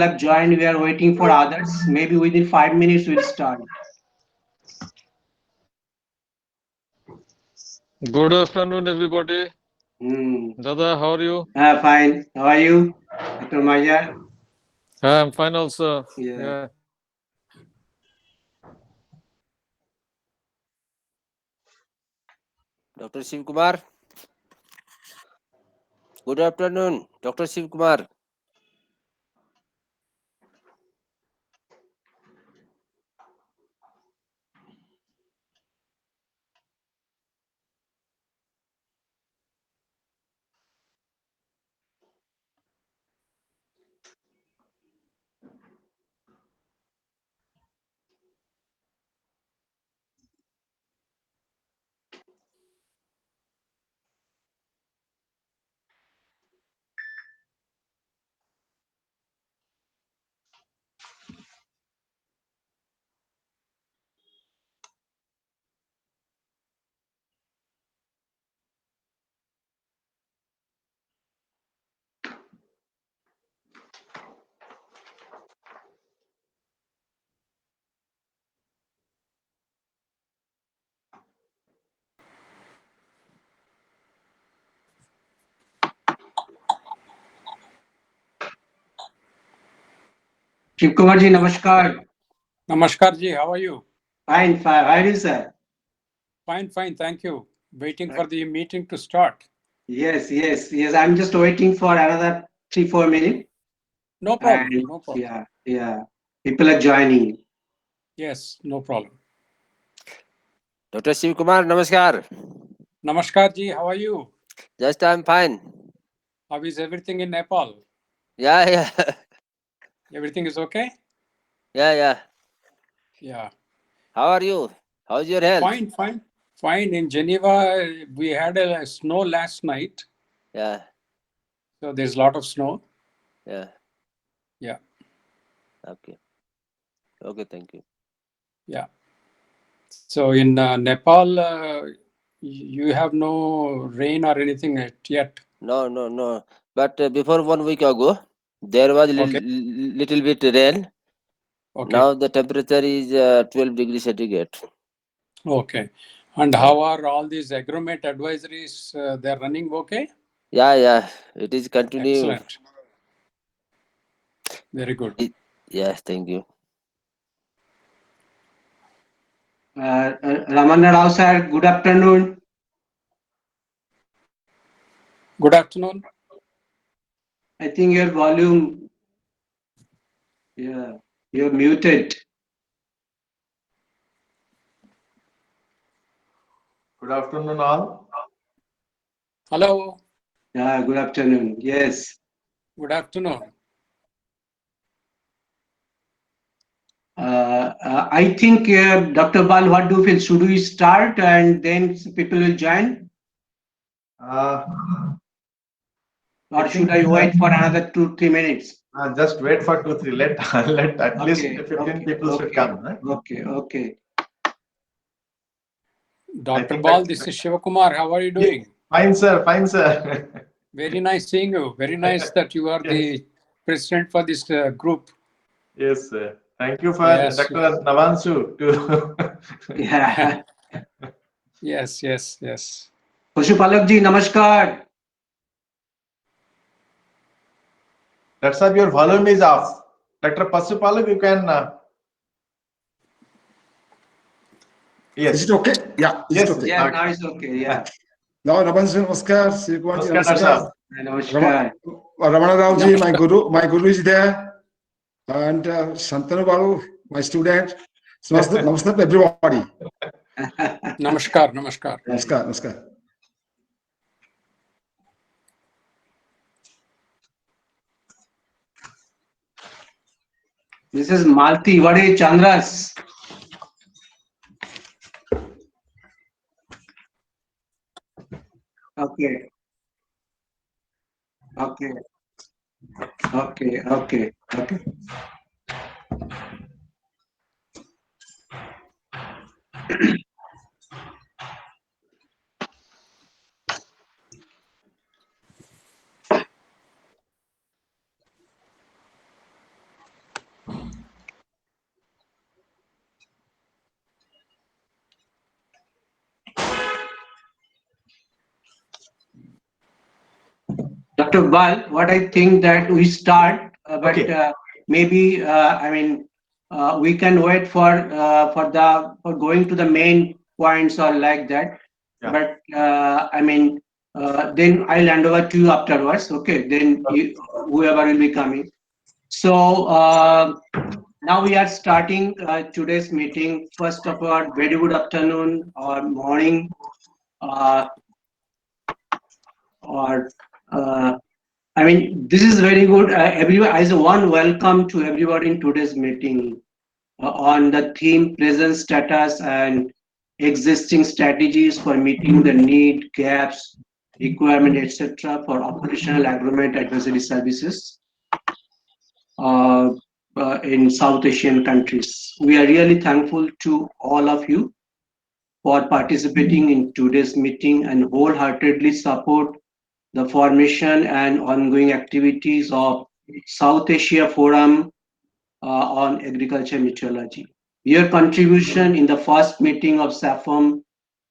have joined. We are waiting for others. Maybe within 5 minutes we'll start. Good afternoon, everybody. Hmm. Dada, how are you? Fine. How are you, Dr. Maya? I'm fine also. Yeah. Yeah. Dr. Shiv Kumar. Good afternoon, Dr. Shiv Kumar. Shiv Kumar ji, namaskar. Namaskar ji, how are you? Fine, fine. How are you, sir? Fine, fine, thank you. Waiting for the meeting to start. Yes. I'm just waiting for another 3-4 minutes. No problem, And no problem. yeah. People are joining. Yes, no problem. Dr. Shiv Kumar, namaskar. Namaskar ji, how are you? Just I'm fine. How is everything in Nepal? Yeah. Everything is okay? Yeah. Yeah. How are you? How's your health? Fine, fine. Fine. In Geneva, we had a snow last night. Yeah. So there's a lot of snow. Yeah. Yeah. Okay. Okay, thank you. Yeah. So in Nepal, you have no rain or anything yet. No. But before 1 week ago, there was Okay. little bit rain. Okay. Now the temperature is 12 degrees centigrade. Okay. And Yeah. how are all these agromet advisories? They're running okay? Yeah. It is continue. Excellent. Very good. Yes, thank you. Ramana Rao, sir, good afternoon. Good afternoon. I think your volume, you're muted. Good afternoon, all. Hello. Good afternoon. Yes. Good afternoon. I think, Dr. Bal, what do you feel? Should we start and then people will join? Uh, Or should think, I wait for another 2-3 minutes? just wait for 2-3. Let at least 15 people should come. Right? Okay. Dr. think Bal, that- this is Shivakumar. How are you doing? Fine, sir. Very nice seeing you. Very nice that you are Yes. the president for this group. Yes, sir. Thank you for Yes. Dr. Navansu to Yeah. Yes. Pashupalak ji, namaskar. That's why your volume is off. Dr. Pasupalak, you can. Yes. Is it okay? Yeah. Is Yes. it okay? Yeah, now it's okay. Yeah. Now, Ramanji, namaskar. Srikumarji, Namaskar, namaskar. Namaskar. Ramana Rauji, Namaskar. my guru is there. And Shantanu Babu, my student. Namaskar, everybody. Namaskar. Namaskar. This is Malti Vade Chandras. Okay. Dr. Bal, what I think that we start, but Okay. maybe we can wait for going to the main points or like that. Yeah. But then I'll hand over to you afterwards. Okay, then whoever will be coming. So now we are starting today's meeting. First of all, very good afternoon or morning, uh, or this is very good. Everyone, as a one welcome to everybody in today's meeting on the theme present status and existing strategies for meeting the need, gaps, requirement, etc. for operational agreement advisory services uh, in South Asian countries. We are really thankful to all of you for participating in today's meeting and wholeheartedly support the formation and ongoing activities of South Asia Forum on Agriculture Meteorology. Your contribution in the first meeting of SAFOAM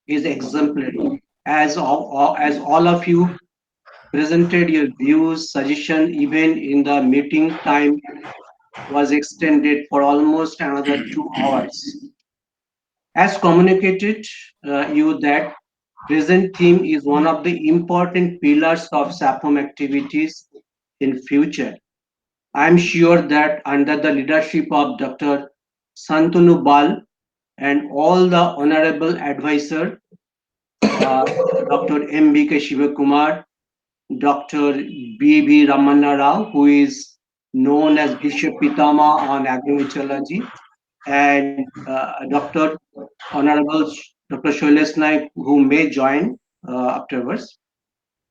is exemplary, as all of you presented your views, suggestion, even in the meeting time was extended for almost another 2 hours. As communicated, you that present theme is one of the important pillars of SAFOAM activities in future. I am sure that under the leadership of Dr. Santanu Bal and all the honorable advisor, Dr. M.B.K. Shivakumar, Dr. B.B. Ramana Rao, who is known as Bishop Pitama on agrometeorology, and Dr. Honorable Dr. Shailesh Naik, who may join afterwards,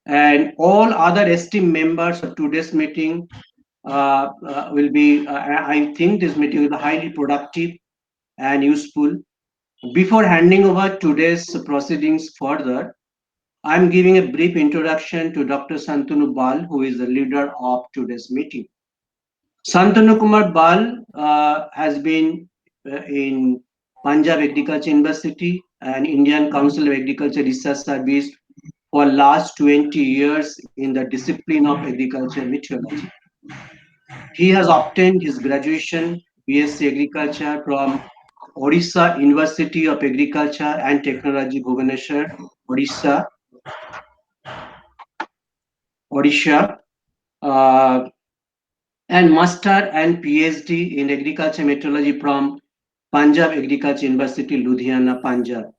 and all other esteemed members of today's meeting will be, I think this meeting will be highly productive and useful. Before handing over today's proceedings further, I'm giving a brief introduction to Dr. Santanu Bal, who is the leader of today's meeting. Santanu Kumar Bal has been in Punjab Agriculture University and Indian Council of Agriculture Research Service for last 20 years in the discipline of agriculture meteorology. He has obtained his graduation BSc Agriculture from Odisha University of Agriculture and Technology, Bhubaneswar, Odisha, uh, and Master and PhD in Agriculture Meteorology from Punjab Agriculture University, Ludhiana, Punjab.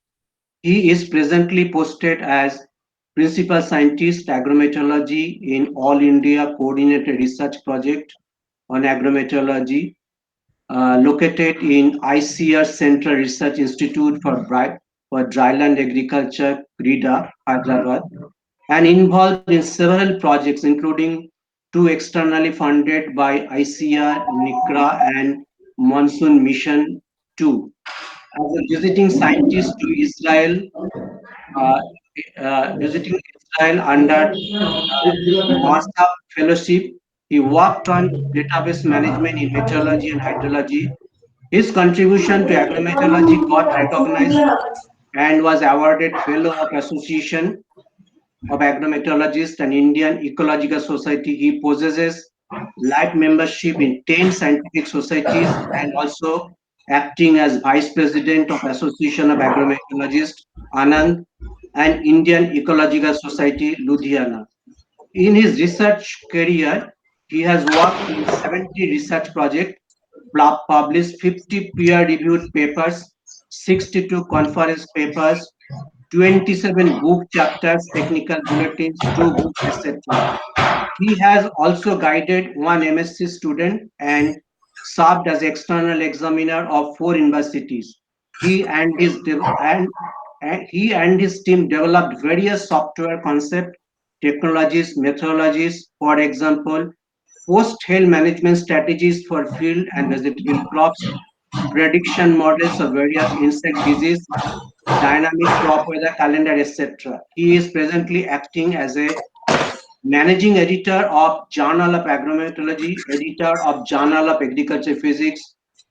He is presently posted as Principal Scientist Agrometeorology in All India Coordinated Research Project on Agrometeorology, located in ICR Central Research Institute for Dryland Agriculture, Grida, Hyderabad, and involved in several projects, including two externally funded by ICR, NICRA, and Monsoon Mission 2. As a visiting scientist to Israel, uh, visiting Israel under Masa Fellowship, he worked on database management in meteorology and hydrology. His contribution to agrometeorology got recognized and was awarded Fellow of Association of Agrometeorologists and Indian Ecological Society. He possesses life membership in 10 scientific societies and also acting as Vice President of Association of Agrometeorologists, Anand, and Indian Ecological Society, Ludhiana. In his research career, he has worked in 70 research projects, published 50 peer-reviewed papers, 62 conference papers, 27 book chapters, technical bulletins, 2 books, etc. He has also guided one MSc student and served as external examiner of 4 universities. He and his he and his team developed various software concept technologies, methodologies, for example, post-hail management strategies for field and vegetable crops, prediction models of various insect disease, dynamic crop weather calendar, etc. He is presently acting as a managing editor of Journal of Agrometeorology, editor of Journal of Agriculture Physics,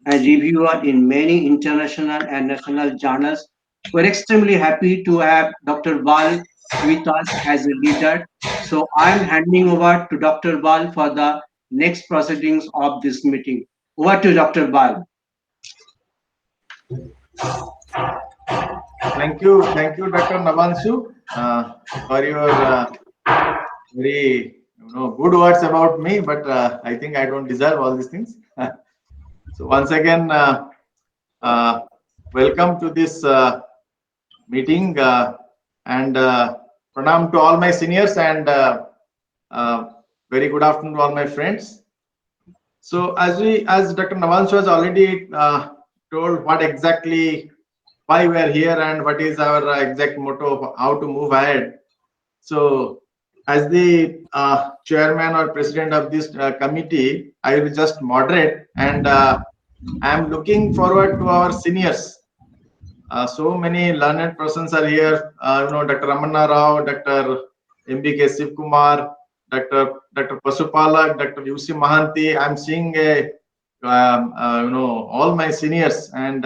and reviewer in many international and national journals. We're extremely happy to have Dr. Bal with us as a leader. So I'm handing over to Dr. Bal for the next proceedings of this meeting. Over to Dr. Bal. Thank you, Dr. Navanshu, for your very good words about me. But I think I don't deserve all these things. So once again, welcome to this meeting, and pranam to all my seniors, and very good afternoon to all my friends. So as Dr. Navanshu has already told what exactly why we are here and what is our exact motto of how to move ahead. So as the chairman or president of this committee, I will just moderate, and I am looking forward to our seniors. So many learned persons are here. Dr. Ramanna Rao, Dr. MBK Shiv Kumar, Dr. Pasupalak, Dr. UC Mahanti. I'm seeing all my seniors, and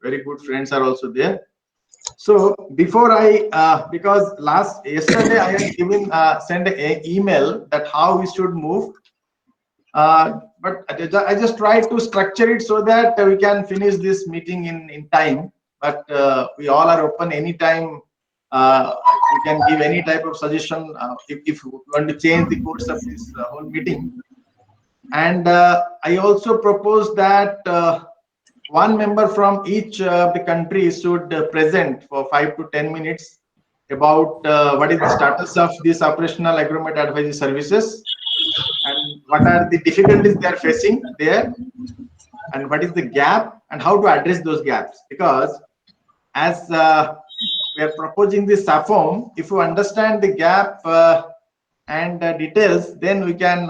very good friends are also there. So before I, because yesterday I had sent an email that how we should move, but I just tried to structure it so that we can finish this meeting in time. But we all are open anytime. We can give any type of suggestion if we want to change the course of this whole meeting. And I also propose that one member from each of the countries should present for 5 to 10 minutes about what is the status of this operational agreement advisory services, and what are the difficulties they are facing there, and what is the gap and how to address those gaps. Because as we are proposing this SAFOAM, if you understand the gap and details, then we can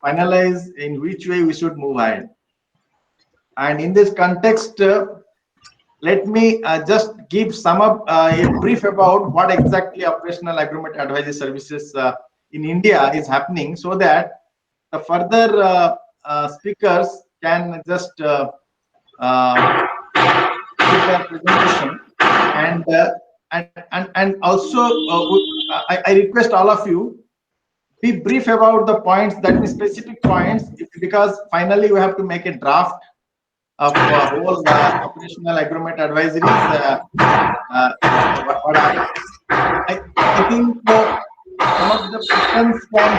finalize in which way we should move ahead. And in this context, let me just give a brief about what exactly operational agreement advisory services in India is happening, so that the further speakers can just give their presentation. And also I request all of you be brief about the points, that means specific points, because finally we have to make a draft of whole operational agreement advisories. I think some of the persons can,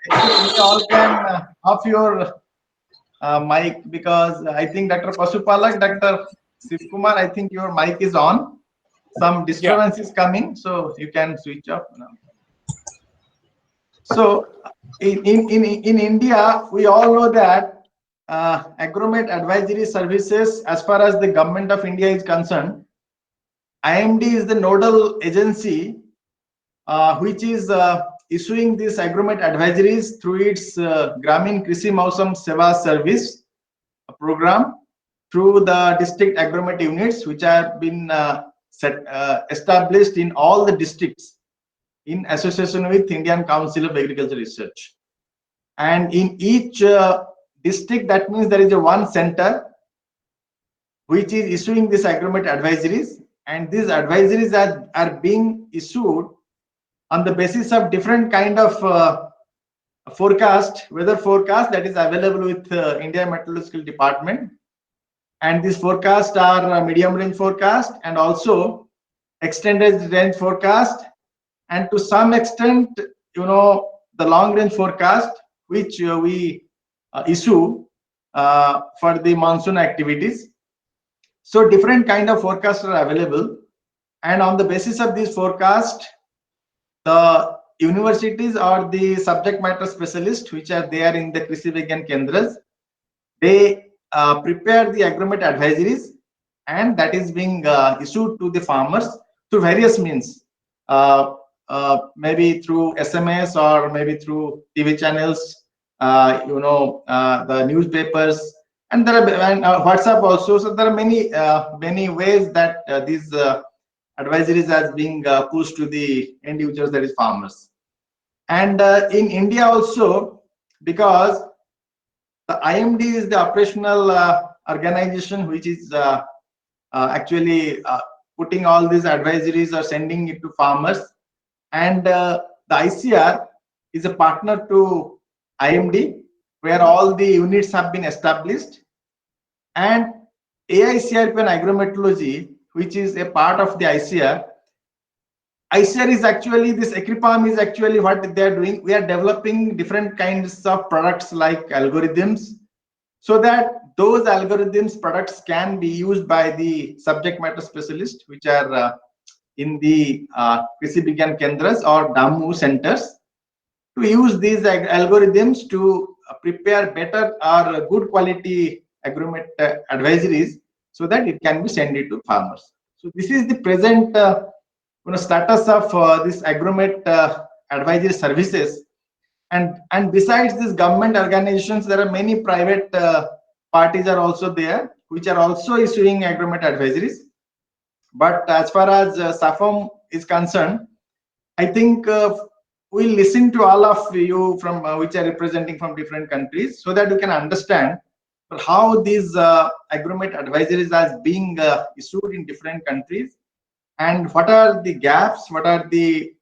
we all can off your mic, because I think Dr. Pasupalak, Dr. Shiv Kumar, I think your mic is on. Some disturbance is coming, so you can switch off now. So in India, we all know that agreement advisory services, as far as the government of India is concerned, IMD is the nodal agency which is issuing these agreement advisories through its Gramin Krishi Mausam Seva Service program, through the district agreement units, which have been established in all the districts in association with Indian Council of Agriculture Research. And in each district, that means there is a one center which is issuing these agreement advisories, and these advisories are being issued on the basis of different kind of weather forecast that is available with India Meteorological Department. And these forecasts are medium range forecast and also extended range forecast, and to some extent, the long range forecast, which we issue for the monsoon activities. So different kind of forecasts are available, and on the basis of this forecast, the universities or the subject matter specialists, which are there in the Krishi Vigyan Kendras, they prepare the agreement advisories, and that is being issued to the farmers through various means, maybe through SMS or maybe through TV channels, the newspapers, and there are WhatsApp also. So there are many ways that these advisories are being pushed to the end users, that is farmers. And in India also, because the IMD is the operational organization which is actually putting all these advisories or sending it to farmers. And the ICR is a partner to IMD, where all the units have been established. And AICRP and agrometeorology, which is a part of the ICR. ICR is actually, this ECRIPAM is actually what they are doing. We are developing different kinds of products like algorithms, so that those algorithms products can be used by the subject matter specialists, which are in the Krishi Vigyan Kendras or DAMU centers, to use these algorithms to prepare better or good quality agromet advisories, so that it can be sent it to farmers. So this is the present status of this agromet advisory services. And besides these government organizations, there are many private parties are also there, which are also issuing agromet advisories. But as far as SAFOAM is concerned, I think we'll listen to all of you from which are representing from different countries, so that you can understand how these agromet advisories are being issued in different countries, and what are the gaps, what are the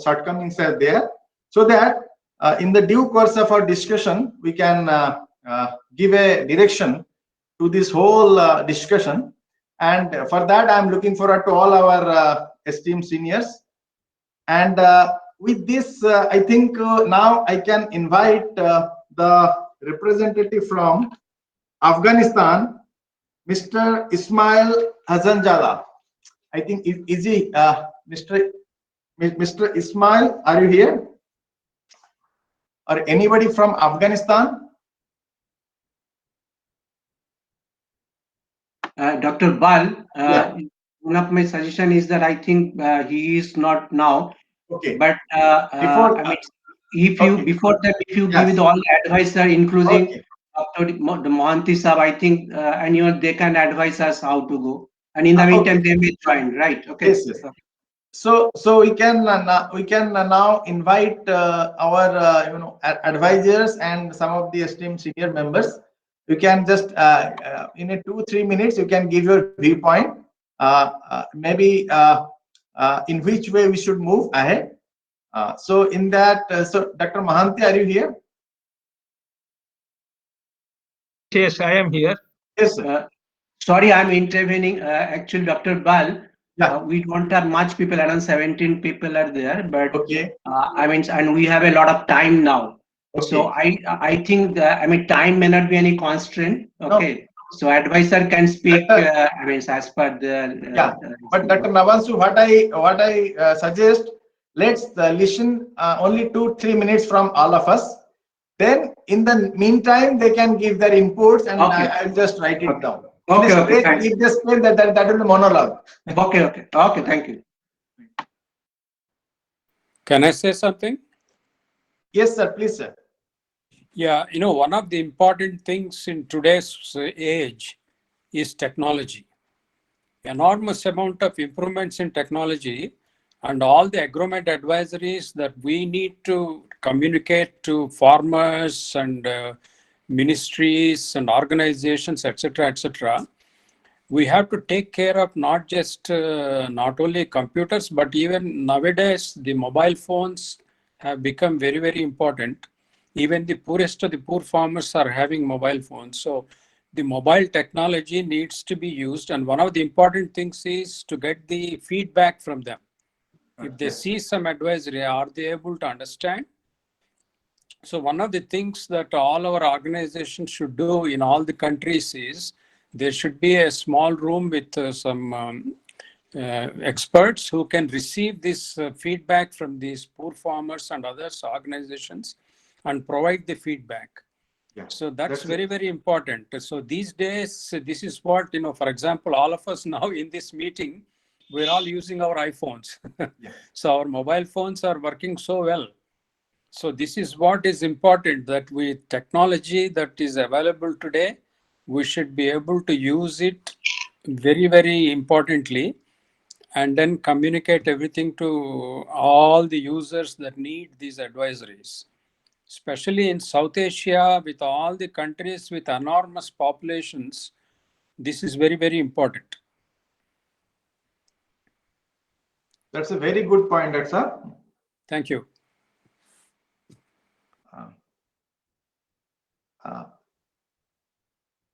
shortcomings are there, so that in the due course of our discussion we can give a direction to this whole discussion. And for that, I'm looking forward to all our esteemed seniors. And with this, I think now I can invite the representative from Afghanistan, Mr. Ismail Hazanjala. I think is he Mr. Ismail? Are you here? Or anybody from Afghanistan? Dr. Bal, Yeah. one of my suggestion is that I think he is not now. Okay. But Before, I mean, if you okay. before that, if you Yes. give the all advisor, including Okay. Dr. Mohanty Sahab, I think and they can advise us how to go. And in the meantime, Okay. they may join, right? Okay. Yes, yes. So we can now invite our advisors and some of the esteemed senior members. You can just in a 2-3 minutes you can give your viewpoint, maybe in which way we should move ahead. So in that, so Dr. Mahanti, are you here? Yes, I am here. Yes, sir. Sorry, I'm intervening. Actually, Dr. Bal, Yeah. we don't have much people, around 17 people are there, but Okay. I mean, and we have a lot of time now. Okay. So I think that, I mean, time may not be any constraint. Okay. So advisor can speak. I mean, as per the Yeah. But Dr. Navansu, what I suggest, let's listen only 2-3 minutes from all of us. Then in the meantime, they can give their inputs, and Okay. I'll just write it down. Okay. Thanks. If they explain that will be monologue. Okay. Thank you. Can I say something? Yes, sir. Please, sir. Yeah, one of the important things in today's age is technology. Enormous amount of improvements in technology, and all the agromet advisories that we need to communicate to farmers and ministries and organizations, etc. We have to take care of not just not only computers, but even nowadays the mobile phones have become very, very important. Even the poorest of the poor farmers are having mobile phones. So the mobile technology needs to be used. And one of the important things is to get the feedback from them. If they see some advisory, are they able to understand? So one of the things that all our organizations should do in all the countries is there should be a small room with some experts who can receive this feedback from these poor farmers and others organizations and provide the feedback. Yeah, so that's very, very important. So these days, this is what, for example, all of us now in this meeting, we're all using our iPhones. Yeah. So our mobile phones are working so well. So this is what is important, that with technology that is available today, we should be able to use it very, very importantly, and then communicate everything to all the users that need these advisories. Especially in South Asia, with all the countries with enormous populations, this is very, very important. That's a very good point, sir. Thank you.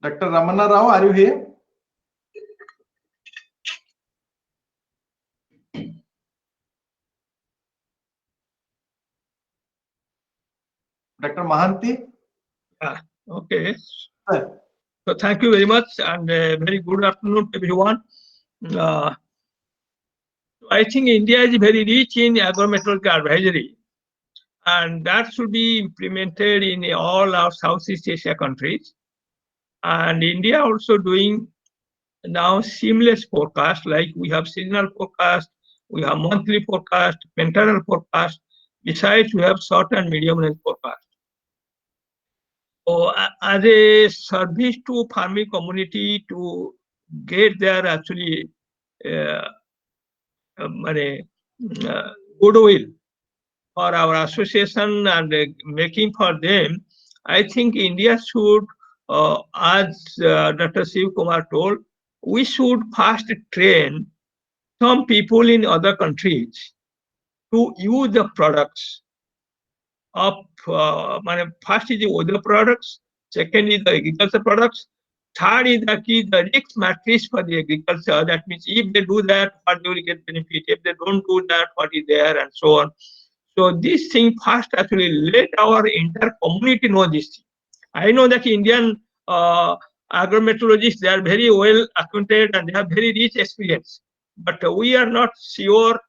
Dr. Ramana Rao, are you here? Dr. Mahanti? Okay. Sir. So thank you very much and very good afternoon to everyone. I think India is very rich in agrometeorological advisory, and that should be implemented in all our Southeast Asia countries. And India also doing now seamless forecast, like we have seasonal forecast, we have monthly forecast, pentanal forecast. Besides, we have short and medium range forecast. So as a service to farming community to get their actually goodwill for our association and making for them, I think India should, as Dr. Shiv Kumar told, we should first train some people in other countries to use the products of, first is the weather products, second is the agriculture products, third is the risk matrix for the agriculture. That means if they do that, what they will get benefit. If they don't do that, what is there, and so on. So this thing first actually let our entire community know this thing. I know that Indian agrometeorologists, they are very well acquainted and they have very rich experience. But we are not sure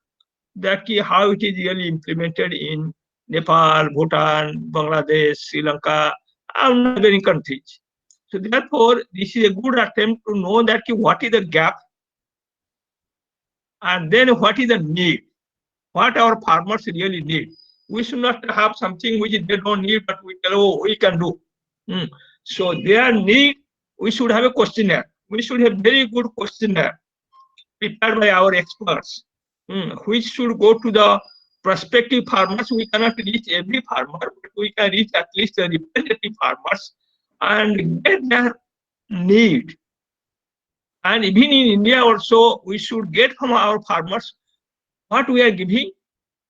that how it is really implemented in Nepal, Bhutan, Bangladesh, Sri Lanka, and neighboring countries. So therefore, this is a good attempt to know that what is the gap and then what is the need, what our farmers really need. We should not have something which they don't need, but we tell, oh, we can do. So their need, we should have a questionnaire. We should have very good questionnaire prepared by our experts, which should go to the prospective farmers. We cannot reach every farmer, but we can reach at least the representative farmers and get their need. And even in India also, we should get from our farmers what we are giving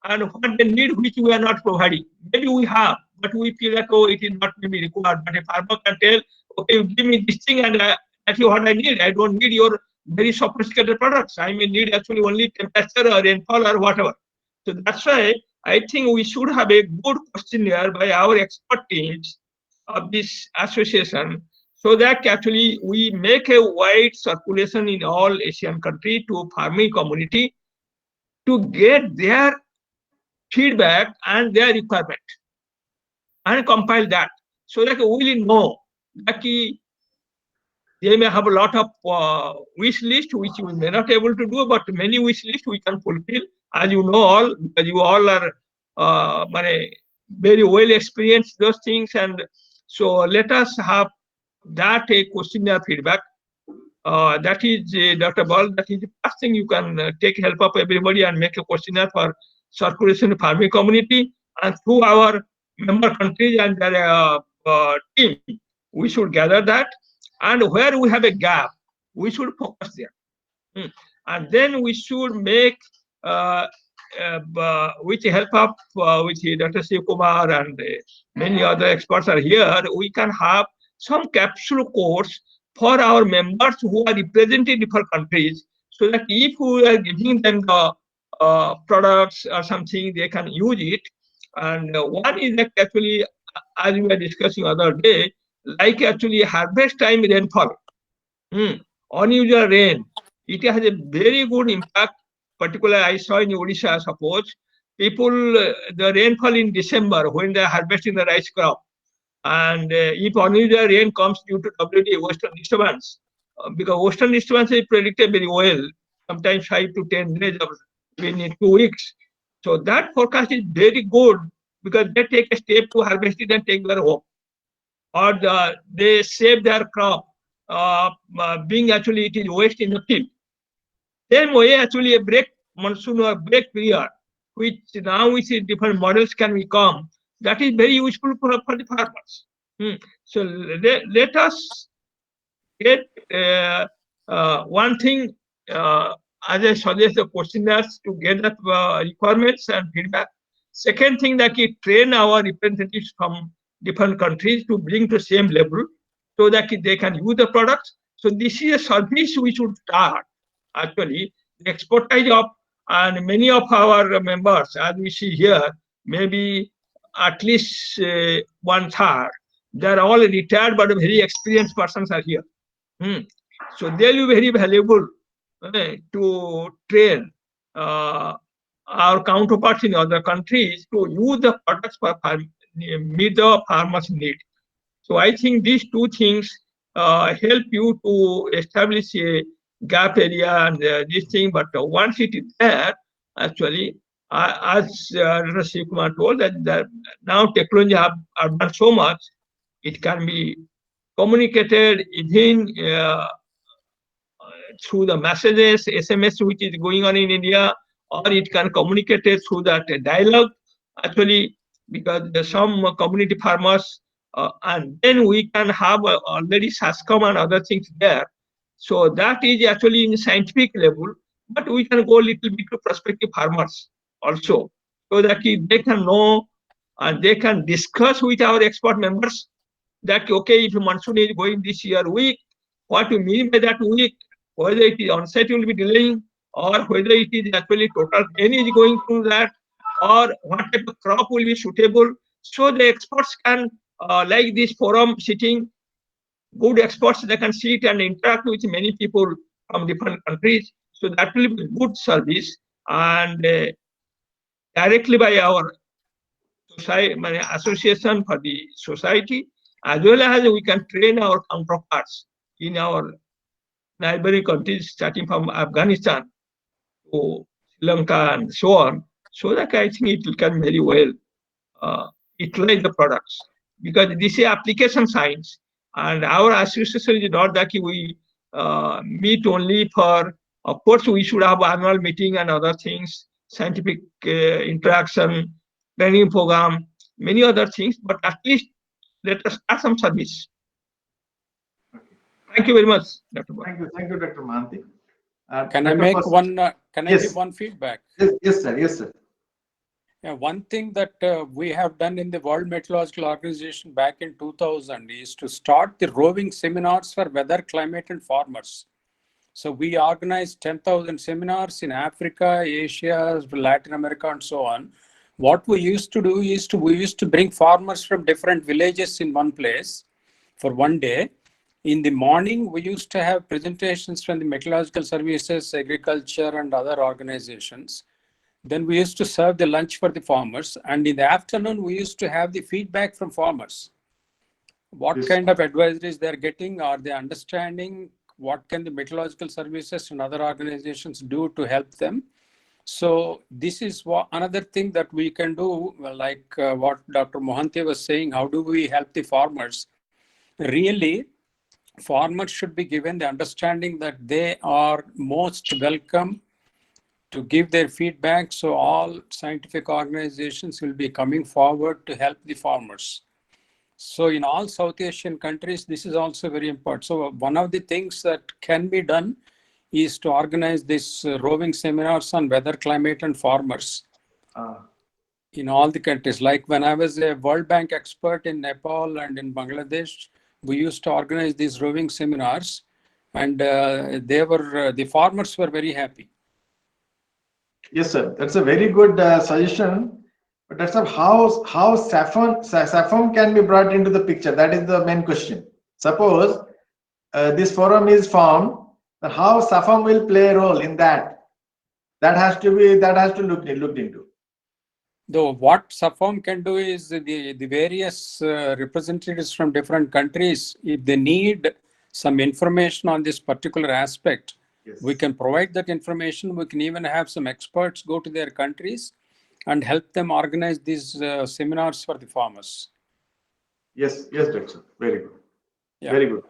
and what they need, which we are not providing. Maybe we have, but we feel like, oh, it is not maybe required. But a farmer can tell, okay, you give me this thing and that's what I need. I don't need your very sophisticated products. I may need actually only temperature or rainfall or whatever. So that's why I think we should have a good questionnaire by our expert teams of this association, so that actually we make a wide circulation in all Asian countries to farming community to get their feedback and their requirement and compile that, so that we will know that they may have a lot of wish list which we may not able to do, but many wish list we can fulfill, as you know all, because you all are very well experienced those things. And so let us have that a questionnaire feedback. That is, Dr. Bal, that is the first thing you can take help of everybody and make a questionnaire for circulation farming community, and through our member countries and their team, we should gather that. And where we have a gap, we should focus there. And then we should make, with the help of with Dr. Shiv Kumar and many other experts are here, we can have some capsule course for our members who are representing different countries, so that if we are giving them the products or something, they can use it. And one is that actually, as we were discussing other day, like actually harvest time rainfall, unusual rain, it has a very good impact. Particularly, I saw in Odisha, suppose people, the rainfall in December when they are harvesting the rice crop, and if unusual rain comes due to WD, western disturbance, because western disturbance is predicted very well, sometimes 5 to 10 days or within 2 weeks. So that forecast is very good, because they take a step to harvest it and take their home, or they save their crop, being actually it is waste in the field. Then we actually a break monsoon or break period, which now we see different models can become. That is very useful for the farmers. So let us get one thing as I suggest, the questionnaires to get the requirements and feedback. Second thing that we train our representatives from different countries to bring to same level so that they can use the products. So this is a service we should start. Actually, the expertise of and many of our members, as we see here, maybe at least 1/3. They are all retired but very experienced persons are here. Hmm. So they'll be very valuable to train our counterparts in other countries to use the products for meet the farmers' need. So I think these two things help you to establish a gap area and this thing. But once it is there, actually, as Shiv Kumar told, that now technology have done so much, it can be communicated even through the messages, SMS, which is going on in India, or it can communicate it through that dialogue, actually, because some community farmers, and then we can have already SASCOM and other things there. So that is actually in scientific level, but we can go a little bit to prospective farmers also, so that they can know and they can discuss with our expert members that, okay, if monsoon is going this year weak, what we mean by that weak, whether it is onset will be delaying, or whether it is actually total rain is going through that, or what type of crop will be suitable. So the experts can, like this forum sitting, good experts, they can sit and interact with many people from different countries. So that will be good service, and directly by our society, association for the society, as well as we can train our counterparts in our neighboring countries, starting from Afghanistan to Sri Lanka and so on, so that I think it can very well utilize the products, because this is application science, and our association is not that we meet only for, of course, we should have annual meeting and other things, scientific interaction, training program, many other things, but at least let us start some service. Thank you very much, Dr. Bhatt. Thank you, Dr. Mahanti. Can I Dr. make Pos- one? Can I Yes. give one feedback? Yes, sir. Yes, sir. Yeah, one thing that we have done in the World Meteorological Organization back in 2000 is to start the roving seminars for weather, climate, and farmers. So we organized 10,000 seminars in Africa, Asia, Latin America, and so on. What we used to do is we used to bring farmers from different villages in one place for one day. In the morning, we used to have presentations from the meteorological services, agriculture, and other organizations. Then we used to serve the lunch for the farmers. And in the afternoon, we used to have the feedback from farmers. What kind of advisories they're getting? Are they understanding? What can the meteorological services and other organizations do to help them? So this is another thing that we can do, like what Dr. Mohanty was saying, how do we help the farmers? Really, farmers should be given the understanding that they are most welcome to give their feedback. So all scientific organizations will be coming forward to help the farmers. So in all South Asian countries, this is also very important. So one of the things that can be done is to organize these roving seminars on weather, climate, and farmers in all the countries. Like when I was a World Bank expert in Nepal and in Bangladesh, we used to organize these roving seminars, and the farmers were very happy. Yes, sir. That's a very good suggestion. But that's how SAFOAM can be brought into the picture. That is the main question. Suppose this forum is formed, then how SAFOAM will play a role in that? That has to looked into. Though what SAFOAM can do is the various representatives from different countries, if they need some information on this particular aspect, we can provide that information. We can even have some experts go to their countries and help them organize these seminars for the farmers. Yes, Doctor. Very good. Yeah. Very good.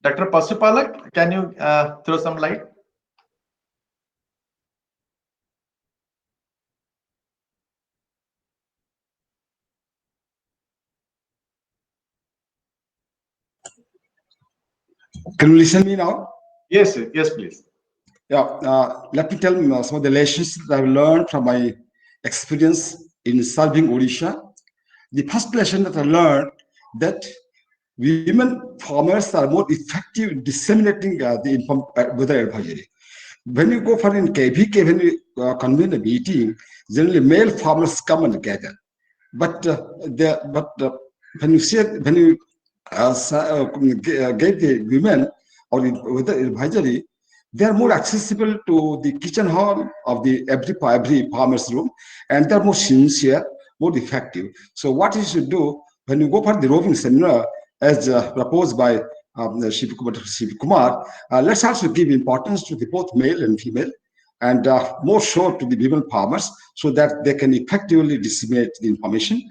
Dr. Pasupalak, can you throw some light? Can you listen me now? Yes, sir. Yes, please. Yeah, let me tell some of the lessons that I've learned from my experience in serving Odisha. The first lesson that I learned that women farmers are more effective in disseminating weather advisory. When you go for in KVK, when you convene a meeting, generally male farmers come and gather. But when you say when you get the women or the weather advisory, they are more accessible to the kitchen hall of the every farmer's room, and they are more sincere, more effective. So what you should do when you go for the roving seminar, as proposed by Shiv Kumar, let's also give importance to the both male and female, and more so to the women farmers, so that they can effectively disseminate the information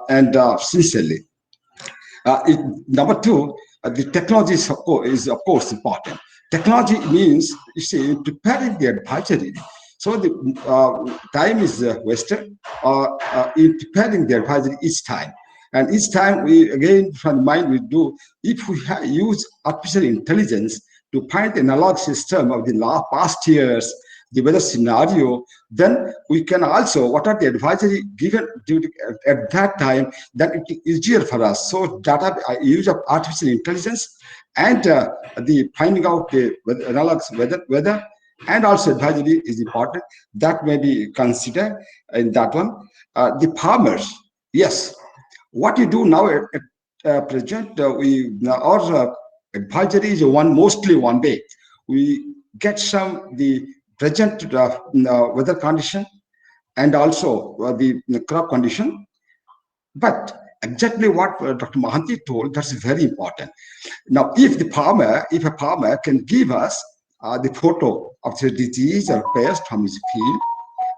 and sincerely. Number two, the technology is of course important. Technology means, you see, preparing the advisory. So the time is wasted in preparing the advisory each time. And each time we, again, from the mind we do, if we use artificial intelligence to find the analog system of the last past years, the weather scenario, then we can also, what are the advisory given during, at that time, then it is easier for us. So data use of artificial intelligence and the finding out the analog weather and also advisory is important. That may be considered in that one. The farmers, yes, what you do now at present, our advisory is mostly one way. We get some the present weather condition and also the crop condition. But exactly what Dr. Mahanti told, that's very important. Now, if a farmer can give us the photo of the disease or pest from his field,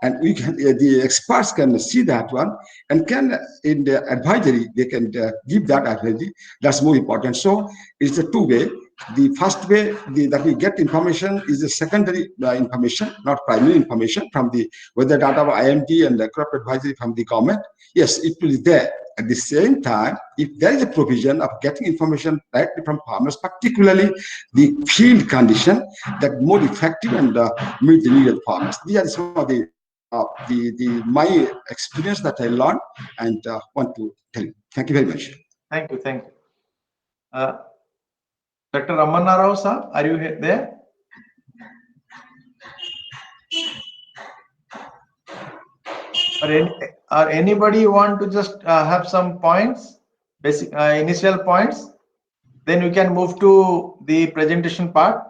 and we can, the experts can see that one and can in the advisory they can give that advisory. That's more important. So it's a two-way. The first way that we get information is the secondary information, not primary information from the weather data of IMD and the crop advisory from the government. Yes, it will be there. At the same time, if there is a provision of getting information directly from farmers, particularly the field condition, that more effective and meet the need of farmers. These are some of the my experience that I learned and want to tell you. Thank you very much. Thank you. Thank you. Dr. Ramana Rao, sir, are you there? Or anybody want to just have some points, basic initial points? Then we can move to the presentation part.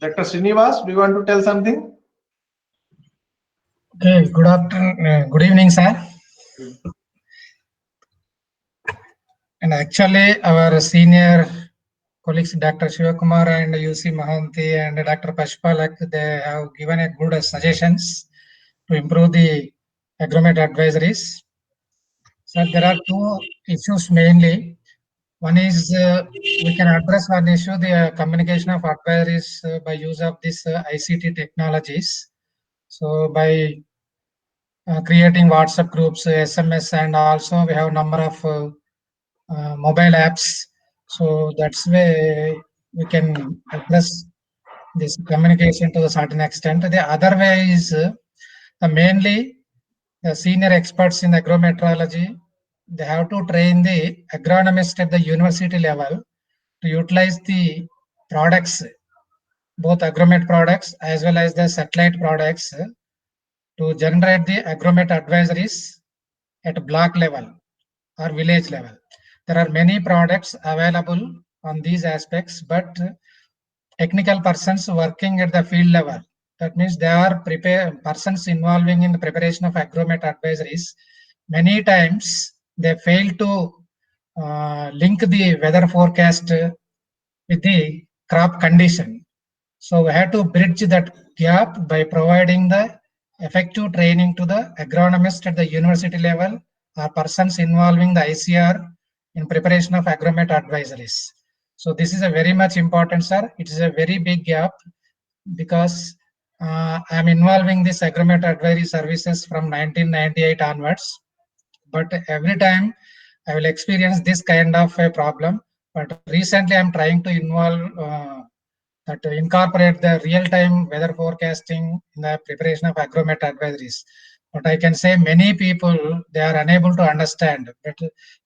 Dr. Srinivas, do you want to tell something? Okay, good afternoon, good evening, sir. And actually, our senior colleagues, Dr. Shivakumar and UC Mahanti and Dr. Pashpalak, they have given a good suggestions to improve the agromet advisories. So there are two issues mainly. One is we can address one issue, the communication of advisories by use of this ICT technologies. So by creating WhatsApp groups, SMS, and also we have number of mobile apps. So that's way we can address this communication to a certain extent. The other way is mainly the senior experts in agrometeorology. They have to train the agronomist at the university level to utilize the products, both agromet products as well as the satellite products, to generate the agromet advisories at block level or village level. There are many products available on these aspects, but technical persons working at the field level, that means they are persons involving in the preparation of agromet advisories. Many times they fail to link the weather forecast with the crop condition. So we have to bridge that gap by providing the effective training to the agronomist at the university level or persons involving the ICR in preparation of agromet advisories. So this is a very much important, sir. It is a very big gap because I am involving this agromet advisory services from 1998 onwards. But every time I will experience this kind of a problem. But recently, I'm trying to incorporate the real-time weather forecasting in the preparation of agromet advisories. But I can say many people, they are unable to understand. But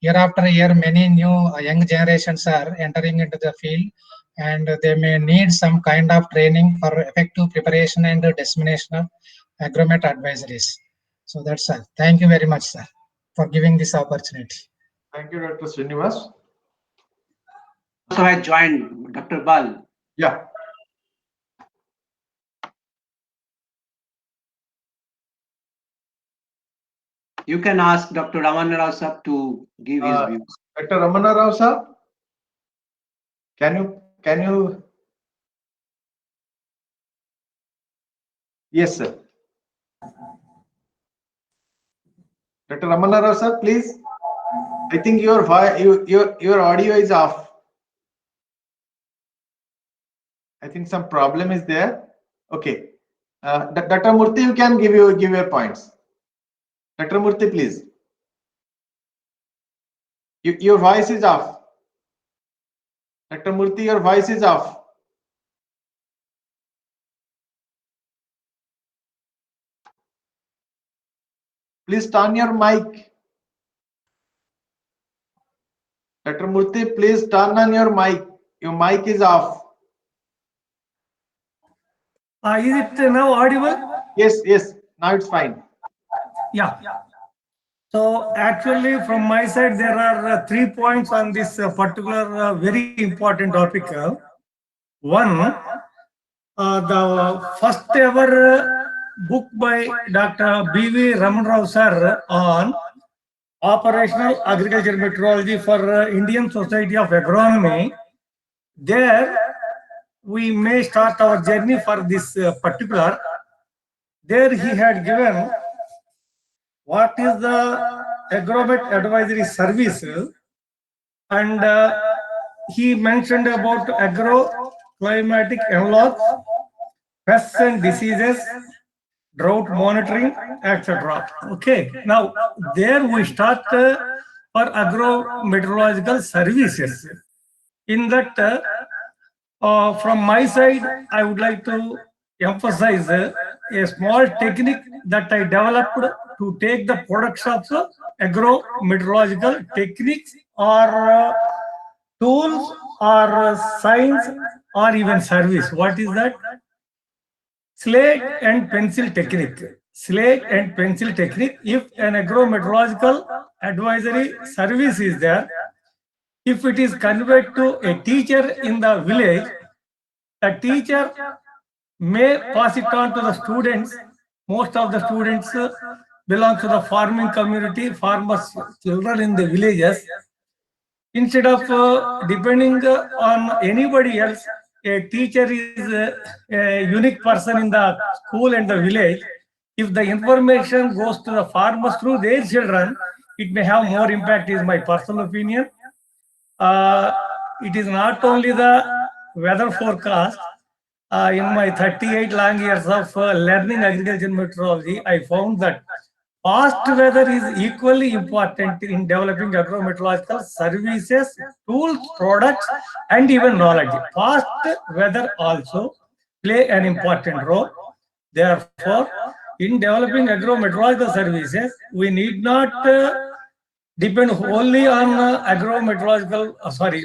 year after year, many new young generations are entering into the field, and they may need some kind of training for effective preparation and dissemination of agromet advisories. So that's all. Thank you very much, sir, for giving this opportunity. Thank you, Dr. Srinivas. Also had joined Dr. Bal. Yeah. You can ask Dr. Ramana Rao sir to give his views. Dr. Ramana Rao sir, can you? Yes, sir. Dr. Ramana Rao sir, please. I think your audio is off. I think some problem is there. Okay. Dr. Murthy, you can give your points. Dr. Murthy, please. Your voice is off. Dr. Murthy, your voice is off. Please turn your mic. Dr. Murthy, please turn on your mic. Your mic is off. Is it now audible? Yes. Now it's fine. Yeah. So actually, from my side, there are 3 points on this particular very important topic. One, the first ever book by Dr. B.V. Raman Rao sir on operational agriculture meteorology for Indian Society of Agronomy. There, we may start our journey for this particular. There he had given what is the agromet advisory service, and he mentioned about agroclimatic envelopes, pests and diseases, drought monitoring, etc. Okay, now there we start for agro-meteorological services. In that, from my side, I would like to emphasize a small technique that I developed to take the products of agro-meteorological techniques or tools or science or even service. What is that? Slate and pencil technique. Slate and pencil technique. If an agro-meteorological advisory service is there, if it is conveyed to a teacher in the village, the teacher may pass it on to the students. Most of the students belong to the farming community, farmers' children in the villages. Instead of depending on anybody else, a teacher is a unique person in the school and the village. If the information goes to the farmers through their children, it may have more impact, is my personal opinion. It is not only the weather forecast. In my 38 long years of learning agriculture meteorology, I found that past weather is equally important in developing agrometeorological services, tools, products, and even knowledge. Past weather also play an important role. Therefore, in developing agrometeorological services, we need not depend wholly on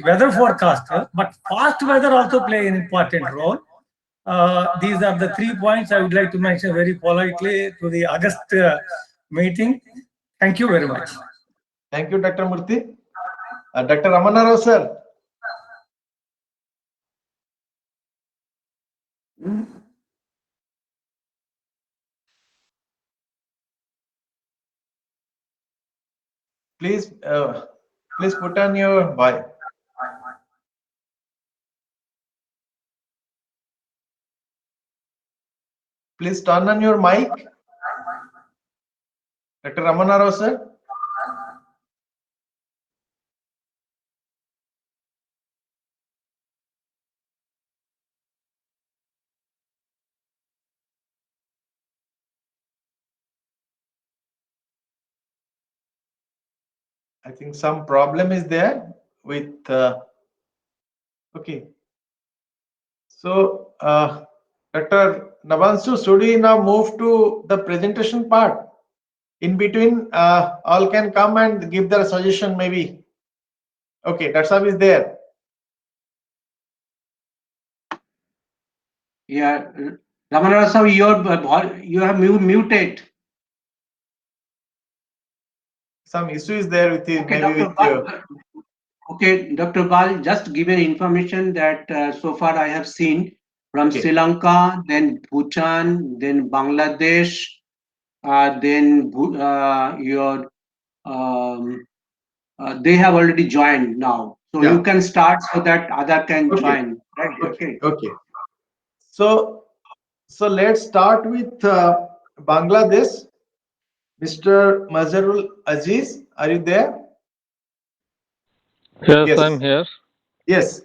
weather forecast, but past weather also play an important role. These are the 3 points I would like to mention very politely to the August meeting. Thank you very much. Thank you, Dr. Murthy. Dr. Ramana Rao sir. Please put on your mic. Please turn on your mic. Dr. Ramana Rao sir. I think some problem is there with Okay. So, Dr. Navansu, should we now move to the presentation part? In between, all can come and give their suggestion maybe. Okay, that sub is there. Yeah, Ramanarasam, you have muted. Some issue is there with you, Okay, maybe Dr. with you. Okay, Dr. Bal, just given information that so far I have seen from Okay. Sri Lanka, then Bhutan, then Bangladesh, then your they have already joined now. So Yeah. you can start so that other can Okay. join. Right? Okay. Okay. So, let's start with Bangladesh. Mr. Mazharul Aziz, are you there? Yes, Yes. I'm here. Yes.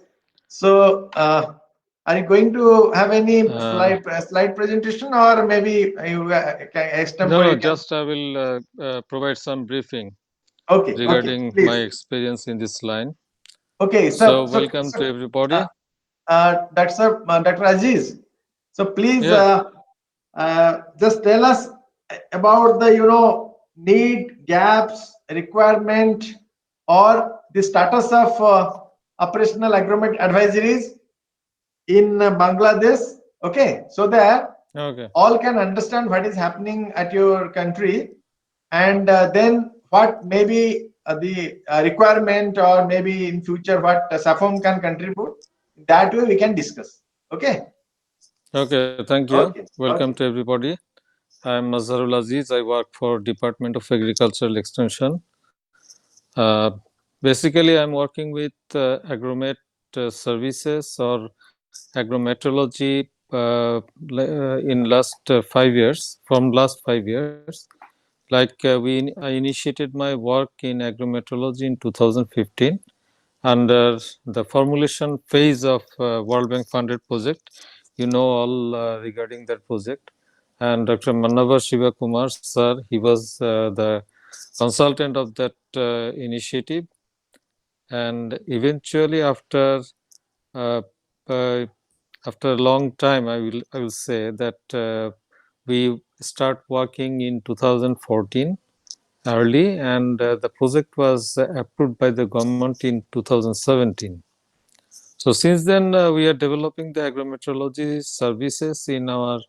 So, are you going to have any Uh, slide presentation, or maybe you can no, extempore? just I will provide some briefing Okay. Okay. regarding my Please. experience in this line. Okay. So, welcome to everybody. Dr. Aziz. So please Yeah, just tell us about the need, gaps, requirement, or the status of operational agreement advisories in Bangladesh. Okay, so that okay. all can understand what is happening at your country, and then what maybe the requirement, or maybe in future what SAFOAM can contribute. That way we can discuss. Okay. Okay, thank you. Okay. Welcome Okay. to everybody. I'm Mazharul Aziz. I work for Department of Agricultural Extension. Uh, Basically, I'm working with agromet services or agrometeorology in last 5 years, from last 5 years. Like I initiated my work in agrometeorology in 2015 under the formulation phase of World Bank funded project. You know all regarding that project. And Dr. Mannavar Shiva Kumar sir, he was the consultant of that initiative. And eventually, uh, uh, after a long time, I will say that we start working in 2014 early, and the project was approved by the government in 2017. So since then, we are developing the agrometeorology services in our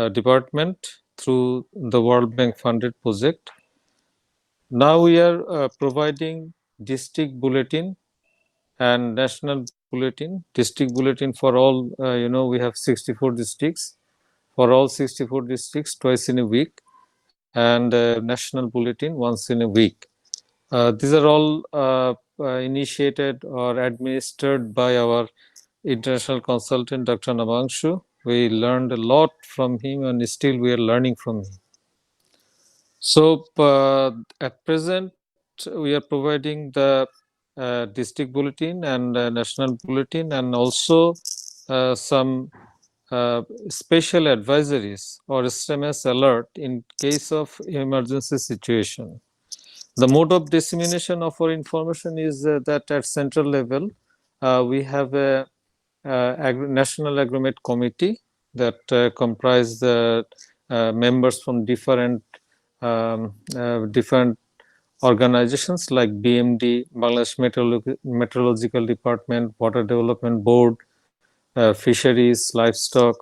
department through the World Bank funded project. Now we are providing district bulletin and national bulletin. District bulletin for all, we have 64 districts. For all 64 districts, twice in a week, and national bulletin once in a week. These are all initiated or administered by our international consultant, Dr. Navangshu. We learned a lot from him, and still we are learning from him. So at present, we are providing the district bulletin and national bulletin, and also some special advisories or SMS alert in case of emergency situation. The mode of dissemination of our information is that at central level, we have a national agromet committee that comprise the members from different organizations like BMD, Bangladesh Meteorological Department, Water Development Board, Fisheries, Livestock,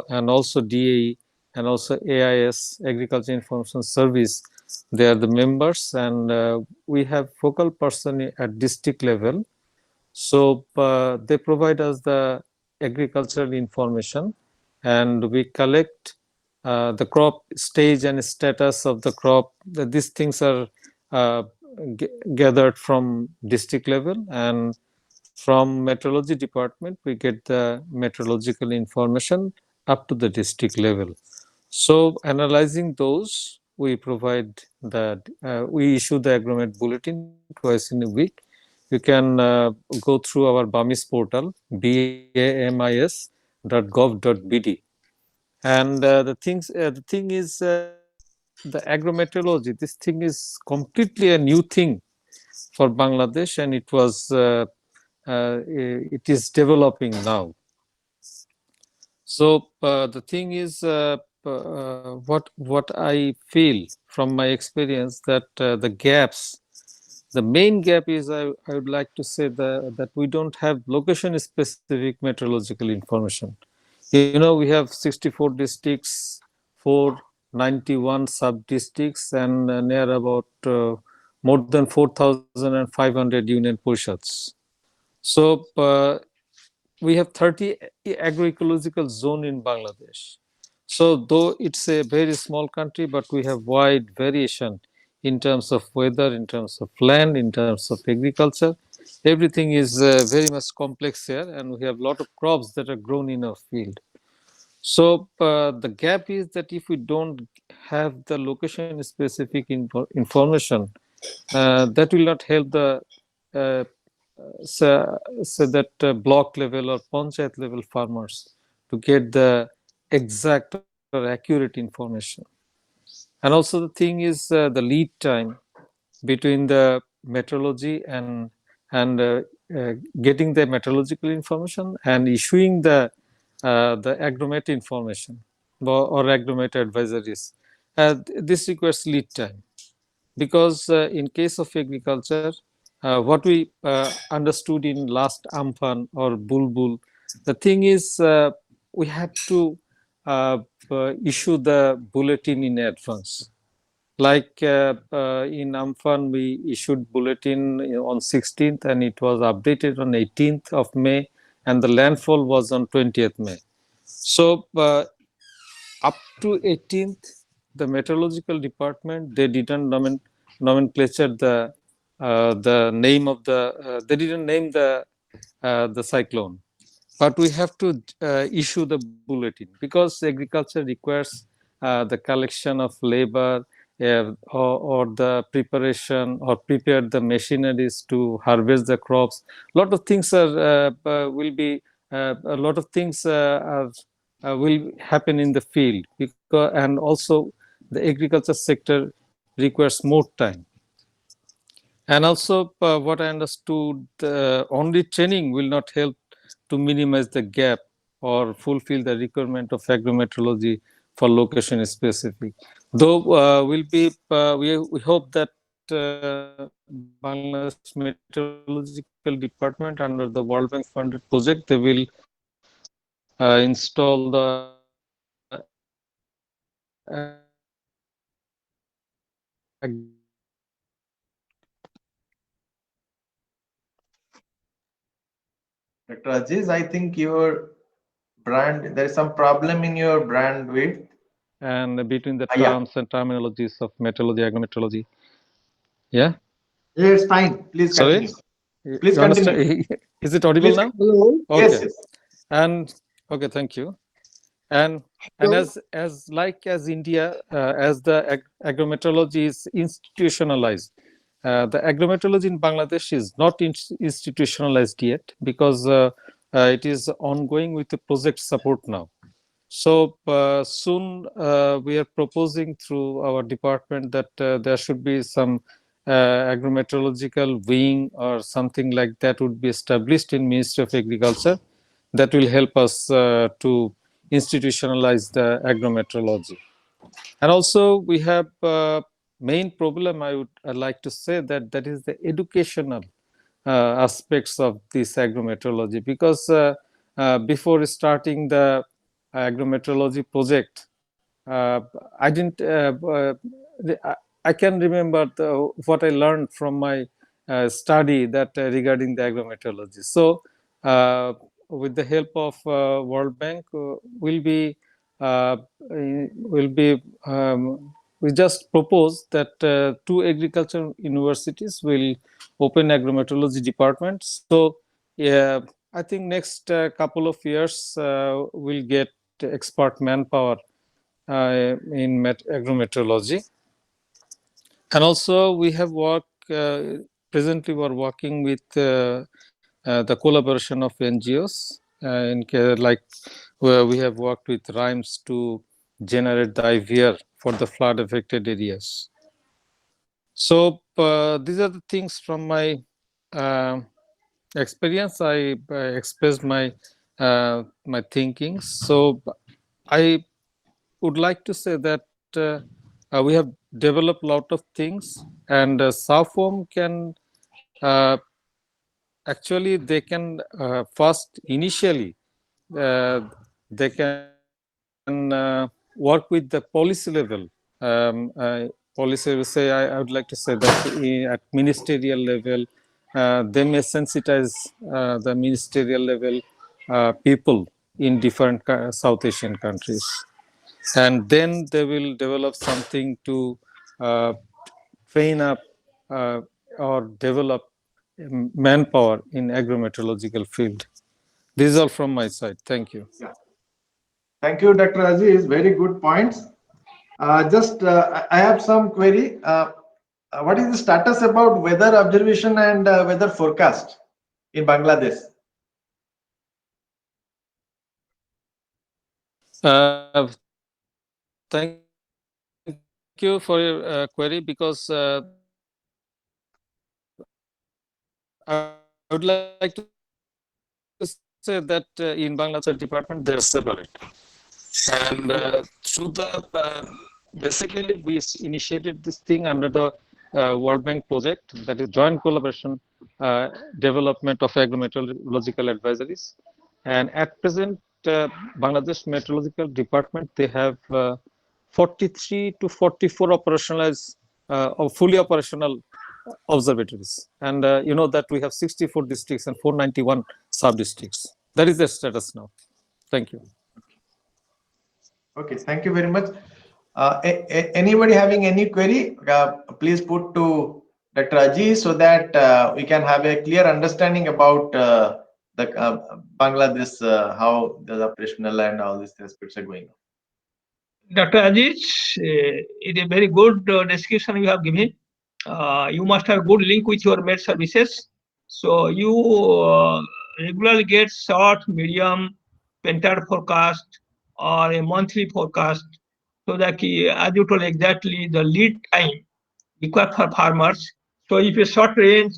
and also DAE, and also AIS, Agriculture Information Service. They are the members, and we have focal person at district level. So they provide us the agricultural information, and we collect the crop stage and status of the crop. These things are uh, gathered from district level, and from meteorology department we get the meteorological information up to the district level. So analyzing those, we provide that we issue the agromet bulletin twice in a week. You can go through our BAMIS portal, bamis.gov.bd. And the thing is, the agrometeorology, this thing is completely a new thing for Bangladesh, and it was it is developing now. So the thing is, what I feel from my experience that the gaps, the main gap is I would like to say that we don't have location specific meteorological information. You know, we have 64 districts, 491 sub districts, and near about more than 4,500 union parishads. So we have 30 agroecological zone in Bangladesh. So though it's a very small country, but we have wide variation in terms of weather, in terms of land, in terms of agriculture. Everything is very much complex here, and we have a lot of crops that are grown in our field. So the gap is that if we don't have the location specific information, that will not help the uh, so that block level or panchayat level farmers to get the exact or accurate information. And also the thing is the lead time between the meteorology and getting the meteorological information and issuing the agromet information or agromet advisories. This requires lead time because in case of agriculture, what we understood in last Amphan or Bulbul, the thing is we had to issue the bulletin in advance. Like in Amphan, we issued bulletin on 16th and it was updated on 18th of May and the landfall was on 20th May. So up to 18th, the meteorological department, they didn't nomenclature the name of they didn't name the cyclone. But we have to issue the bulletin because agriculture requires the collection of labor or the preparation or prepare the machineries to harvest the crops. A lot of things will be a lot of things will happen in the field because, and also the agriculture sector requires more time. And also what I understood, only training will not help to minimize the gap or fulfill the requirement of agrometeorology for location specific. Though we hope that Bangladesh Meteorological Department under the World Bank funded project, they will install the Dr. Aziz, I think your brand, there is some problem in your brand width. and between the Yeah. terms and terminologies of meteorology, agrometeorology. Yeah. Yeah, it's fine. Please Sorry. continue. Please You continue. understand? Is it audible Please now? continue. Yes, Okay. yes. And okay, thank you. And as India, as the agrometeorology is institutionalized, the agrometeorology in Bangladesh is not institutionalized yet because it is ongoing with the project support now. So soon we are proposing through our department that there should be some agrometeorological wing or something like that would be established in Ministry of Agriculture that will help us to institutionalize the agrometeorology. And also we have main problem I'd like to say that is the educational aspects of this agrometeorology because before starting the agrometeorology project, I didn't. I can remember what I learned from my study that regarding the agrometeorology. So, with the help of World Bank, uh, will be we just propose that two agriculture universities will open agrometeorology departments. So, yeah, I think next couple of years we'll get expert manpower in agrometeorology. And also we have worked, presently we're working with the collaboration of NGOs like where we have worked with RIMES to generate the IVR for the flood affected areas. So these are the things from my experience, I expressed my thinking. So I would like to say that we have developed a lot of things, and SAFOAM can actually they can first initially they can work with the policy level. Policy will say, I would like to say that at ministerial level, they may sensitize the ministerial level people in different South Asian countries. And then they will develop something to uh, train up uh, or develop manpower in agrometeorological field. This is all from my side. Thank you. Yeah. Thank you, Dr. Aziz. Very good points. I have some query. What is the status about weather observation and weather forecast in Bangladesh? Thank you for your query, because I would like to say that in Bangladesh department they are separate. And through the basically we initiated this thing under the World Bank project, that is joint collaboration development of agrometeorological advisories. And at present, Bangladesh Meteorological Department, they have 43 to 44 operationalized or fully operational observatories. And you know that we have 64 districts and 491 sub districts. That is the status now. Thank you. Okay, thank you very much. Anybody having any query, please put to Dr. Aziz so that we can have a clear understanding about the Bangladesh, how the operational and all these aspects are going on. Dr. Aziz, it is a very good description you have given. You must have good link with your med services. So you regularly get short, medium, pentad forecast or a monthly forecast. So that as you told exactly the lead time required for farmers. So if a short range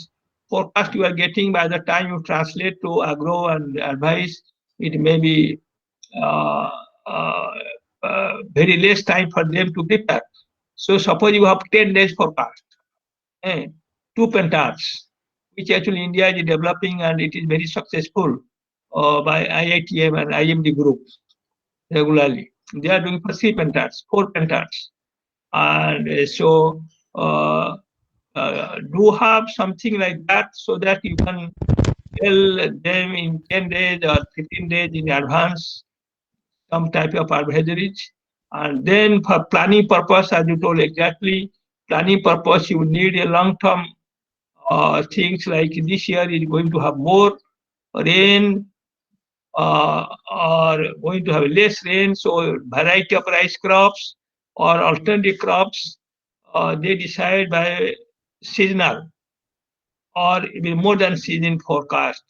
forecast you are getting, by the time you translate to agro and advice, it may be uh, uh, very less time for them to prepare. So suppose you have 10 days forecast, eh, two pentards, which actually India is developing and it is very successful by IITM and IMD groups regularly. They are doing for three pentards, four pentards. And do have something like that so that you can tell them in 10 days or 15 days in advance some type of advisories. And then for planning purpose, as you told exactly, planning purpose, you need a long-term things like this year is going to have more rain or going to have less rain. So variety of rice crops or alternative crops, they decide by seasonal or even more than season forecast.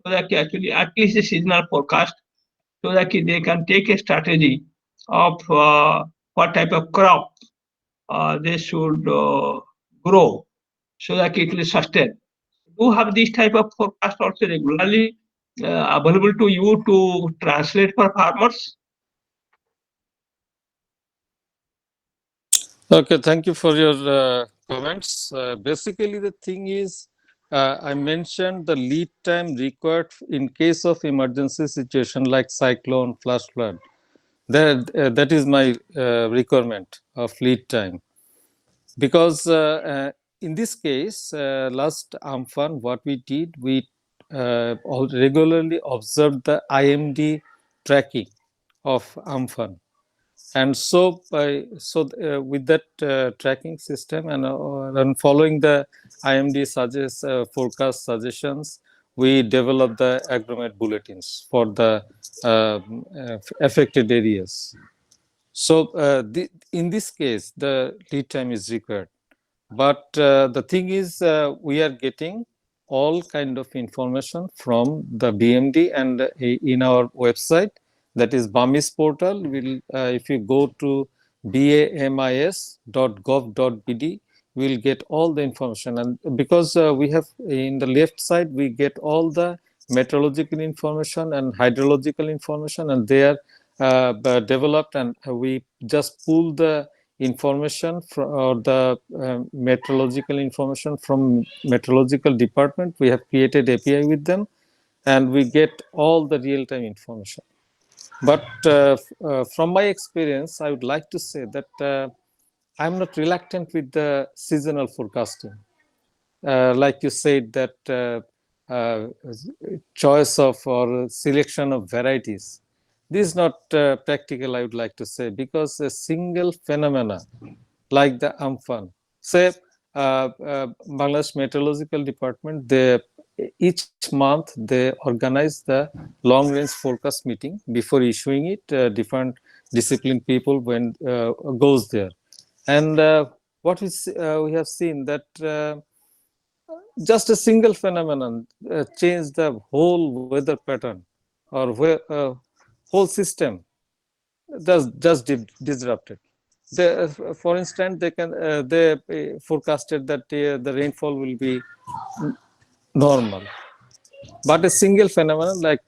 So that actually at least a seasonal forecast so that they can take a strategy of what type of crop they should grow so that it will sustain. Do have this type of forecast also regularly available to you to translate for farmers? Okay, thank you for your comments. Basically, the thing is, I mentioned the lead time required in case of emergency situation like cyclone, flash flood. That is my requirement of lead time. Because in this case, last Amphan, what we did, we regularly observed the IMD tracking of Amphan. And so with that tracking system and following the IMD forecast suggestions, we developed the agromet bulletins for the affected areas. So in this case, the lead time is required. But the thing is, we are getting all kind of information from the BMD and in our website, that is BAMIS portal. If you go to bamis.gov.bd, we'll get all the information. And because we have in the left side, we get all the meteorological information and hydrological information, and they are developed, and we just pull the information from, or the meteorological information from meteorological department. We have created API with them, and we get all the real-time information. But from my experience, I would like to say that I'm not reluctant with the seasonal forecasting. Like you said, that choice of or selection of varieties. This is not practical, I would like to say, because a single phenomena like the Amphan, say Bangladesh Meteorological Department, they each month they organize the long range forecast meeting before issuing it. Different discipline people when goes there, and what we have seen that just a single phenomenon changed the whole weather pattern or whole system just disrupted. For instance, they forecasted that the rainfall will be normal, but a single phenomenon like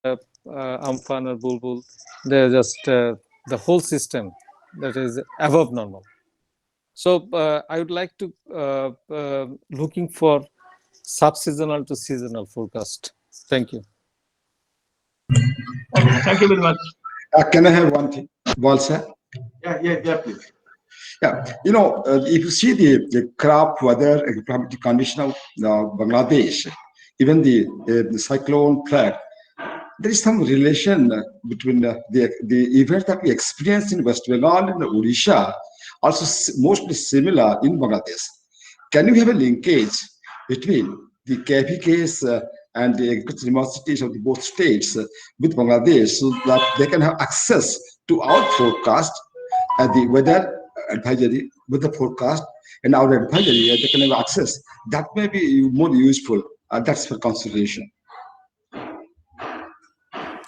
Amphan or Bulbul, they just the whole system that is above normal. So I would like to looking for sub-seasonal to seasonal forecast. Thank you. Okay, thank you very much. Can I have one thing, Walsa? Yeah, please. Yeah, if you see the crop weather climatic condition of Bangladesh, even the cyclone threat, there is some relation between the event that we experienced in West Bengal and Odisha, also mostly similar in Bangladesh. Can you have a linkage between the KP case and the agricultural universities of the both states with Bangladesh so that they can have access to our forecast and the weather advisory with the forecast and our advisory, they can have access. That may be more useful. That's for consideration.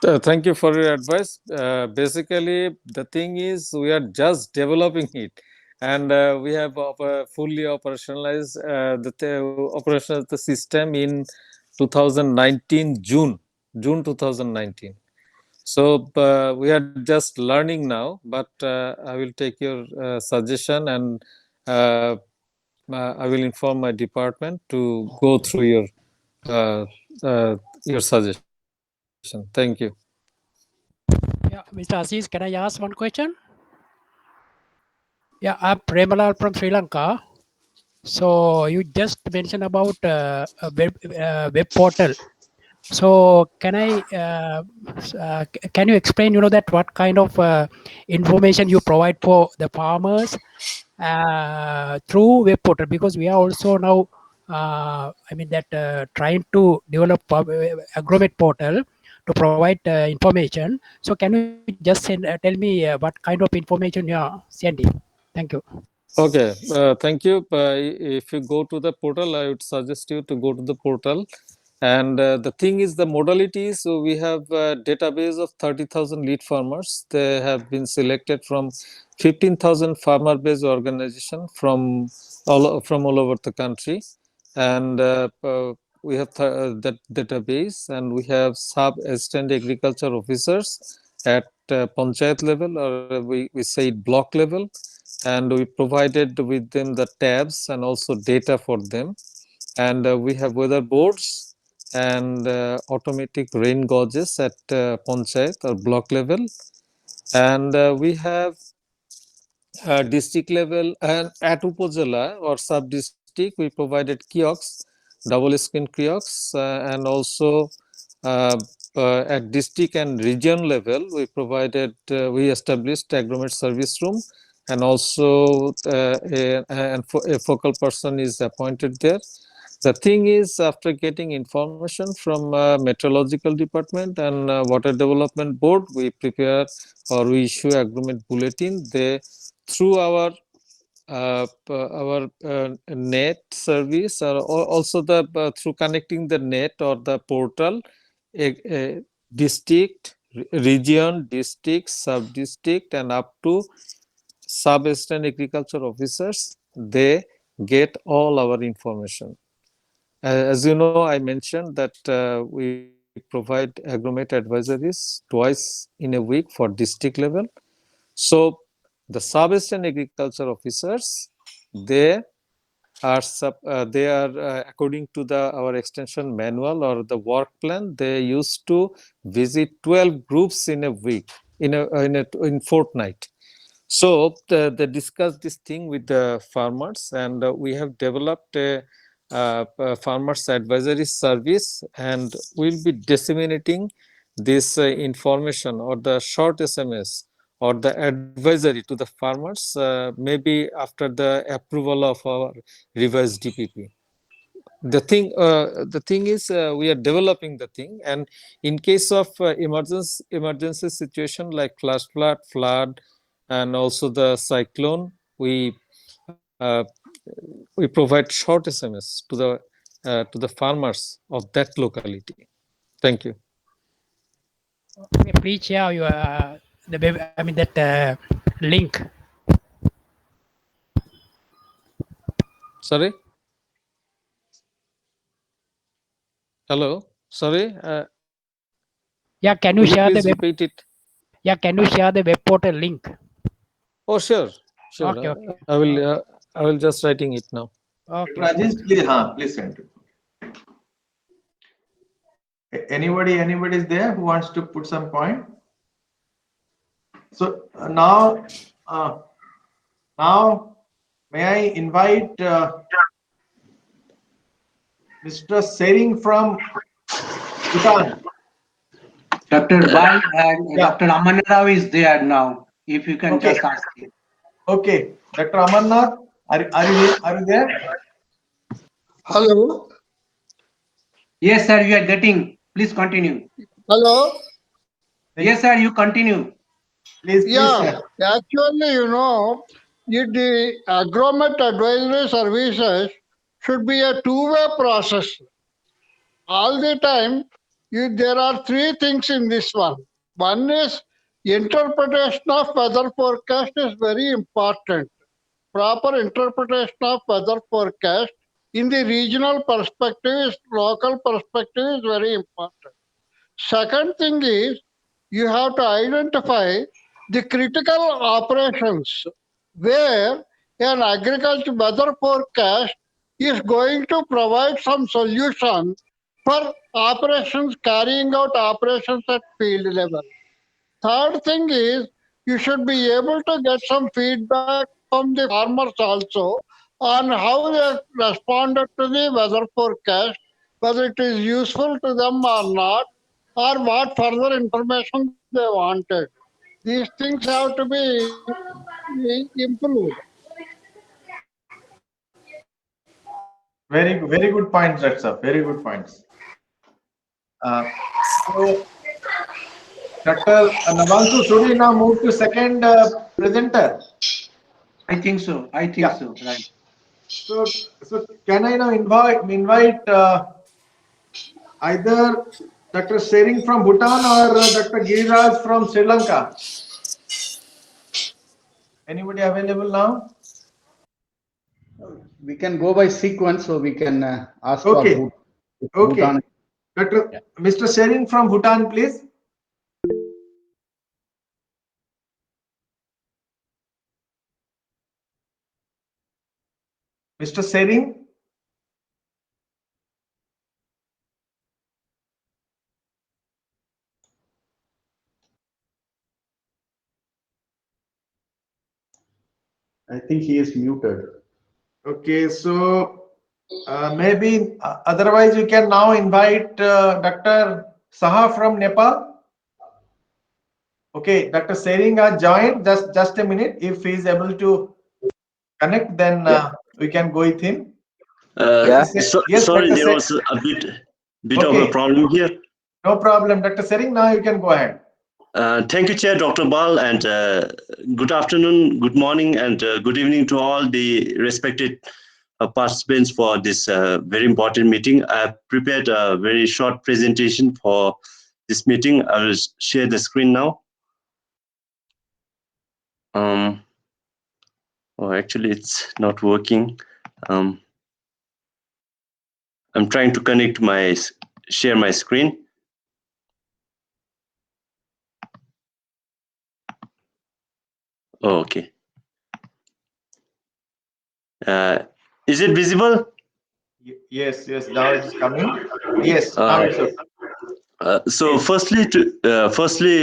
Thank you for your advice. Basically, the thing is, we are just developing it, and we have fully operationalized the system in 2019 June 2019. So we are just learning now, but I will take your suggestion, and I will inform my department to go through your suggestion. Thank you. Yeah, Mr. Aziz, can I ask one question? Yeah, I'm Premalal from Sri Lanka. So you just mentioned about a web portal. So can you explain, that what kind of information you provide for the farmers through web portal? Because we are also now, trying to develop agromet portal to provide information. So can you just tell me what kind of information you are sending? Thank you. Okay, thank you. If you go to the portal, I would suggest you to go to the portal. And the thing is, the modalities, so we have a database of 30,000 lead farmers. They have been selected from 15,000 farmer-based organization from all over the country. And we have that database, and we have sub-assistant agriculture officers at panchayat level, or we say block level, and we provided with them the tabs and also data for them. And we have weather boards and automatic rain gauges at panchayat or block level, and we have district level, and at upazila or sub district we provided kiosks, double screen kiosks, and also uh, at district and region level we provided we established agromet service room, and also a focal person is appointed there. The thing is, after getting information from meteorological department and water development board, we prepare or we issue agromet bulletin. They through our net service, or also the through connecting the net or the portal, a district, region, district, sub district, and up to sub-assistant agriculture officers, they get all our information. As you know, I mentioned that we provide agromet advisories twice in a week for district level. So the sub-assistant agriculture officers, they are according to our extension manual or the work plan, they used to visit 12 groups in a week, in fortnight. So they discussed this thing with the farmers, and we have developed a farmers advisory service, and we'll be disseminating this information or the short SMS or the advisory to the farmers maybe after the approval of our revised DPP. The thing is we are developing the thing, and in case of emergency situation like flash flood and also the cyclone, uh, we provide short SMS to the farmers of that locality. Thank you. Okay, please share your the web, I mean that link. Sorry. Hello. Sorry. Yeah, can Could you you share please the web? repeat it? Yeah, can you share the web portal link? Oh, sure. Okay, okay, I will just writing it now. okay, okay. Rajesh, please send it. Anybody is there who wants to put some point? So now may I invite Mr. Sering from Bhutan. Dr. Bal and Yeah. Dr. Amanrao is there now. If you can Okay. just ask him. Okay, Dr. Amarnath, are you there? Hello. Yes, sir, you are getting. Please continue. Hello. Yes, sir, you continue. Please, Yeah, sir. actually, the agromet advisory services should be a two-way process. All the time, there are three things in this one. One is interpretation of weather forecast is very important. Proper interpretation of weather forecast in the regional perspective, local perspective is very important. Second thing is you have to identify the critical operations where an agriculture weather forecast is going to provide some solution for operations, carrying out operations at field level. Third thing is you should be able to get some feedback from the farmers also on how they responded to the weather forecast, whether it is useful to them or not, or what further information they wanted. These things have to be improved. Very good points, that's sir. Very good points. So, Dr. Navansu, should we now move to second presenter? I think so. Right. So can I now invite either Dr. Sering from Bhutan or Dr. Giriraj from Sri Lanka? Anybody available now? We can go by sequence, so we can ask Okay. for Okay. Bhutan. Mr. Sering from Bhutan, please. Mr. Sering. I think he is muted. Okay, so maybe otherwise we can now invite Dr. Saha from Nepal. Okay, Dr. Sering has joined. Just a minute. If he is able to connect, then we can go with him. Yes, Sorry, Dr. there was a bit of a problem here. No problem. Dr. Sering, now you can go ahead. Thank you, Chair Dr. Bal, and good afternoon, good morning, and good evening to all the respected participants for this very important meeting. I have prepared a very short presentation for this meeting. I will share the screen now. Oh, actually, it's not working. I'm trying to connect share my screen. Oh, okay. Is it visible? Yes, yes, now it is coming. Yes, now it's okay. So firstly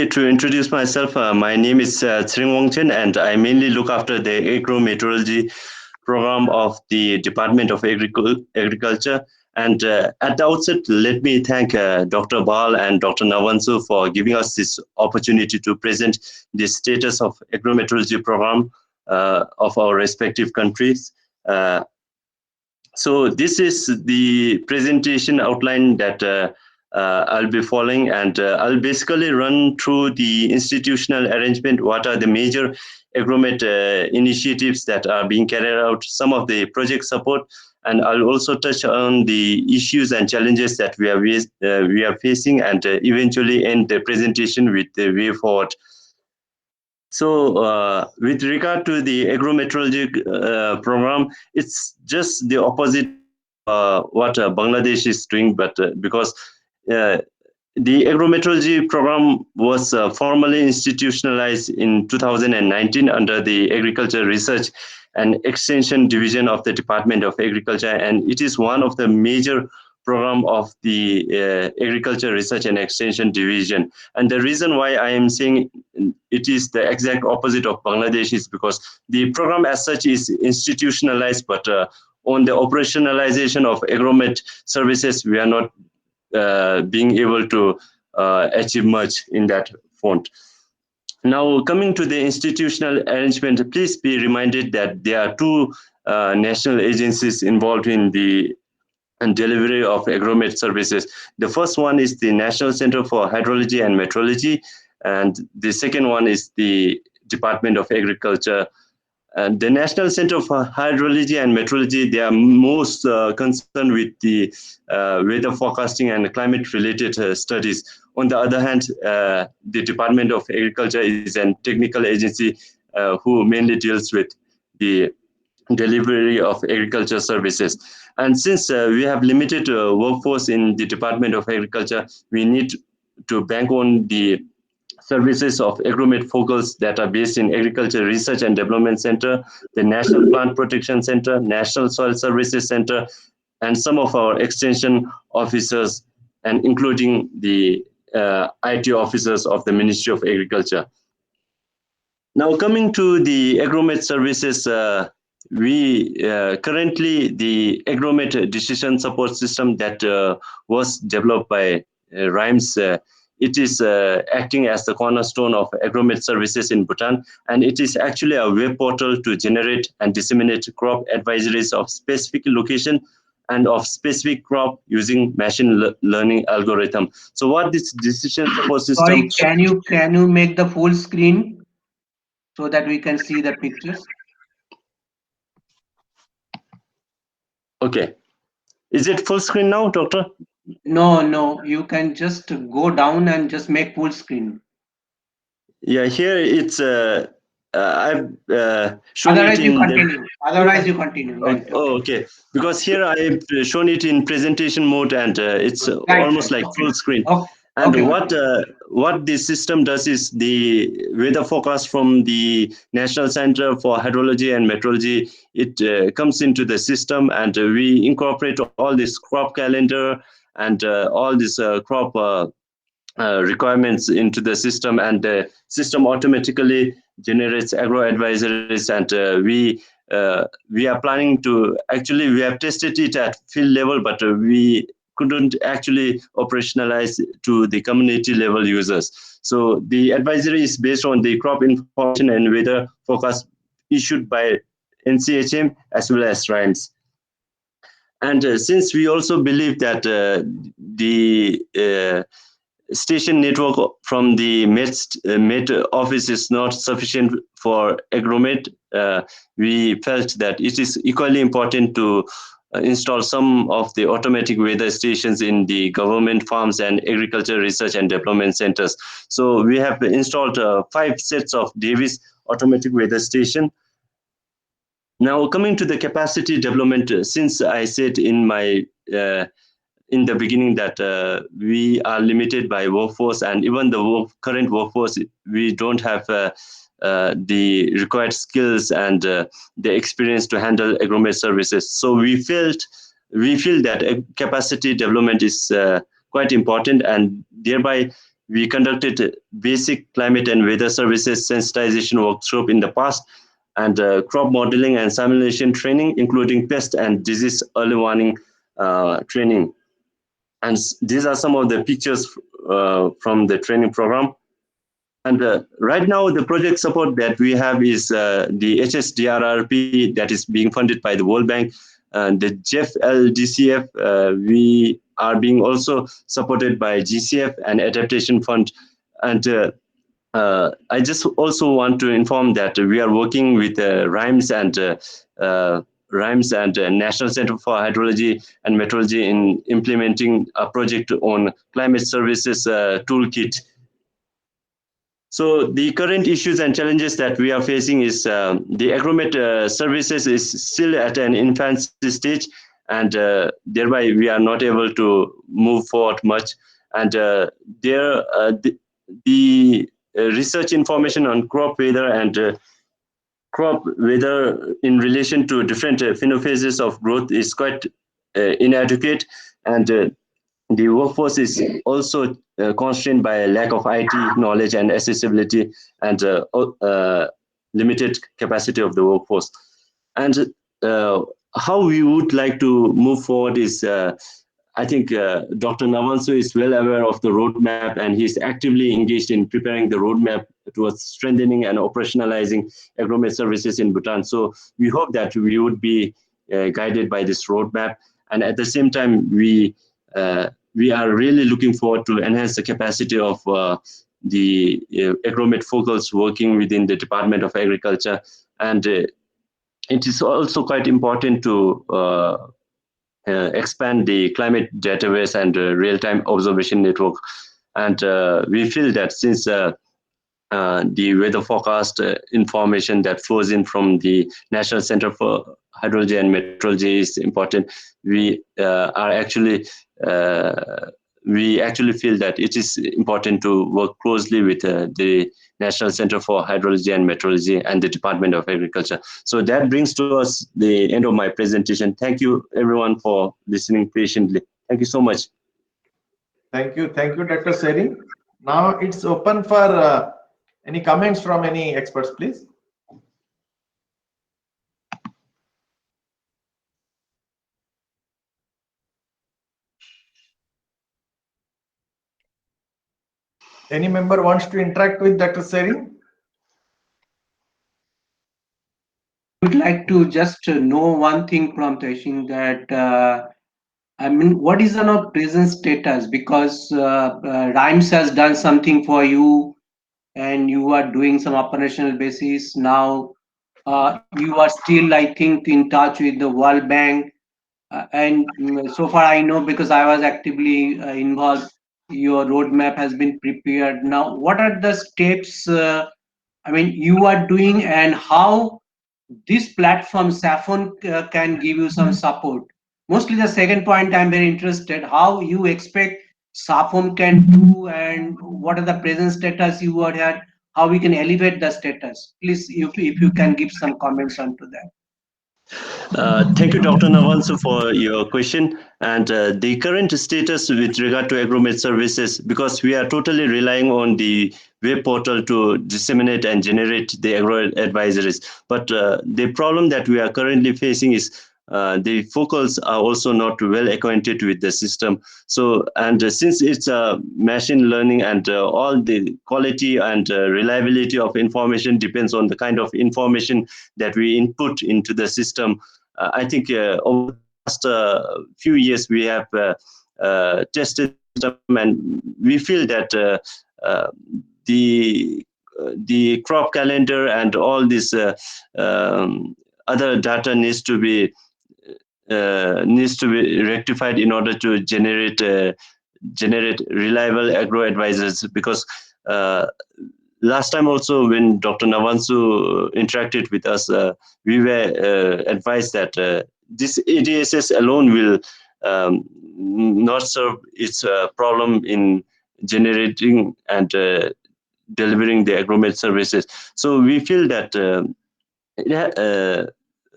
to introduce myself, my name is Tsering Wongchen, and I mainly look after the agro-meteorology program of the Department of Agriculture. And at the outset, let me thank Dr. Bal and Dr. Navansu for giving us this opportunity to present the status of agro-meteorology program of our respective countries. So this is the presentation outline that I'll be following, and I'll basically run through the institutional arrangement, what are the major agromet initiatives that are being carried out, some of the project support, and I'll also touch on the issues and challenges that we are facing, and eventually end the presentation with the way forward. So, with regard to the agrometeorology program, it's just the opposite what Bangladesh is doing, but because uh, the agrometeorology program was formally institutionalized in 2019 under the Agriculture Research and Extension Division of the Department of Agriculture, and it is one of the major program of the Agriculture Research and Extension Division. And the reason why I am saying it is the exact opposite of Bangladesh is because the program as such is institutionalized, but on the operationalization of agromet services, we are not being able to achieve much in that front. Now, coming to the institutional arrangement, please be reminded that there are two national agencies involved in the delivery of agromet services. The first one is the National Center for Hydrology and Meteorology, and the second one is the Department of Agriculture. And the National Center for Hydrology and Meteorology, they are most concerned with the weather forecasting and climate-related studies. On the other hand, the Department of Agriculture is a technical agency who mainly deals with the delivery of agriculture services. And since we have limited workforce in the Department of Agriculture, we need to bank on the services of agromet focals that are based in Agriculture Research and Development Center, the National Plant Protection Center, National Soil Services Center, and some of our extension officers, and including the IT officers of the Ministry of Agriculture. Now, coming to the agromet services, we currently the agromet decision support system that was developed by RIMES. It is acting as the cornerstone of agromet services in Bhutan, and it is actually a web portal to generate and disseminate crop advisories of specific location and of specific crop using machine learning algorithm. So, what this decision support system? Sorry, can you make the full screen so that we can see the pictures? Okay. Is it full screen now, Doctor? No, you can just go down and just make full screen. Yeah, here it's I've shown Otherwise, it you in continue. Otherwise, you continue. oh, Right. oh, okay. Because here I've shown it in presentation mode, and it's almost like Okay. full screen. Okay. And Okay. what this system does is the weather forecast from the National Center for Hydrology and Meteorology. It comes into the system, and we incorporate all this crop calendar and all this crop requirements into the system, and the system automatically generates agro advisories, and we are planning to actually we have tested it at field level, but we couldn't actually operationalize to the community level users. So the advisory is based on the crop information and weather forecast issued by NCHM as well as RIMES. And since we also believe that the station network from the Met office is not sufficient for agromet, we felt that it is equally important to install some of the automatic weather stations in the government farms and agriculture research and development centers. So we have installed 5 sets of Davis automatic weather station. Now, coming to the capacity development, since I said in my in the beginning that we are limited by workforce, and even the current workforce, we don't have the required skills and the experience to handle agromet services. So we feel that capacity development is quite important, and thereby we conducted basic climate and weather services sensitization workshop in the past, and crop modeling and simulation training, including pest and disease early warning training. And these are some of the pictures from the training program. And right now, the project support that we have is the HSDRRP that is being funded by the World Bank, and the JEF LDCF. We are being also supported by GCF and Adaptation Fund. And I just also want to inform that we are working with RIMES and National Center for Hydrology and Meteorology in implementing a project on climate services toolkit. So the current issues and challenges that we are facing is the agromet services is still at an infancy stage, and thereby we are not able to move forward much. And the research information on crop weather and crop weather in relation to different phenophases of growth is quite inadequate, and the workforce is also constrained by a lack of IT knowledge and accessibility, and limited capacity of the workforce. And how we would like to move forward is, I think Dr. Navansu is well aware of the roadmap, and he's actively engaged in preparing the roadmap towards strengthening and operationalizing agromet services in Bhutan. So we hope that we would be guided by this roadmap, and at the same time, we are really looking forward to enhance the capacity of the agromet focals working within the Department of Agriculture. And it is also quite important to expand the climate database and real-time observation network. And we feel that since the weather forecast information that flows in from the National Center for Hydrology and Meteorology is important, we actually feel that it is important to work closely with the National Center for Hydrology and Meteorology and the Department of Agriculture. So that brings to us the end of my presentation. Thank you, everyone, for listening patiently. Thank you so much. Thank you, Dr. Seri. Now it's open for any comments from any experts, please. Any member wants to interact with Dr. Seri? I would like to just know one thing from Teshin, that I mean, what is the present status? Because RIMES has done something for you, and you are doing some operational basis now. You are still, I think, in touch with the World Bank, and so far I know, because I was actively involved, your roadmap has been prepared. Now, what are the steps? I mean, you are doing, and how this platform SAFOAM can give you some support. Mostly the second point, I'm very interested how you expect SAFOAM can do, and what are the present status you are at, how we can elevate the status. Please, if you can give some comments onto that. Thank you, Dr. Navansu, for your question. And the current status with regard to agromet services, because we are totally relying on the web portal to disseminate and generate the agro advisories. But the problem that we are currently facing is the focals are also not well acquainted with the system. So, and since it's machine learning, and all the quality and reliability of information depends on the kind of information that we input into the system. I think over the past few years we have tested them, and we feel that the crop calendar and all this other data needs to be rectified in order to generate reliable agro advisors, because last time also when Dr. Navansu interacted with us, we were advised that this ADSS alone will not serve its problem in generating and delivering the agromet services. So we feel that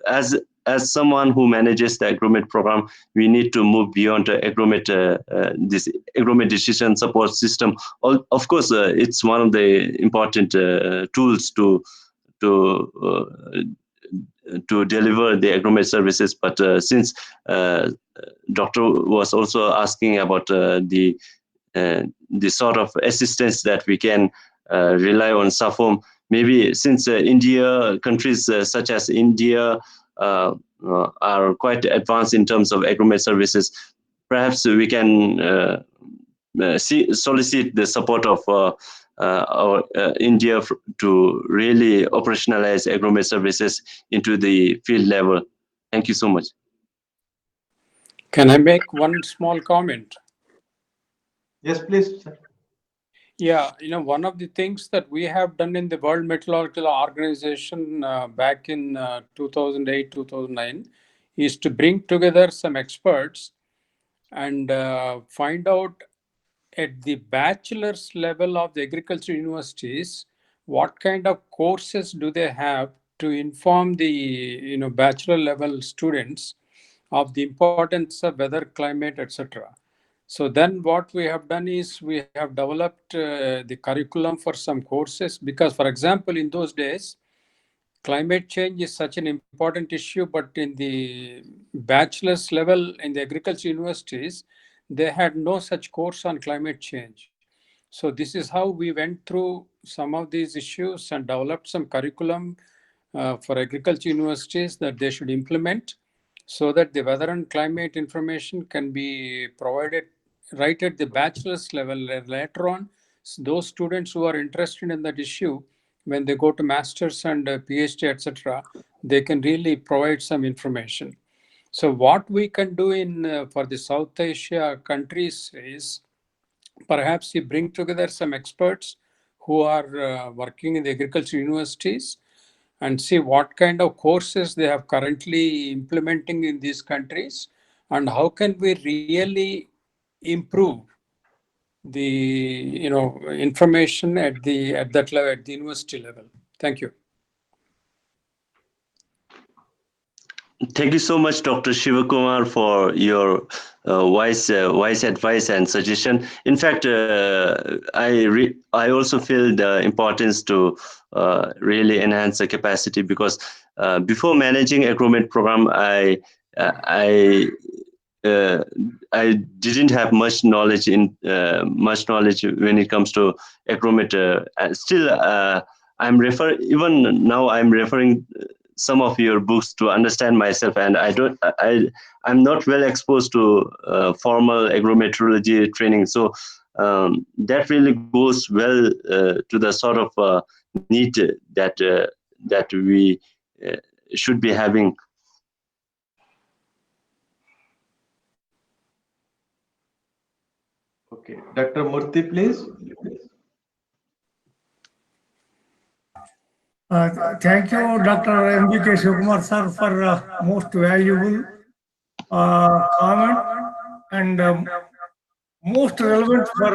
as someone who manages the agromet program, we need to move beyond this agromet decision support system. Of course, it's one of the important tools to uh, deliver the agromet services. But since doctor was also asking about the sort of assistance that we can rely on SAFOAM. Maybe since countries such as India are quite advanced in terms of agromet services, perhaps we can solicit the support of our India to really operationalize agromet services into the field level. Thank you so much. Can I make one small comment? Yes, please, sir. Yeah, one of the things that we have done in the World Meteorological Organization back in 2008, 2009 is to bring together some experts and find out at the bachelor's level of the agriculture universities, what kind of courses do they have to inform the bachelor level students of the importance of weather, climate, etc. So then what we have done is we have developed the curriculum for some courses because, for example, in those days, climate change is such an important issue, but in the bachelor's level in the agriculture universities, they had no such course on climate change. So this is how we went through some of these issues and developed some curriculum for agriculture universities that they should implement so that the weather and climate information can be provided right at the bachelor's level. Later on, those students who are interested in that issue, when they go to master's and PhD, etc., they can really provide some information. So what we can do in for the South Asia countries is perhaps we bring together some experts who are working in the agriculture universities and see what kind of courses they have currently implementing in these countries and how can we really improve the information at that level, at the university level. Thank you. Thank you so much, Dr. Shivakumar, for your wise advice and suggestion. In fact, I also feel the importance to really enhance the capacity because before managing agromet program, I didn't have much knowledge when it comes to agromet. Still, even now I'm referring some of your books to understand myself, and I'm not well exposed to formal agrometeorology training, so that really goes well to the sort of need that we should be having. Okay, Dr. Murthy, please. Thank you, Dr. M.B.K. Shivakumar sir, for most valuable comment and most relevant for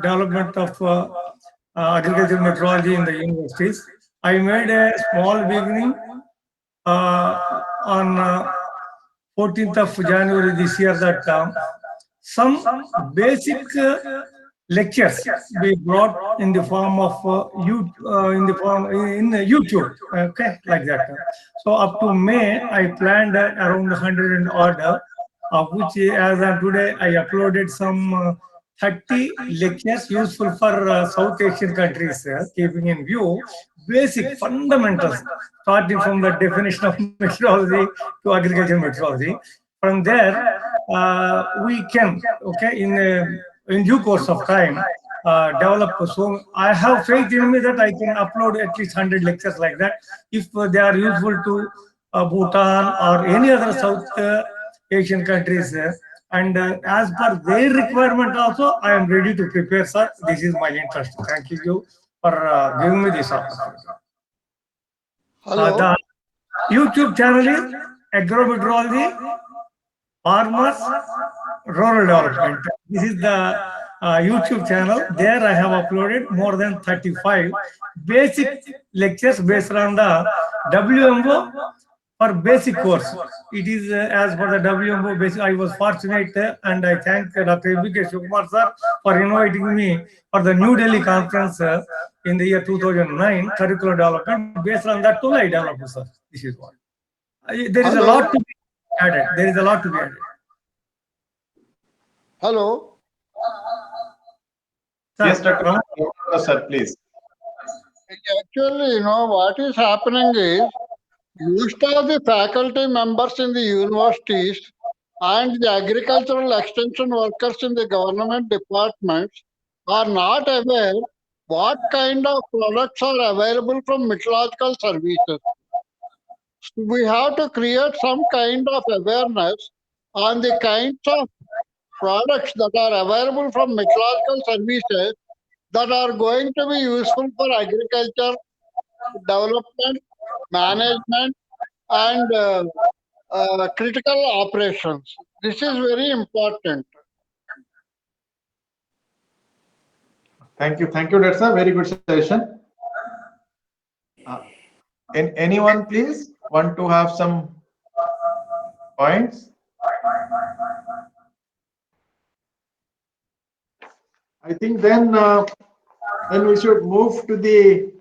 development of agricultural meteorology in the universities. I made a small beginning on 14th of January this year that some basic lectures be brought in the form of in YouTube, okay, like that. So up to May, I planned around 100 and order, of which as of today I uploaded some 30 lectures useful for South Asian countries, keeping in view basic fundamentals, starting from the definition of meteorology to agricultural meteorology. From there, we can, okay, in due course of time, develop. So I have faith in me that I can upload at least 100 lectures like that. If they are useful to Bhutan or any other South Asian countries, and as per their requirement also, I am ready to prepare, sir. This is my interest. Thank you for giving me this opportunity. Hello. The YouTube channel is Agrometeorology Farmers Rural Development. This is the YouTube channel. There I have uploaded more than 35 basic lectures based on the WMO for basic course. It is as per the WMO basic. I was fortunate and I thank Dr. A.B.K. Shivakumar sir for inviting me for the New Delhi conference in the year 2009, curricular development. Based on that tool I developed, sir. This is what. There is a lot to be added. There is a lot to be added. Hello. Sir, Yes, Dr. Sir, please. Actually, you know, what is happening is most of the faculty members in the universities and the agricultural extension workers in the government departments are not aware what kind of products are available from meteorological services. So we have to create some kind of awareness on the kinds of products that are available from meteorological services that are going to be useful for agriculture development, management, and critical operations. This is very important. Thank you, Dr. Sir. Very good suggestion. Anyone, please, want to have some points? I think then we should move to the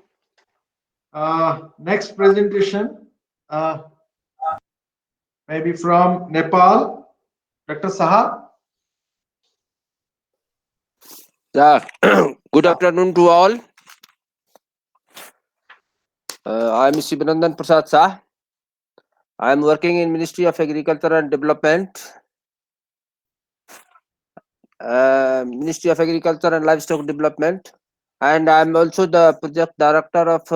next presentation. Maybe from Nepal, Dr. Saha. Yeah. Good afternoon to all. I am Shivanandan Prasad Shah. I am working in Ministry of Agriculture and Development, Ministry of Agriculture and Livestock Development, and I am also the project director of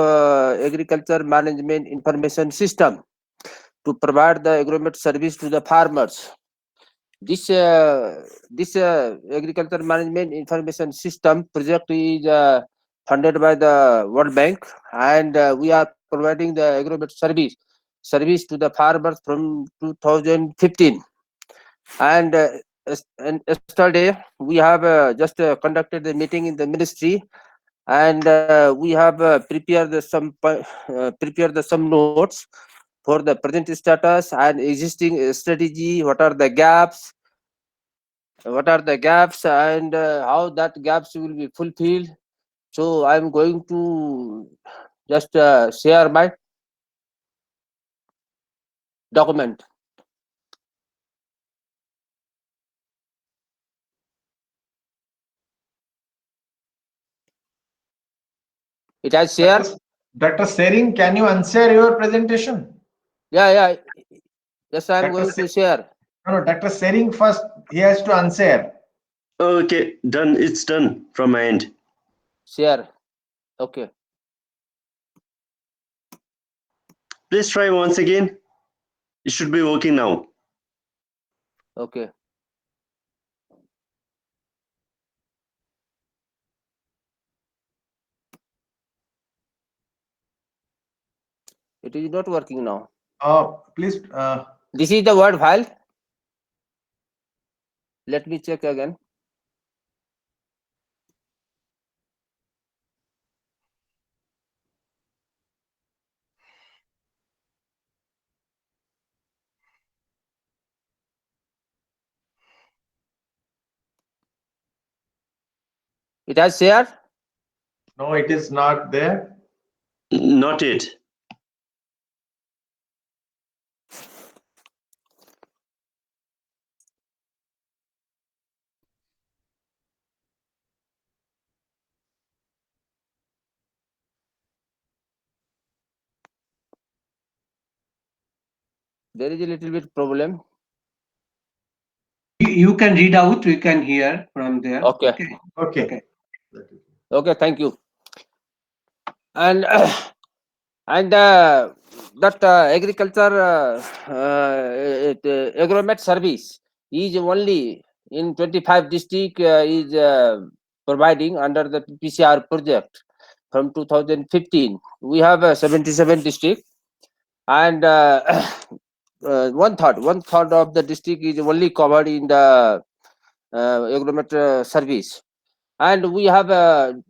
Agriculture Management Information System to provide the agromet service to the farmers. This Agriculture Management Information System project is funded by the World Bank, and we are providing the agromet service to the farmers from 2015. And yesterday we have just conducted a meeting in the ministry, and we have prepared some notes for the present status and existing strategy. What are the gaps? And how that gaps will be fulfilled. So I'm going to just share my document. It has shared. Dr. Sering, can you unshare your presentation? Yeah. Yes, I'm going to share. No, Dr. Sering first, he has to unshare. Okay, done. It's done from my end. Share. Okay. Please try once again. It should be working now. Okay. It is not working now. Please. This is the Word file. Let me check again. It has shared? No, it is not there. Not yet. There is a little bit problem. You can read out, we can hear from there. Okay. Okay, thank you. And that agriculture agromet service is only in 25 district is providing under the PCR project. from 2015. We have 77 districts, and one third of the district is only covered in the agromet service. And we have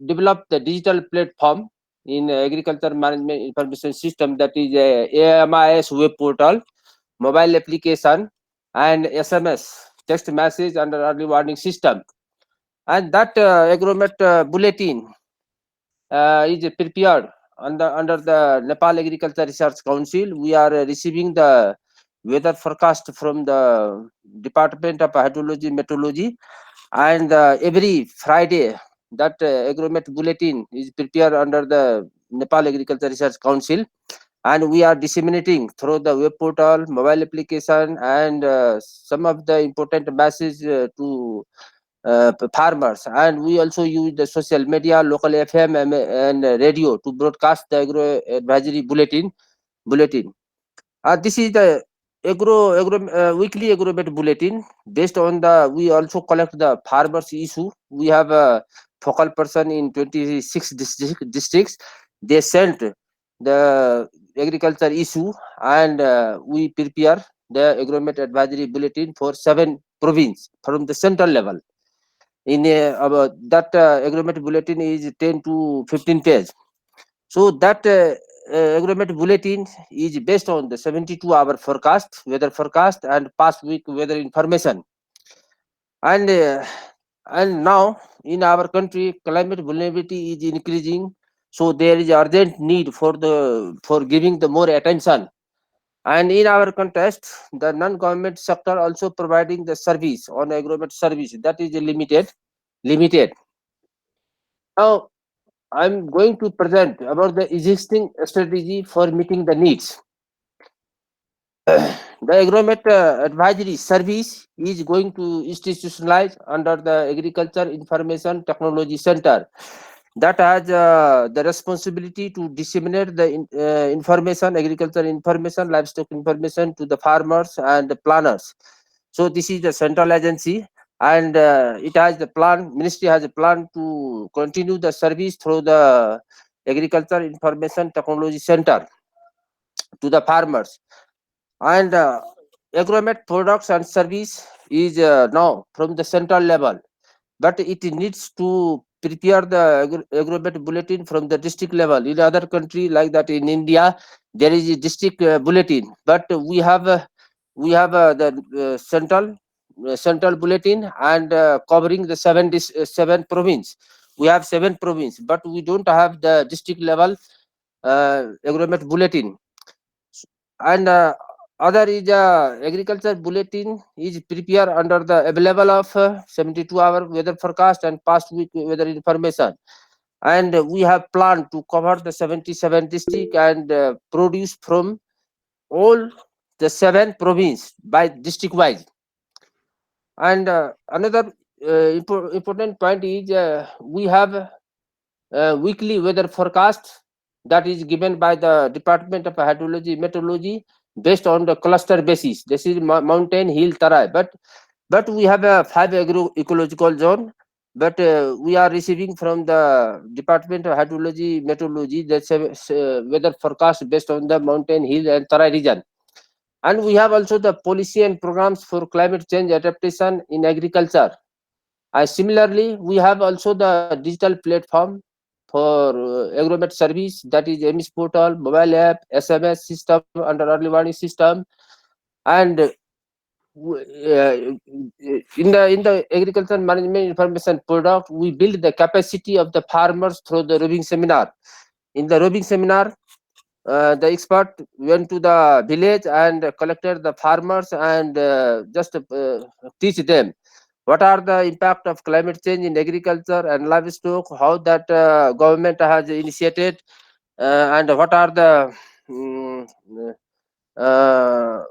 developed the digital platform in agriculture management information system, that is AMIS web portal, mobile application, and SMS text message and early warning system. And that agromet bulletin is prepared under the Nepal Agriculture Research Council. We are receiving the weather forecast from the Department of Hydrology Meteorology, and every Friday that agromet bulletin is prepared under the Nepal Agriculture Research Council, and we are disseminating through the web portal, mobile application, and some of the important message to farmers. And we also use the social media, local FM, and radio to broadcast the agro advisory bulletin. This is the weekly agromet bulletin. Based on the, we also collect the farmers issue. We have a focal person in 26 districts. They sent the agriculture issue, and we prepare the agromet advisory bulletin for 7 province from the central level. In about that agromet bulletin is 10 to 15 page. So that agromet bulletin is based on the 72-hour forecast, weather forecast, and past week weather information. And now in our country, climate vulnerability is increasing, so there is urgent need for giving the more attention. And in our context, the non-government sector also providing the service on agromet service, that is limited. Now I'm going to present about the existing strategy for meeting the needs. The agromet advisory service is going to institutionalize under the Agriculture Information Technology Center, that has the responsibility to disseminate the information, agriculture information, livestock information to the farmers and the planners. So this is the central agency, and it has the plan. Ministry has a plan to continue the service through the Agriculture Information Technology Center to the farmers. And agromet products and service is now from the central level, but it needs to prepare the agromet bulletin from the district level. In other country like that, in India, there is a district bulletin, but we have the central bulletin, and covering the 7 province. We have 7 province, but we don't have the district level agromet bulletin. And other is agriculture bulletin is prepared under the available of 72-hour weather forecast and past week weather information. And we have planned to cover the 77 district and produce from all the 7 province by district wise. And another important point is we have weekly weather forecast that is given by the Department of Hydrology Meteorology based on the cluster basis. This is mountain, hill, tarai, but we have a 5 ecological zone. But we are receiving from the Department of Hydrology Meteorology the weather forecast based on the mountain, hill, and tarai region. And we have also the policy and programs for climate change adaptation in agriculture. Similarly, we have also the digital platform for agromet service, that is MS portal, mobile app, SMS system under early warning system. And in the agriculture management information product, we build the capacity of the farmers through the roving seminar. In the roving seminar, the expert went to the village and collected the farmers and just teach them what are the impact of climate change in agriculture and livestock, how that government has initiated, and what are the mm, uh,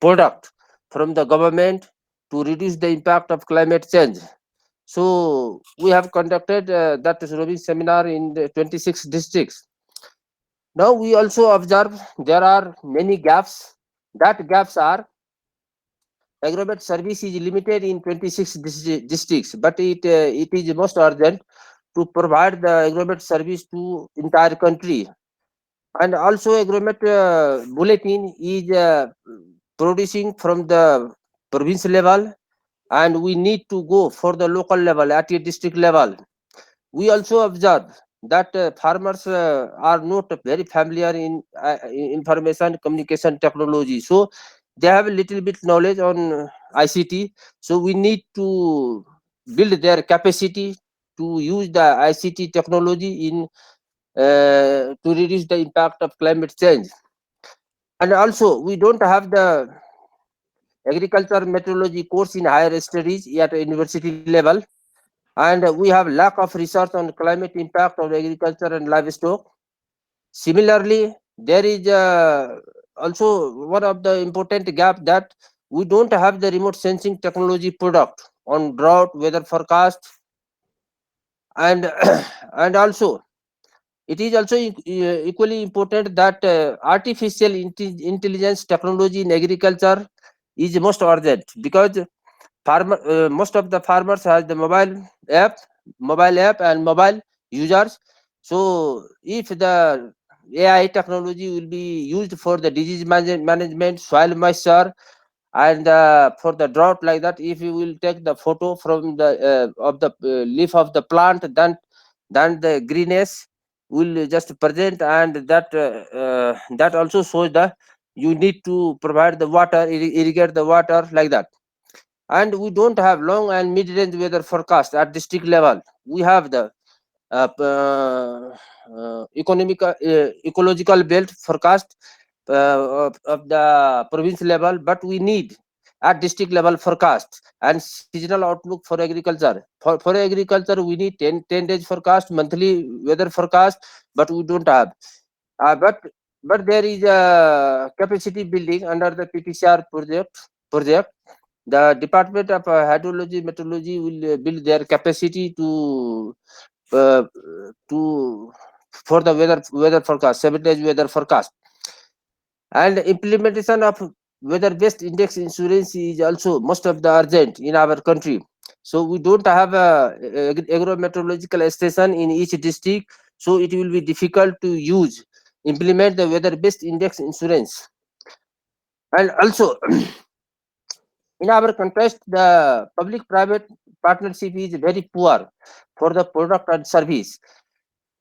product from the government to reduce the impact of climate change. So we have conducted that roving seminar in the 26 districts. Now we also observe there are many gaps. That gaps are agromet service is limited in 26 districts, but it is most urgent to provide the agromet service to entire country. And also agromet bulletin is producing from the province level, and we need to go for the local level at a district level. We also observe that farmers are not very familiar in information communication technology, so they have a little bit knowledge on ICT. So we need to build their capacity to use the ICT technology in to reduce the impact of climate change. And also we don't have the agriculture meteorology course in higher studies at university level, and we have lack of research on climate impact of agriculture and livestock. Similarly, there is also one of the important gap that we don't have the remote sensing technology product on drought, weather forecast, and and also it is also equally important that artificial intelligence technology in agriculture is most urgent, because most of the farmers has the mobile app and mobile users. So if the AI technology will be used for the disease management, soil moisture, and for the drought, like that, if you will take the photo from the of the leaf of the plant, then the greenness will just present, and that also shows the you need to provide the water, irrigate the water, like that. And we don't have long and mid-range weather forecast at district level. We have the ecological belt forecast of the province level, but we need at district level forecast and seasonal outlook for agriculture. For agriculture, we need 10 days forecast, monthly weather forecast, but we don't have. Uh, but but there is a capacity building under the PTCR project. The Department of Hydrology Meteorology will build their capacity uh, to for the weather forecast, 7 days weather forecast. And implementation of weather-based index insurance is also most of the urgent in our country. So we don't have a agrometeorological station in each district, so it will be difficult to implement the weather-based index insurance. And also in our context, the public-private partnership is very poor for the product and service.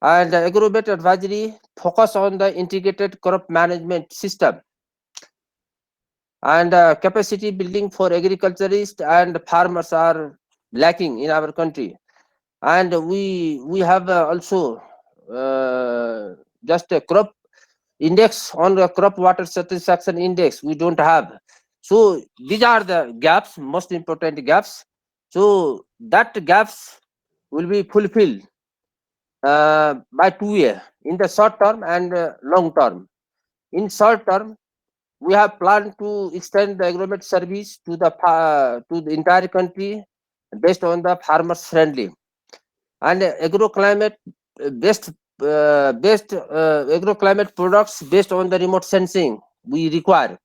And the agrovet advisory focus on the integrated crop management system, and capacity building for agriculturists and farmers are lacking in our country. And we have also just a crop index on the crop water satisfaction index we don't have. So these are the gaps, most important gaps. So that gaps will be fulfilled by 2 years, in the short term and long term. In short term, we have planned to extend the agromet service to the entire country based on the farmers friendly and agroclimate based agroclimate products based on the remote sensing we require,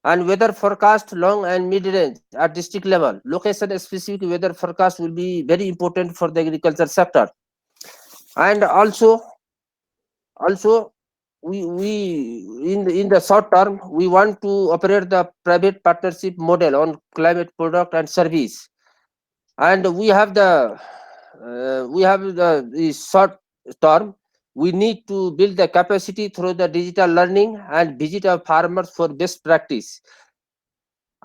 and weather forecast long and mid range at district level. Location specific weather forecast will be very important for the agriculture sector. And also we in the short term we want to operate the private partnership model on climate product and service. And we have the short term, we need to build the capacity through the digital learning and visit our farmers for best practice.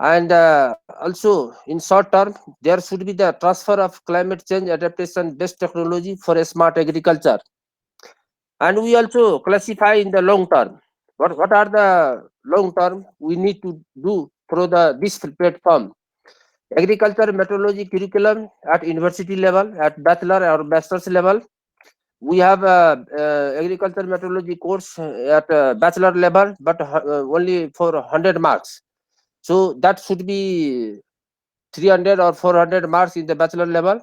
And also in short term, there should be the transfer of climate change adaptation based technology for a smart agriculture. And we also classify in the long term. What are the long term we need to do through this platform? Agriculture meteorology curriculum at university level, at bachelor or master's level. We have a agriculture meteorology course at bachelor level, but only for 100 marks. So that should be 300 or 400 marks in the bachelor level.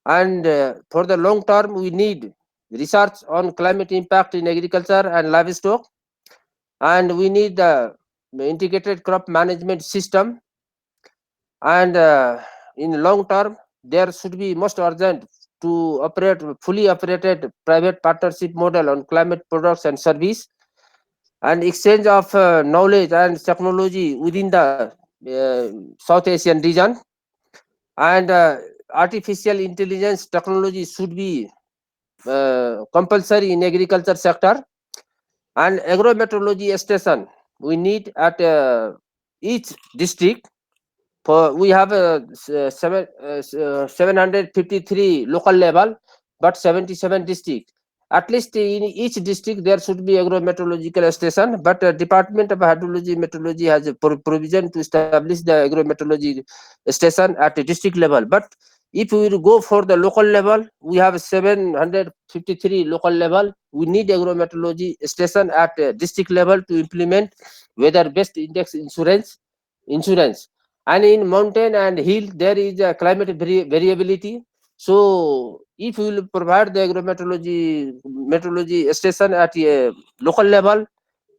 And for the long term, we need research on climate impact in agriculture and livestock, and we need the integrated crop management system. And in long term, there should be most urgent to operate fully operated private partnership model on climate products and service, and exchange of knowledge and technology within the South Asian region. And artificial intelligence technology should be compulsory in agriculture sector. And agrometeorology station we need at each district. We have 753 local level, but 77 districts. At least in each district there should be agrometeorological station. But Department of Hydrology Meteorology has a provision to establish the agrometeorology station at the district level. But if we will go for the local level, we have 753 local level. We need agrometeorology station at district level to implement weather-based index insurance. And in mountain and hill there is a climate variability. So if we will provide the meteorology station at a local level,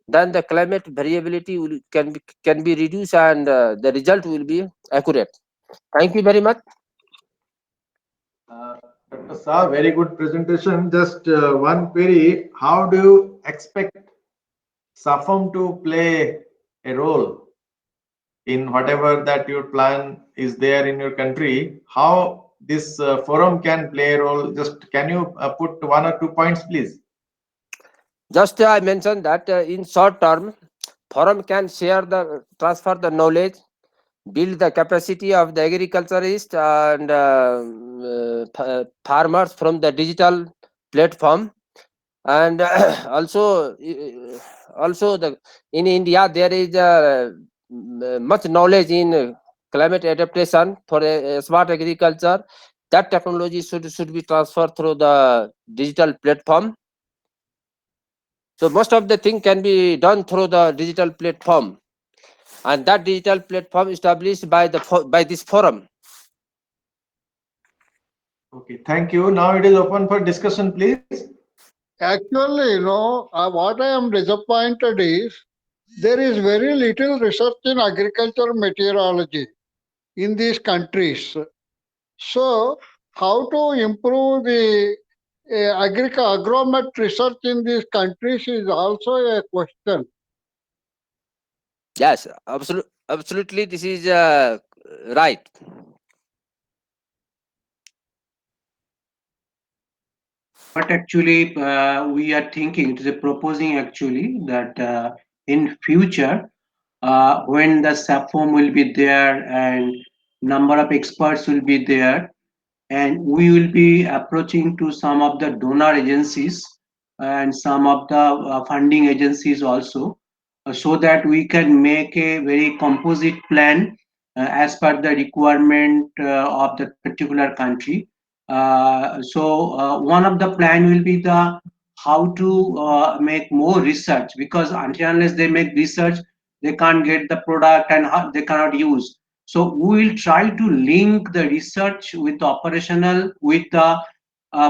then the climate variability can be reduced, and the result will be accurate. Thank you very much. Dr. Shah, very good presentation. Just one query. How do you expect SAFOAM to play a role in whatever that your plan is there in your country? How this forum can play a role? Just can you put 1 or 2 points, please? Just I mentioned that in short term, forum can transfer the knowledge, build the capacity of the agriculturist and farmers from the digital platform. And also in India there is much knowledge in climate adaptation for a smart agriculture. That technology should be transferred through the digital platform. So most of the thing can be done through the digital platform, and that digital platform established by this forum. Okay, thank you. Now it is open for discussion, please. Actually, what I am disappointed is there is very little research in agriculture meteorology in these countries. So, how to improve the agromet research in these countries is also a question. Yes, absolutely. This is right. But actually, we are thinking, it is proposing actually that in future, when the SAFOAM will be there and number of experts will be there, and we will be approaching to some of the donor agencies and some of the funding agencies also, so that we can make a very composite plan as per the requirement of the particular country. So one of the plan will be the how to make more research, because until unless they make research they can't get the product and they cannot use. So we will try to link the research with the operational, with the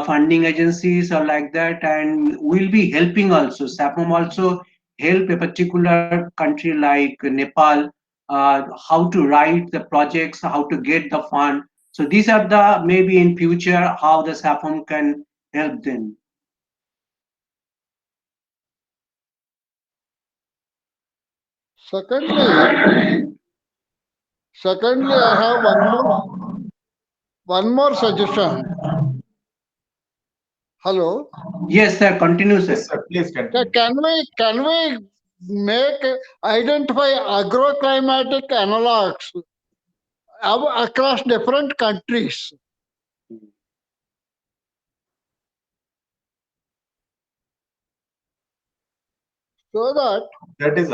funding agencies or like that, and we'll be helping also. SAFOAM also help a particular country like Nepal, how to write the projects, how to get the fund. So these are the maybe in future how the SAFOAM can help them. Secondly, I have one more suggestion. Hello. Yes, sir. Continue, sir. Yes, sir. Please continue. Can we identify agroclimatic analogs across different countries? So that is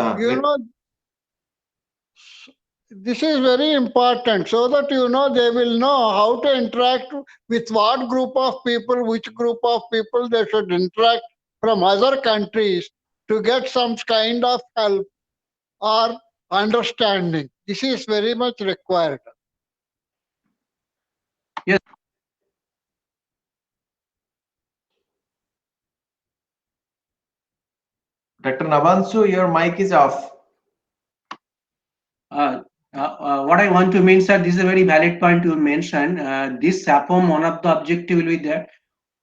this is very important, so that they will know how to interact with what group of people, which group of people they should interact from other countries to get some kind of help or understanding. This is very much required. Yes. Dr. Navansu, your mic is off. what I want to mean, sir, this is a very valid point you mentioned. This SAFOAM, one of the objective will be that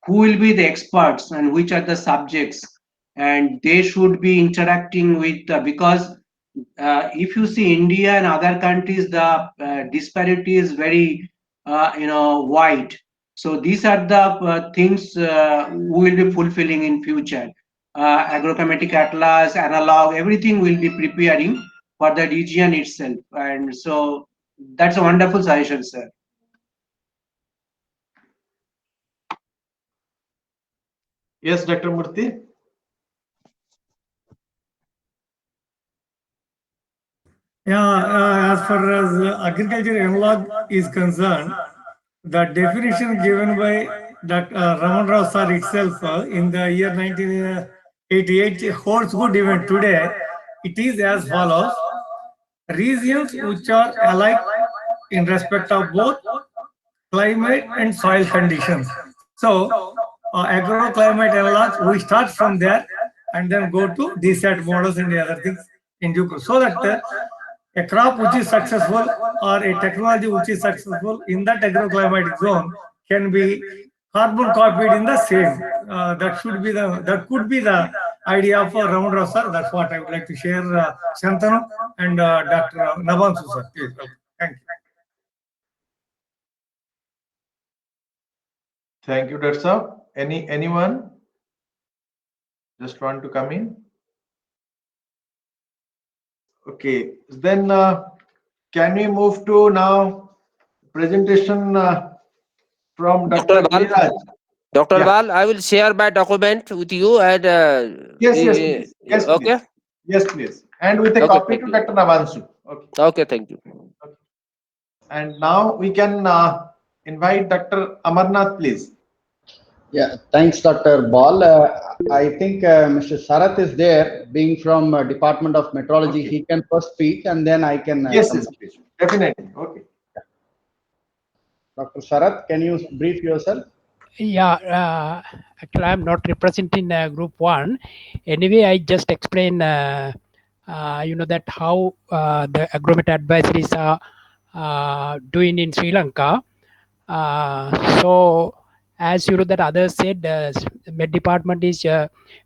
who will be the experts and which are the subjects, and they should be interacting with because if you see India and other countries, the disparity is very wide. So these are the things we will be fulfilling in future. Agroclimatic atlas, analog, everything will be preparing for the region itself, and so that's a wonderful suggestion, sir. Yes, Dr. Murthy. Yeah, as far as agriculture analog is concerned, the definition given by Dr. Raman Rao sir itself in the year 1988 holds good even today. It is as follows: regions which are alike in respect of both climate and soil conditions. So, agroclimate analogs, we start from there and then go to DSAT models and the other things in due course. So that a crop which is successful or a technology which is successful in that agroclimatic zone can be carbon copied in the same. That could be the idea for Raman Rao sir. That's what I would like to share, Shantanu and Dr. Nabansu sir. Please, thank you. Thank you, Dr. Saab. Anyone just want to come in? Okay, then can we move to now presentation from Dr. Dr. Bal, Giriraj? Dr. Yeah. Bal, I will share my document with you and Yes, please. Yes, okay. please. Yes, please. And with a Okay, copy thank to you. Dr. Navansu. Okay. Okay, thank you. And now we can invite Dr. Amarnath, please. Yeah, thanks, Dr. Ball. I think Mr. Sarath is there, being from Department of Meteorology. Okay. He can first speak, and then I can Yes, come. yes, please. Definitely. Okay. Dr. Sarath, can you brief yourself? Yeah, actually, I'm not representing Group One. Anyway, I just explain, that how the agromet advisories are doing in Sri Lanka. So, as you know, that others said, Met Department is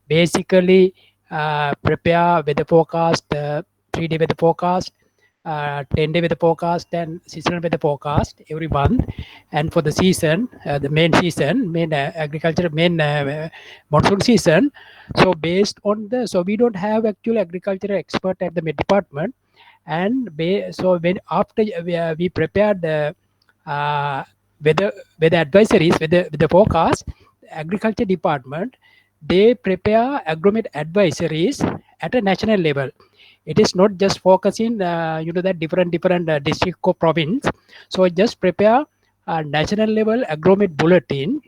basically prepare weather forecast, 3-day weather forecast, 10-day weather forecast, and seasonal weather forecast every month. And for the season, the main season, main agriculture, main monsoon season. So based on so we don't have actual agricultural expert at the Met Department, and so when after we prepared the uh, weather advisories, weather forecast, agriculture department, they prepare agromet advisories at a national level. It is not just focusing that different district or province. So just prepare a national level agromet bulletin,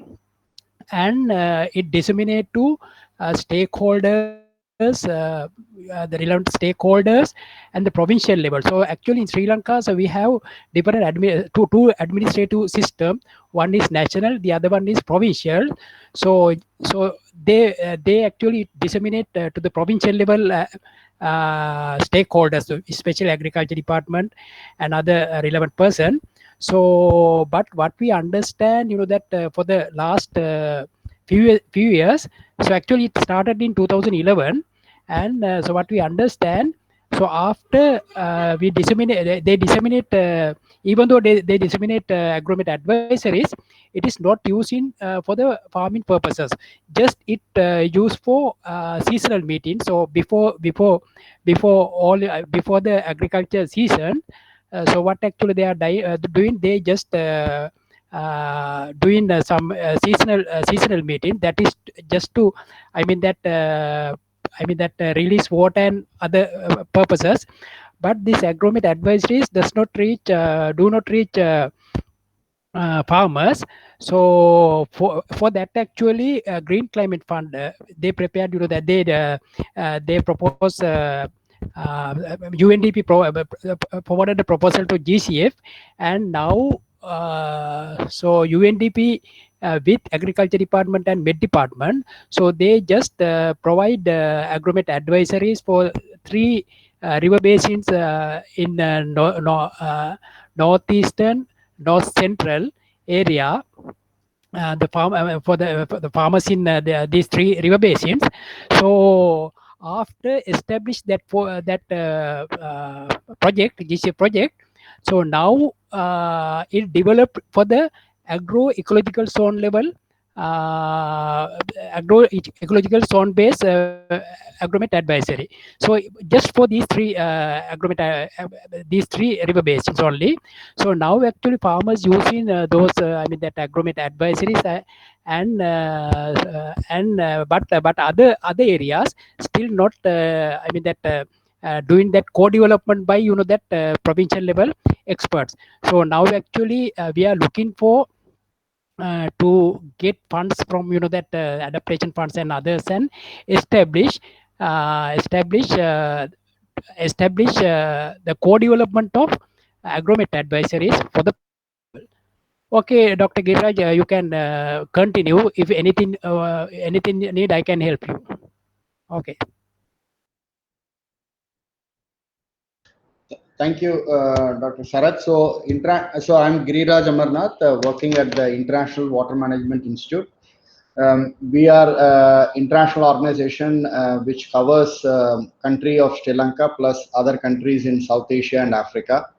and it disseminate to stakeholders, the relevant stakeholders, and the provincial level. So actually in Sri Lanka, so we have different two administrative system. One is national, the other one is provincial. So they actually disseminate to the provincial level stakeholders, so especially agriculture department and other relevant person. So but what we understand, that for the last few years, so actually it started in 2011. And so what we understand, so after we disseminate they disseminate, even though they disseminate agromet advisories, it is not used in for the farming purposes. Just it used for seasonal meetings. So before the agriculture season, so what actually they are doing, they just doing some seasonal meeting, that is just to, release water and other purposes. But this agromet advisories does not reach do not reach farmers. So for that, actually Green Climate Fund, they prepared, that they propose UNDP forwarded the proposal to GCF. And now so UNDP with agriculture department and Med department, so they just provide agromet advisories for 3 river basins in northeastern, north central area. For the farmers in these three river basins. So after establish that project, GC project, so now it developed for the agroecological zone level, agroecological zone based agromet advisory. So just for these three these three river basins only. So now actually farmers using those that agromet advisories but other areas still not doing that co-development by that provincial level experts. So now actually we are looking for to get funds from that adaptation funds and others, and establish uh, establish uh, establish the co-development of agromet advisories for the provincial level. Okay, Dr. Giraj, you can continue. If anything need, I can help you. Okay. Thank you, Dr. Sharath. So I'm Giriraj Amarnath, working at the International Water Management Institute. We are international organization which covers country of Sri Lanka plus other countries in South Asia and Africa.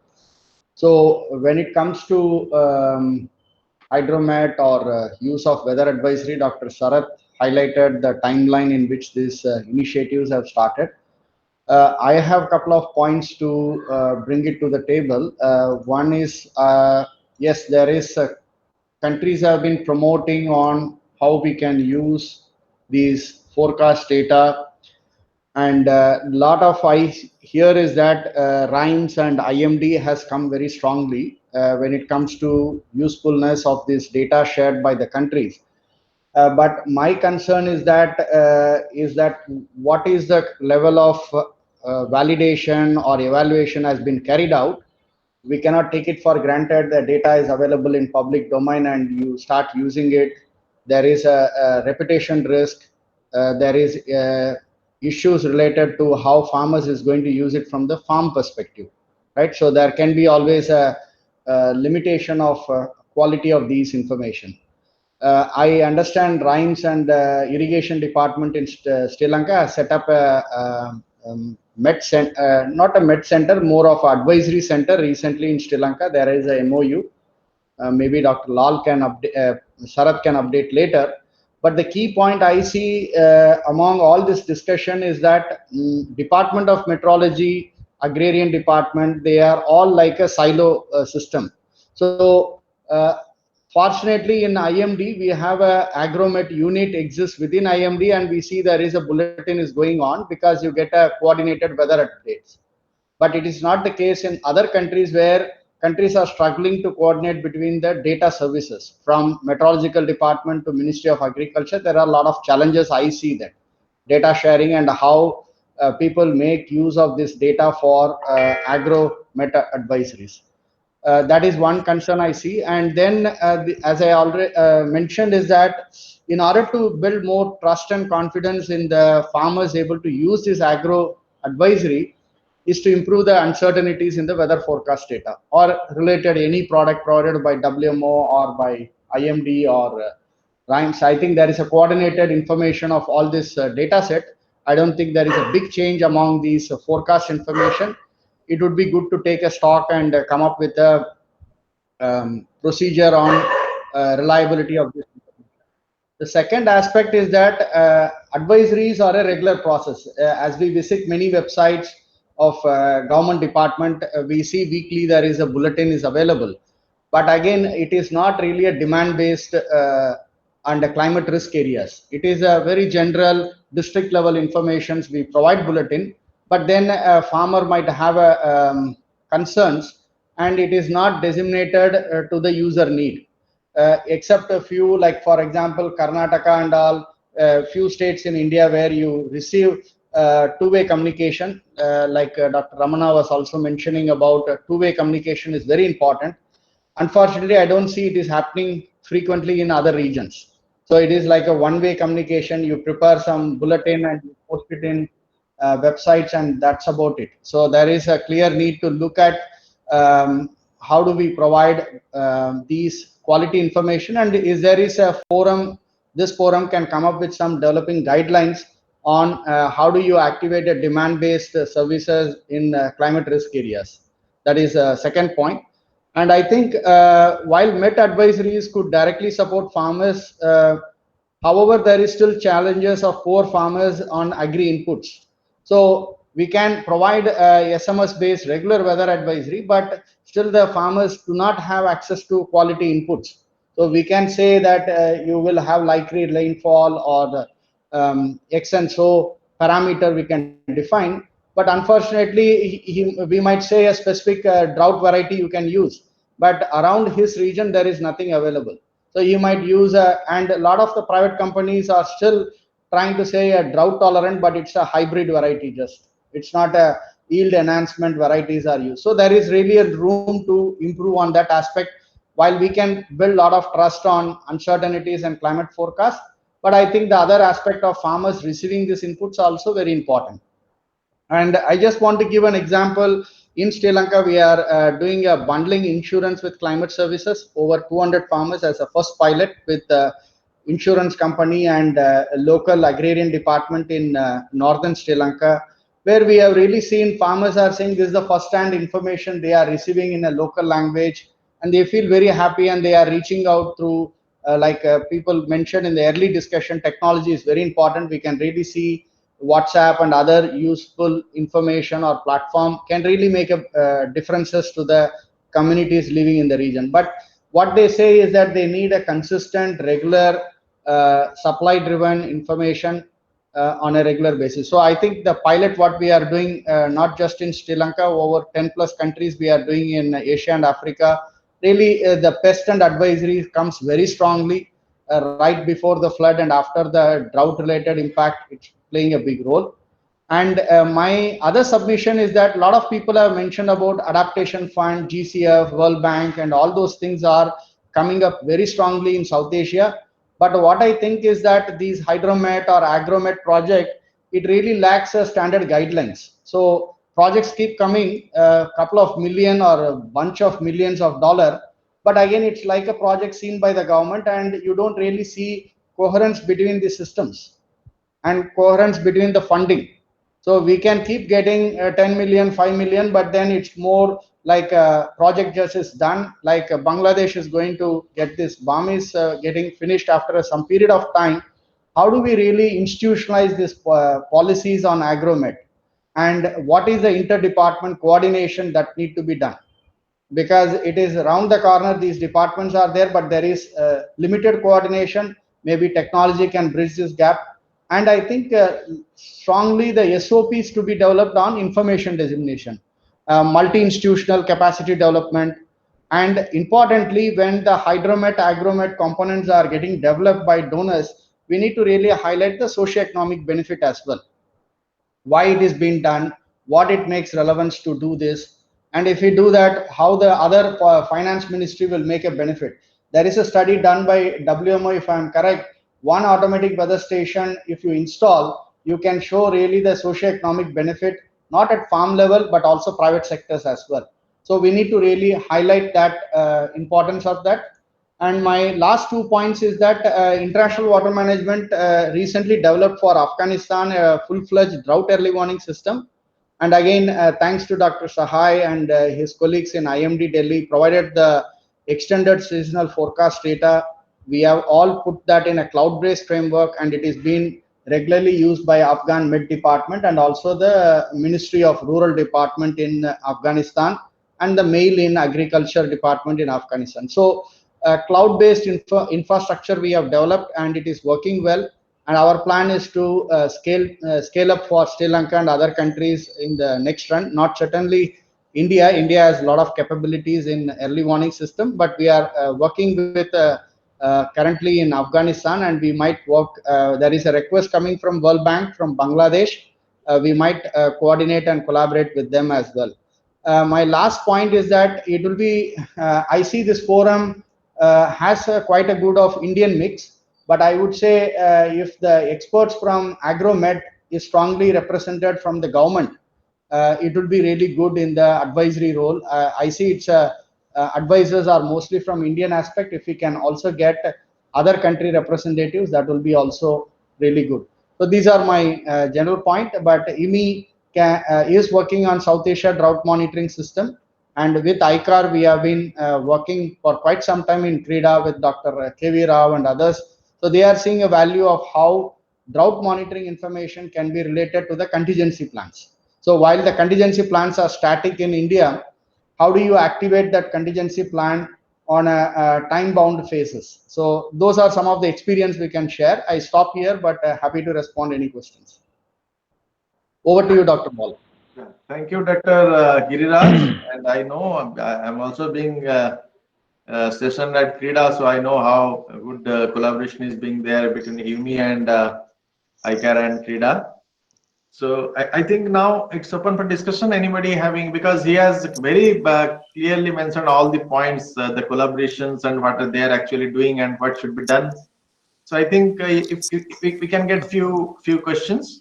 So when it comes to hydromet or use of weather advisory, Dr. Sharath highlighted the timeline in which these initiatives have started. I have a couple of points to bring it to the table. One is, yes, there is countries have been promoting on how we can use these forecast data, and a lot of I here is that RIMES and IMD has come very strongly when it comes to usefulness of this data shared by the countries. But my concern is that what is the level of validation or evaluation has been carried out. We cannot take it for granted the data is available in public domain and you start using it. There is a reputation risk. There is issues related to how farmers is going to use it from the farm perspective, right? So there can be always a limitation of quality of these information. I understand RIMES and irrigation department in Sri Lanka has set up not a med center, more of advisory center recently in Sri Lanka. There is a MOU. Maybe Dr. Lal can update, Sharath can update later. But the key point I see among all this discussion is that Department of Meteorology, Agrarian Department, they are all like a silo system. So fortunately, in IMD, we have a agromet unit exists within IMD, and we see there is a bulletin is going on because you get a coordinated weather updates. But it is not the case in other countries where countries are struggling to coordinate between the data services from meteorological department to Ministry of Agriculture. There are a lot of challenges I see that data sharing and how people make use of this data for agro meta advisories. That is one concern I see. And then, as I already mentioned, is that in order to build more trust and confidence in the farmers able to use this agro advisory, is to improve the uncertainties in the weather forecast data or related any product provided by WMO or by IMD or RIMES. I think there is a coordinated information of all this data set. I don't think there is a big change among these forecast information. It would be good to take a stock and come up with a procedure on reliability of this. The second aspect is that advisories are a regular process. As we visit many websites of government department, we see weekly there is a bulletin is available. But again, it is not really a demand-based and climate risk areas. It is a very general district level information. We provide bulletin, but then a farmer might have a, concerns, and it is not designated to the user need. Except a few, like for example, Karnataka and all, few states in India where you receive two-way communication, like Dr. Ramana was also mentioning about two-way communication is very important. Unfortunately, I don't see it is happening frequently in other regions. So it is like a one-way communication. You prepare some bulletin and you post it in websites, and that's about it. So there is a clear need to look at how do we provide these quality information, and is there is a forum, this forum can come up with some developing guidelines on how do you activate a demand-based services in climate risk areas. That is a second point. And I think while Met advisories could directly support farmers, however, there is still challenges of poor farmers on agri inputs. So we can provide SMS-based regular weather advisory, but still the farmers do not have access to quality inputs. So we can say that you will have likely rainfall or the X and so parameter we can define. But unfortunately, we might say a specific drought variety you can use, but around his region there is nothing available. So you might use and a lot of the private companies are still trying to say a drought tolerant, but it's a hybrid variety. Just it's not a yield enhancement varieties are used. So there is really a room to improve on that aspect. While we can build a lot of trust on uncertainties and climate forecast, but I think the other aspect of farmers receiving these inputs are also very important. And I just want to give an example. In Sri Lanka, we are doing a bundling insurance with climate services, over 200 farmers as a first pilot with insurance company and a local agrarian department in northern Sri Lanka, where we have really seen farmers are saying this is the first hand information they are receiving in a local language, and they feel very happy, and they are reaching out through people mentioned in the early discussion, technology is very important. We can really see WhatsApp and other useful information or platform can really make a differences to the communities living in the region. But what they say is that they need a consistent, regular, supply-driven information on a regular basis. So I think the pilot what we are doing, not just in Sri Lanka, over 10 plus countries we are doing in Asia and Africa, really the pest and advisory comes very strongly right before the flood and after the drought related impact. It's playing a big role. And my other submission is that a lot of people have mentioned about adaptation fund, GCF, World Bank, and all those things are coming up very strongly in South Asia. But what I think is that these hydromet or agromet project, it really lacks a standard guidelines. So projects keep coming, a couple of million or a bunch of millions of dollar, but again it's like a project seen by the government, and you don't really see coherence between the systems and coherence between the funding. So we can keep getting 10 million, 5 million, but then it's more like a project just is done. Like Bangladesh is going to get this, BAM is getting finished after some period of time. How do we really institutionalize these policies on agromet? And what is the interdepartment coordination that need to be done? Because it is around the corner, these departments are there, but there is limited coordination. Maybe technology can bridge this gap. And I think strongly the SOPs to be developed on information dissemination, multi-institutional capacity development, and importantly, when the hydromet, agromet components are getting developed by donors, we need to really highlight the socio-economic benefit as well. Why it is being done, what it makes relevance to do this, and if we do that, how the other finance ministry will make a benefit. There is a study done by WMO, if I am correct, one automatic weather station, if you install, you can show really the socio-economic benefit, not at farm level, but also private sectors as well. So we need to really highlight that importance of that. And my last 2 points is that international water management recently developed for Afghanistan a full-fledged drought early warning system. And again, thanks to Dr. Sahai and his colleagues in IMD Delhi, provided the extended seasonal forecast data. We have all put that in a cloud-based framework, and it is being regularly used by Afghan Met Department and also the Ministry of Rural Department in Afghanistan and the Mail in Agriculture Department in Afghanistan. So cloud-based infrastructure we have developed, and it is working well. And our plan is to scale up for Sri Lanka and other countries in the next run. Not certainly India. India has a lot of capabilities in early warning system, but we are working with currently in Afghanistan, and we might work. There is a request coming from World Bank from Bangladesh. We might coordinate and collaborate with them as well. My last point is that it will be. I see this forum has quite a good of Indian mix, but I would say if the experts from agromet is strongly represented from the government, it would be really good in the advisory role. I see it's advisors are mostly from Indian aspect. If we can also get other country representatives, that will be also really good. So these are my general point. But IMI is working on South Asia drought monitoring system, and with ICAR we have been working for quite some time in CRIDA with Dr. KV Rao and others. So they are seeing a value of how drought monitoring information can be related to the contingency plans. So while the contingency plans are static in India, how do you activate that contingency plan on a time-bound phases? So those are some of the experience we can share. I stop here, but happy to respond any questions. Over to you, Dr. Bal. Thank you, Dr. Giriraj. And I know I'm also being stationed at Krida, so I know how good collaboration is being there between UMI and ICAR and Krida. So I think now it's open for discussion. Anybody having, because he has very clearly mentioned all the points, the collaborations and what they are actually doing and what should be done. So I think if we can get few questions.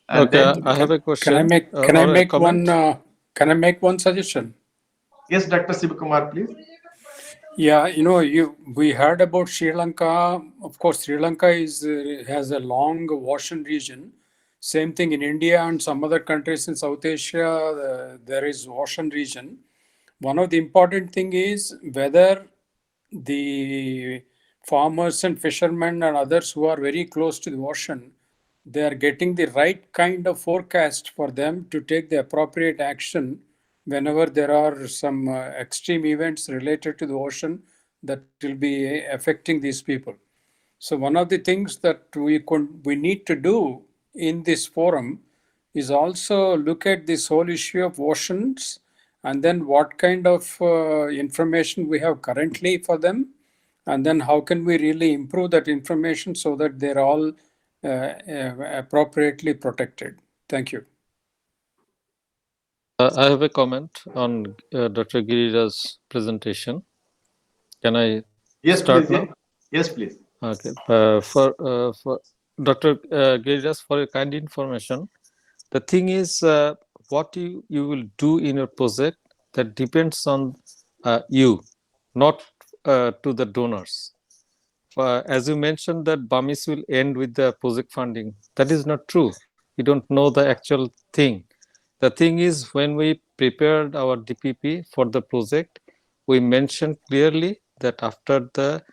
And okay, then I have a question. Can I make one suggestion? Yes, Dr. Sivakumar, please. Yeah, we heard about Sri Lanka. Of course, Sri Lanka has a long ocean region. Same thing in India and some other countries in South Asia. There is ocean region. One of the important thing is whether the farmers and fishermen and others who are very close to the ocean, they are getting the right kind of forecast for them to take the appropriate action whenever there are some extreme events related to the ocean that will be affecting these people. So one of the things that we need to do in this forum is also look at this whole issue of oceans and then what kind of information we have currently for them, and then how can we really improve that information so that they're all appropriately protected. Thank you. I have a comment on Dr. Giriraj's presentation. Can I start now? Yes, please. Okay. For Dr. Giriraj, for your kind information, the thing is what you will do in your project, that depends on you, not to the donors. As you mentioned that BAMIS will end with the project funding, that is not true. You don't know the actual thing. The thing is, when we prepared our DPP for the project, we mentioned clearly that after the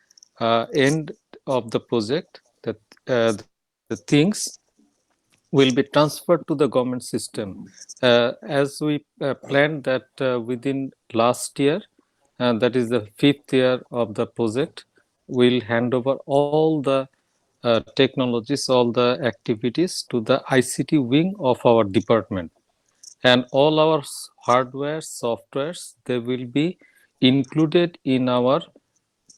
end of the project, that the things will be transferred to the government system. As we planned that within last year, that is the 5th year of the project, we'll hand over all the technologies, all the activities to the ICT wing of our department. And all our hardware, softwares, they will be included in our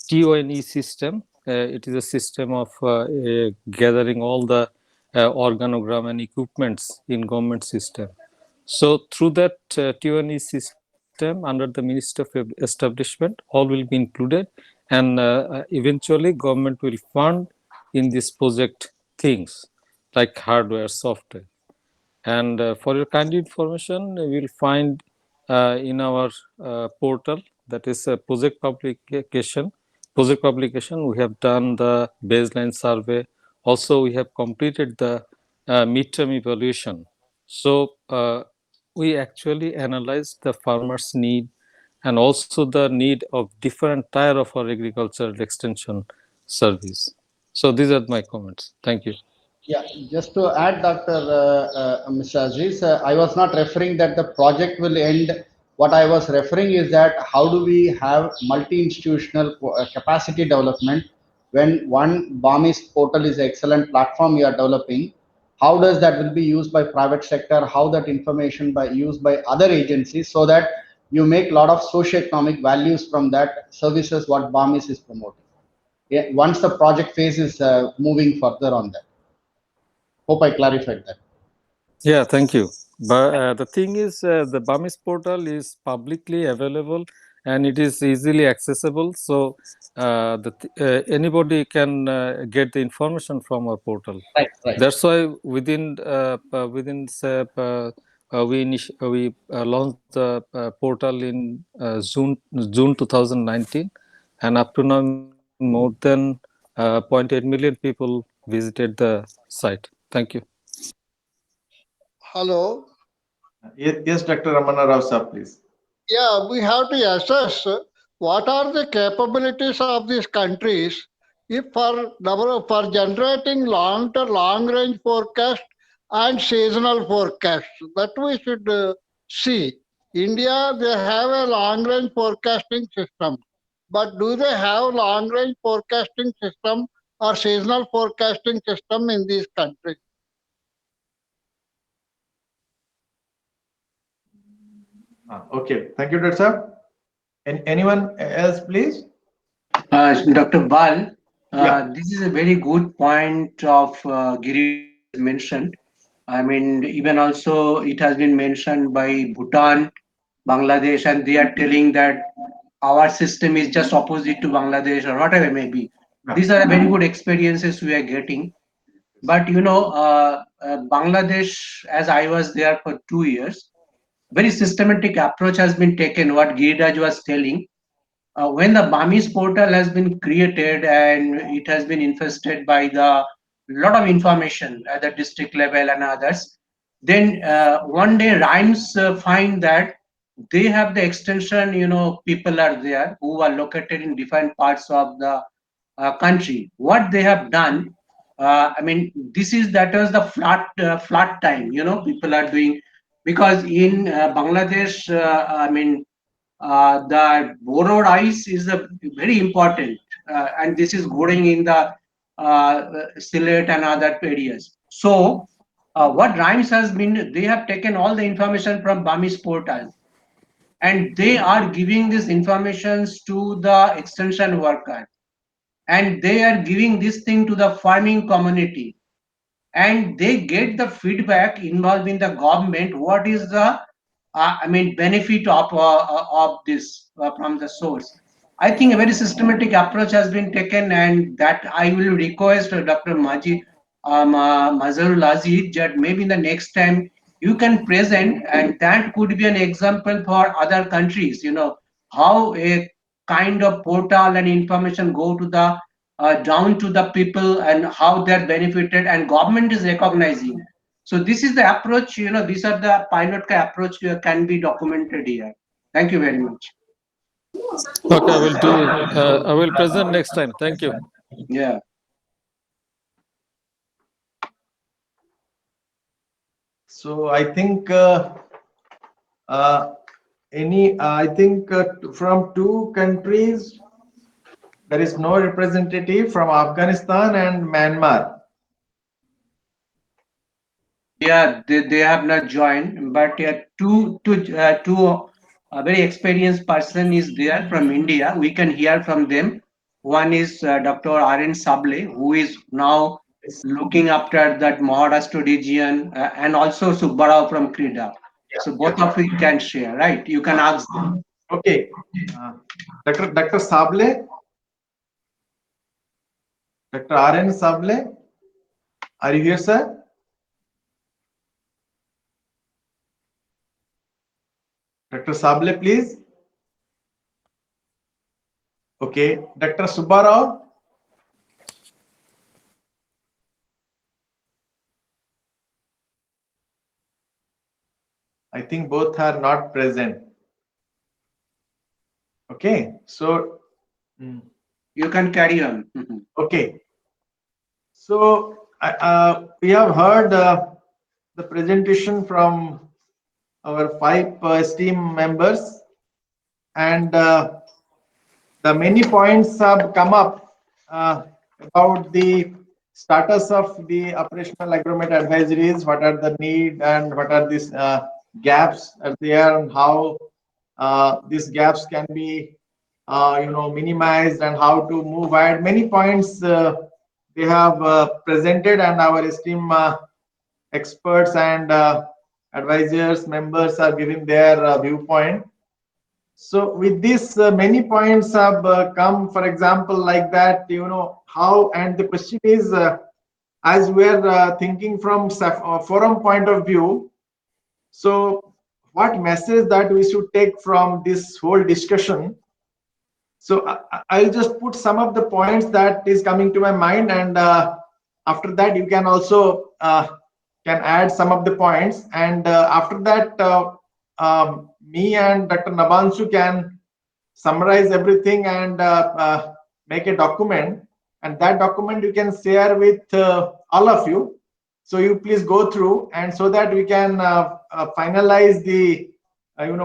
TONE system. It is a system of gathering all the organogram and equipments in government system. So through that TONE system under the Ministry of Establishment, all will be included, and eventually government will fund in this project things like hardware, software. And for your kind information, we will find in our portal, that is a project publication. We have done the baseline survey. Also, we have completed the midterm evaluation. So we actually analyzed the farmers' need and also the need of different tier of our agricultural extension service. So these are my comments. Thank you. Yeah, just to add, Dr. Mr. Aziz, I was not referring that the project will end. What I was referring is that how do we have multi-institutional capacity development when one BAMIS portal is an excellent platform you are developing. How does that will be used by private sector? How that information by used by other agencies, so that you make a lot of socio-economic values from that services what BAMIS is promoting. Yeah, once the project phase is moving further on that. Hope I clarified that. Yeah, thank you. But the thing is, the BAMIS portal is publicly available and it is easily accessible. So anybody can get the information from our portal. Right, right. That's why within say, we launched the portal in June 2019, and up to now more than 0.8 million people visited the site. Thank you. Hello. Yes, Dr. Ramana Rao sir, please. Yeah, we have to assess what are the capabilities of these countries if for generating long range forecast and seasonal forecast. That we should see. India, they have a long range forecasting system, but do they have long range forecasting system or seasonal forecasting system in these countries? Okay, thank you, Dr. sir. And anyone else, please? Dr. Bal, Yeah. this is a very good point of Giriraj has mentioned. I mean, even also it has been mentioned by Bhutan, Bangladesh, and they are telling that our system is just opposite to Bangladesh or whatever it may be. These are very good experiences we are getting. But Bangladesh, as I was there for 2 years, very systematic approach has been taken. What Giriraj was telling, when the Burmese portal has been created and it has been infested by the lot of information at the district level and others, then one day RIMES find that they have the extension, people are there who are located in different parts of the country. What they have done, I mean, that was the flood time, people are doing, because in Bangladesh, I mean, the borrowed ice is very important, and this is growing in the Sylhet and other areas. So, what RIMES has been, they have taken all the information from Burmese portal, and they are giving these informations to the extension worker, and they are giving this thing to the farming community, and they get the feedback involving the government. What is the I mean, benefit of this from the source. I think a very systematic approach has been taken, and that I will request Dr. Mazharul Aziz that maybe in the next time you can present, and that could be an example for other countries. How a kind of portal and information go to the down to the people and how they're benefited, and government is recognizing. So this is the approach, these are the pilot approach can be documented here. Thank you very much. Okay, I will do. I will present next time. Thank you. Yeah. So I think from two countries there is no representative, from Afghanistan and Myanmar. Yeah, they have not joined, but two very experienced person is there from India. We can hear from them. One is Dr. R.N. Sable, who is now looking after that Maharashtra region, and also Subbarao from Krida. So both of you can share, right? You can ask them. Okay. Dr. Sable, Dr. R.N. Sable, are you here, sir? Dr. Sable, please. Okay. Dr. Subbarao. I think both are not present. Okay. So you can carry on. Okay. So we have heard the presentation from our 5 esteemed members, and the many points have come up about the status of the operational agromet advisories, what are the need and what are these gaps are there, and how these gaps can be minimized, and how to move ahead. Many points they have presented, and our esteemed experts and advisors members are giving their viewpoint. So with this, many points have come, for example, like that, how, and the question is, as we're thinking from forum point of view, so what message that we should take from this whole discussion? So I'll just put some of the points that is coming to my mind, and after that you can also can add some of the points, and after that me and Dr. Nabansu can summarize everything and make a document, and that document you can share with all of you. So you please go through, and so that we can finalize the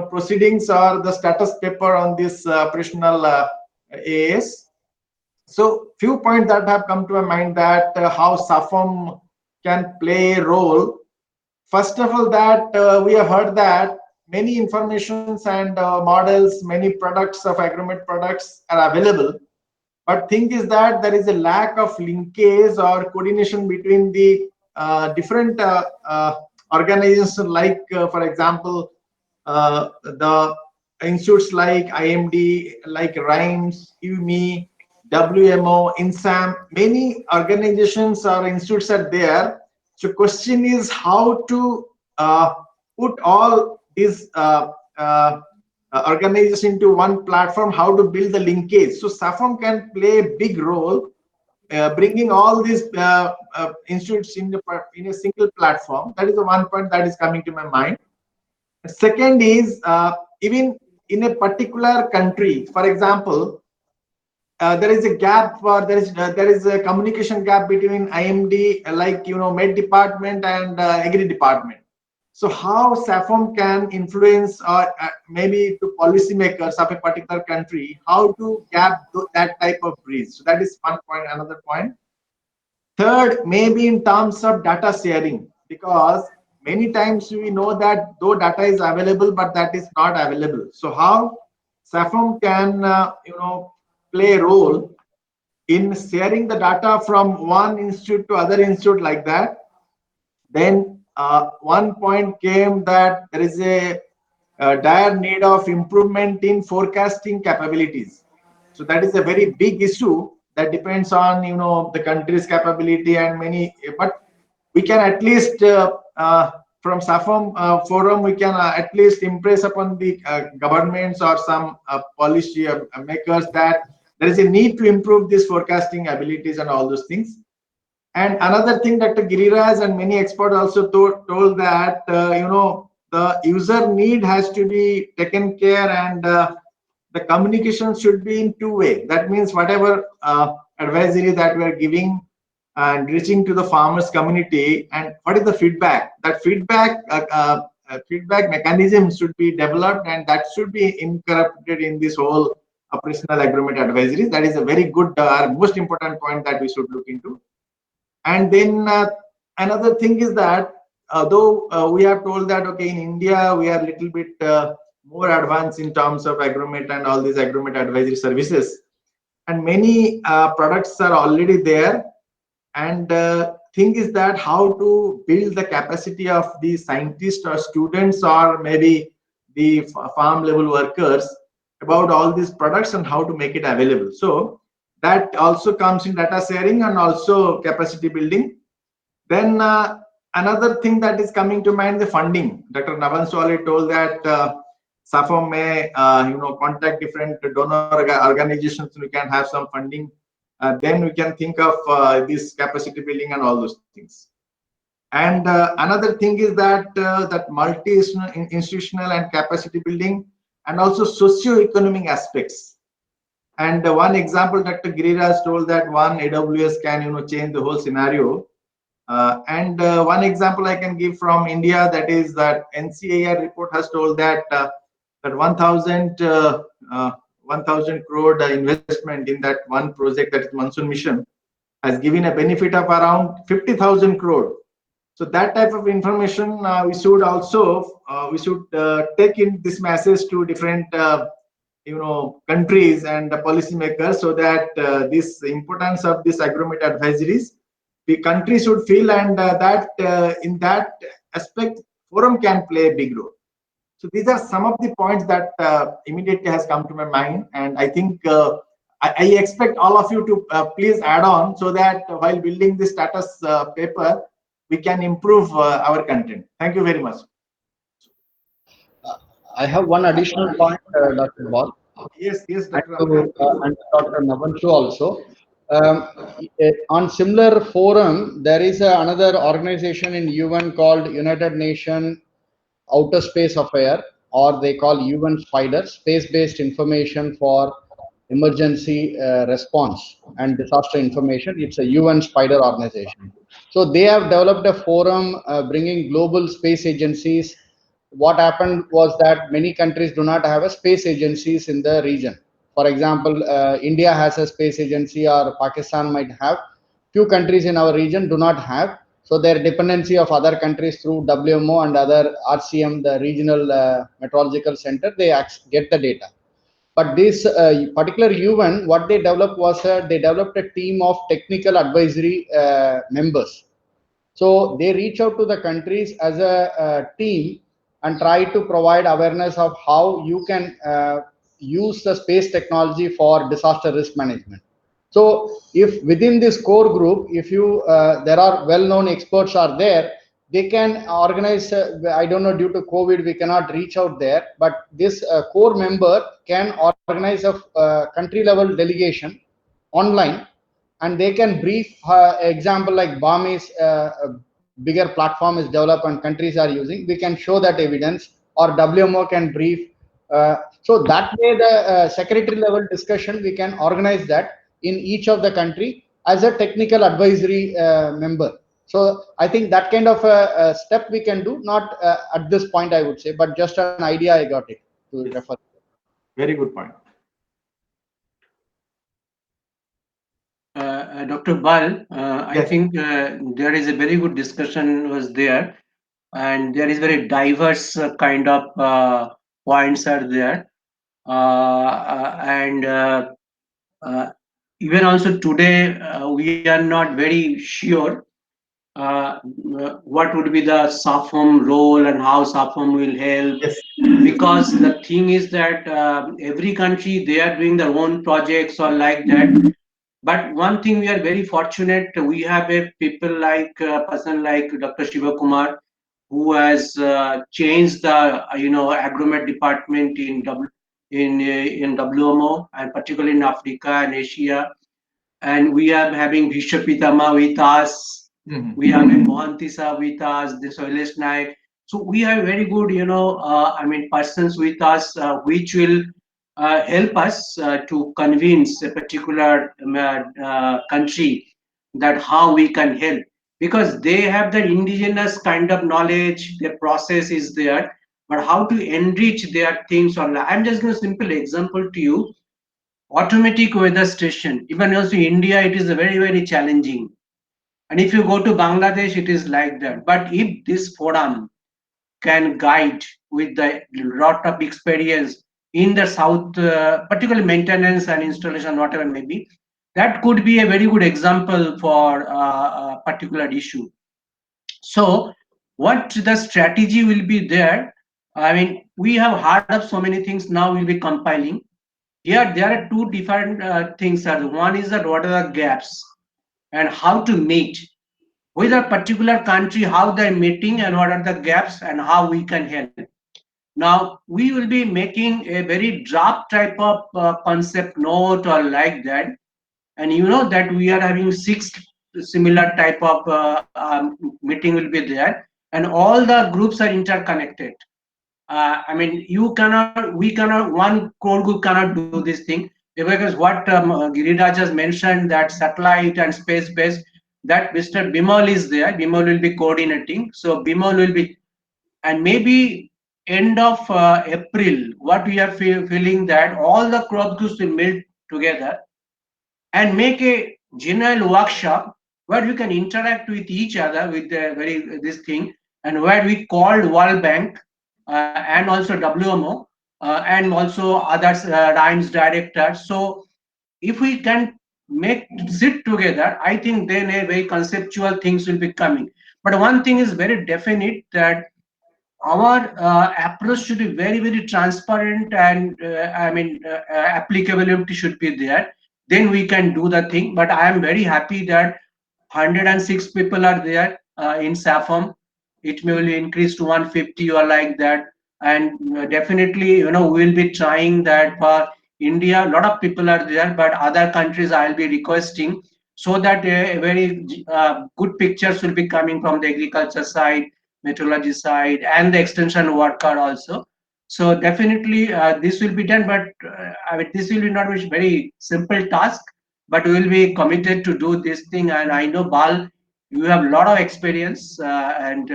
proceedings or the status paper on this operational AAS. So few points that have come to my mind, that how SAFOAM can play a role. First of all, that we have heard that many informations and models, many products of agromet products are available. But thing is that there is a lack of linkage or coordination between the different organizations, like, for example, the institutes like IMD, like RIMES, UME, WMO, INSAM, many organizations or institutes are there. So question is how to put all these organizations into one platform, how to build the linkage. So SAFOAM can play a big role bringing all these institutes in a single platform. That is the one point that is coming to my mind. Second is, even in a particular country, for example, there is a gap, or there is a communication gap between IMD, like Med department and Agri department. So how SAFOAM can influence, or maybe to policymakers of a particular country, how to gap that type of bridge. So that is one point. Another point. Third, maybe in terms of data sharing, because many times we know that though data is available, but that is not available. So how SAFOAM can play a role in sharing the data from one institute to other institute, like that. Then one point came that there is a dire need of improvement in forecasting capabilities. So that is a very big issue that depends on the country's capability and many. But we can at least from SAFOAM forum, we can at least impress upon the governments or some policy makers that there is a need to improve these forecasting abilities and all those things. And another thing, Dr. Giriraj and many experts also told that the user need has to be taken care, and the communication should be in two-way. That means whatever advisory that we are giving and reaching to the farmers community, and what is the feedback, that feedback mechanism should be developed, and that should be incorporated in this whole operational agromet advisories. That is a very good most important point that we should look into. And then another thing is that though we are told that okay, in India we are a little bit more advanced in terms of agromet and all these agromet advisory services, and many products are already there. And thing is that how to build the capacity of the scientists or students, or maybe the farm level workers, about all these products and how to make it available. So that also comes in data sharing and also capacity building. Then another thing that is coming to mind, the funding. Dr. Nabansu already told that SAFOAM may contact different donor organizations. We can have some funding. Then we can think of this capacity building and all those things. And another thing is that that multi-institutional and capacity building, and also socio-economic aspects. And one example, Dr. Giriraj told that one AWS can change the whole scenario. And one example I can give from India, that is that NCAR report has told that that 1,000 crore investment in that one project, that is Monsoon Mission, has given a benefit of around 50,000 crore. So that type of information we should also take in this message to different countries and policymakers, so that this importance of this agromet advisories, the country should feel, and that in that aspect forum can play a big role. So these are some of the points that immediately has come to my mind, and I think I expect all of you to please add on so that while building the status paper, we can improve our content. Thank you very much. I have one additional point, Dr. Ball, Yes, and Dr. to and Dr. Navanshu also. On similar forum, there is another organization in UN called United Nations Outer Space Affair, or they call UN Spider, space-based information for emergency response and disaster information. It's a UN Spider organization. So they have developed a forum bringing global space agencies. What happened was that many countries do not have a space agencies in the region. For example, India has a space agency, or Pakistan might have. Few countries in our region do not have. So their dependency of other countries through WMO and other RCM, the regional meteorological center, they get the data. But this particular UN, what they developed was they developed a team of technical advisory members. So they reach out to the countries as a team and try to provide awareness of how you can use the space technology for disaster risk management. So if within this core group, if you there are well-known experts are there, they can organize. I don't know, due to COVID, we cannot reach out there, but this core member can organize a country-level delegation online, and they can brief. Example like BAM is a bigger platform is developed and countries are using. We can show that evidence, or WMO can brief. So that way, the secretary level discussion, we can organize that in each of the country as a technical advisory member. So I think that kind of a step we can do, not at this point, I would say, but just an idea I got it to refer. Very good point. Dr. Bal, I Yes. think there is a very good discussion was there, and there is very diverse kind of points are there, and uh, even also today we are not very sure what would be the SAFOAM role and how SAFOAM will help. Yes. Because the thing is that every country they are doing their own projects or like that. But one thing we are very fortunate, we have a people like a person like Dr. Shiva Kumar, who has changed the agromet department in WMO, and particularly in Africa and Asia. And we are having Vishwapitama with us. We have Mohantisa with us, the Soilesh Naik. So we have very good, persons with us, which will help us to convince a particular country that how we can help, because they have the indigenous kind of knowledge, their process is there, but how to enrich their things online. I'm just going to simple example to you. Automatic weather station, even also India, it is a very challenging. And if you go to Bangladesh, it is like that. But if this forum can guide with the lot of experience in the south, particularly maintenance and installation, whatever may be, that could be a very good example for a particular issue. So what the strategy will be there? I mean, we have heard of so many things. Now we'll be compiling. Here there are two different things. One is that what are the gaps and how to meet with a particular country, how they're meeting and what are the gaps and how we can help. Now we will be making a very draft type of concept note or like that, and you know that we are having six similar type of meeting will be there, and all the groups are interconnected. I mean, we cannot, one core group cannot do this thing, because what Giriraj has mentioned, that satellite and space based, that Mr. Bimal is there. Bimal will be coordinating. So Bimal will be, and maybe end of April, what we are feeling that all the crop groups will meet together and make a general workshop where we can interact with each other with the very this thing, and where we called World Bank and also WMO and also others, Rhymes directors. So if we can make sit together, I think then a very conceptual things will be coming. But one thing is very definite, that our approach should be very, very transparent, and applicability should be there. Then we can do the thing. But I am very happy that 106 people are there in SAFOAM. It may will increase to 150 or like that. And definitely, we will be trying that for India. A lot of people are there, but other countries I'll be requesting, so that a very good pictures will be coming from the agriculture side, meteorology side, and the extension worker also. So definitely this will be done, but this will be not a very simple task, but we will be committed to do this thing. And I know, Bal, you have a lot of experience, and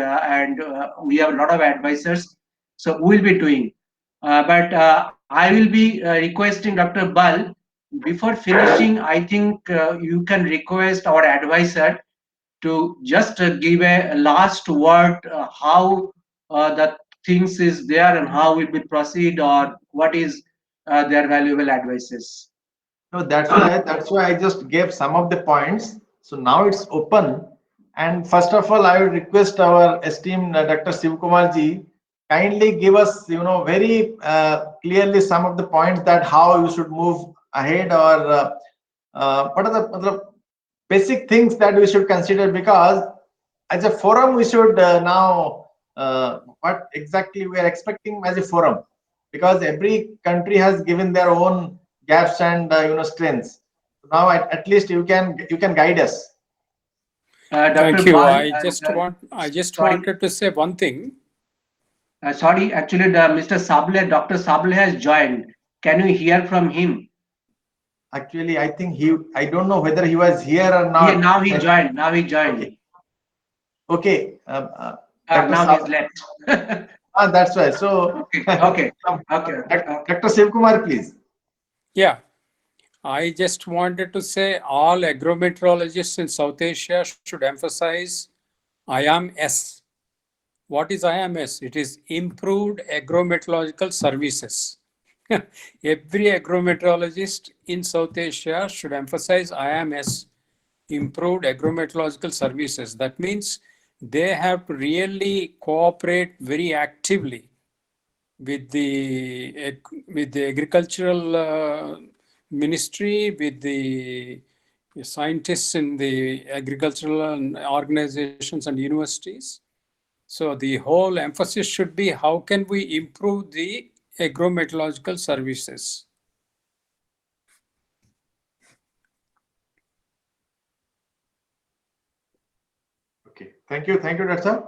we have a lot of advisors, so we will be doing. But I will be requesting Dr. Bal, before finishing, I think you can request our advisor to just give a last word, how the things is there and how we will proceed, or what is their valuable advices. No, that's why I just gave some of the points. So now it's open. And first of all, I would request our esteemed Dr. Sivkumar ji kindly give us, very clearly some of the points that how you should move ahead, or what are the basic things that we should consider, because as a forum we should now what exactly we are expecting as a forum, because every country has given their own gaps and strengths. Now at least you can guide us. Thank Dr. you. Bal, I just sorry, wanted to say one thing. sorry, actually, Mr. Sable, Dr. Sable has joined. Can you hear from him? Actually, I think I don't know whether he was here or Yeah, not. now he joined. Now he joined. Okay. Okay. Dr. Now he's left. That's why. So, Okay. Dr. Sivkumar, please. Yeah, I just wanted to say all agrometeorologists in South Asia should emphasize IAMS. What is IAMS? It is Improved Agrometeorological Services. Every agrometeorologist in South Asia should emphasize IAMS, Improved Agrometeorological Services. That means they have to really cooperate very actively with the agricultural ministry, with the scientists in the agricultural organizations and universities. So the whole emphasis should be how can we improve the agrometeorological services. Okay. Thank you, Dr.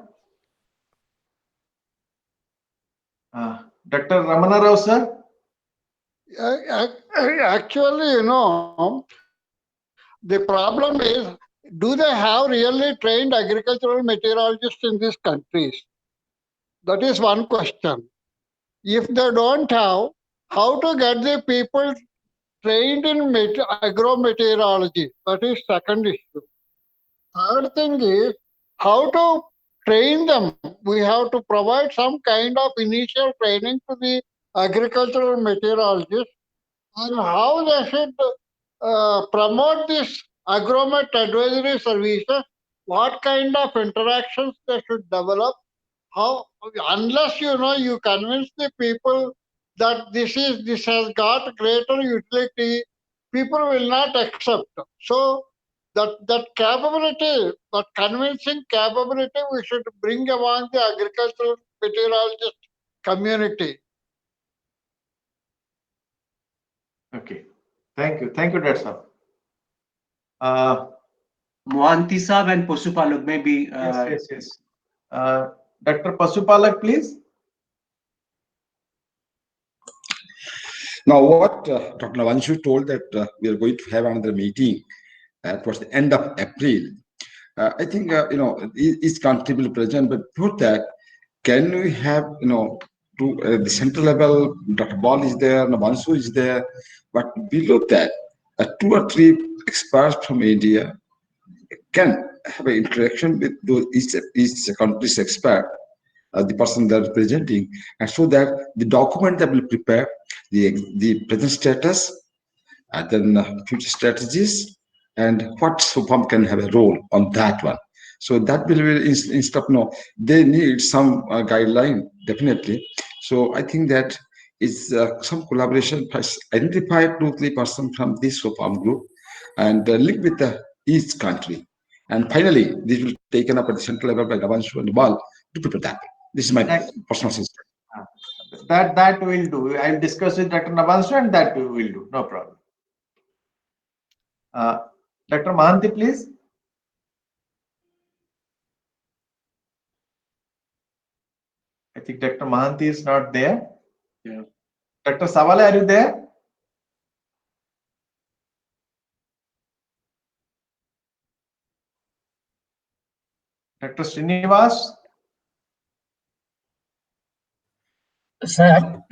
Dr. Ramana Rao, sir. Actually, the problem is, do they have really trained agricultural meteorologists in these countries? That is one question. If they don't have, how to get the people trained in agrometeorology? That is second issue. Third thing is, how to train them? We have to provide some kind of initial training to the agricultural meteorologists, and how they should promote this agromet advisory services, what kind of interactions they should develop, how, unless you convince the people that this has got greater utility, people will not accept. So that capability, that convincing capability, we should bring among the agricultural meteorologist community. Okay. Thank you, Dr. Mohanty Saab and Pasupalak, maybe. Yes. Dr. Pasupalak, please. Now, what Dr. Vanshu told that we are going to have another meeting towards the end of April. I think, each country will present, but before that, can we have, to the central level, Dr. Ball is there, Vanshu is there, but below that, 2 or 3 experts from India can have an interaction with each country's expert, the person they're presenting, and so that the document that will prepare the present status, and then future strategies, and what SOFAM can have a role on that one. So that will be instead of no, they need some guideline definitely. So I think that is some collaboration has identified 2-3 person from this SOFAM group and link with each country. And finally, this will be taken up at the central level by Dabanshu and Bal to prepare that. This is my personal system. That will do. I'll discuss with Dr. Nabanshu and that we will do. No problem. Dr. Mahanti, please. I think Dr. Mahanti is not there. Yeah. Dr. Savale, are you there? Dr. Srinivas? Sir,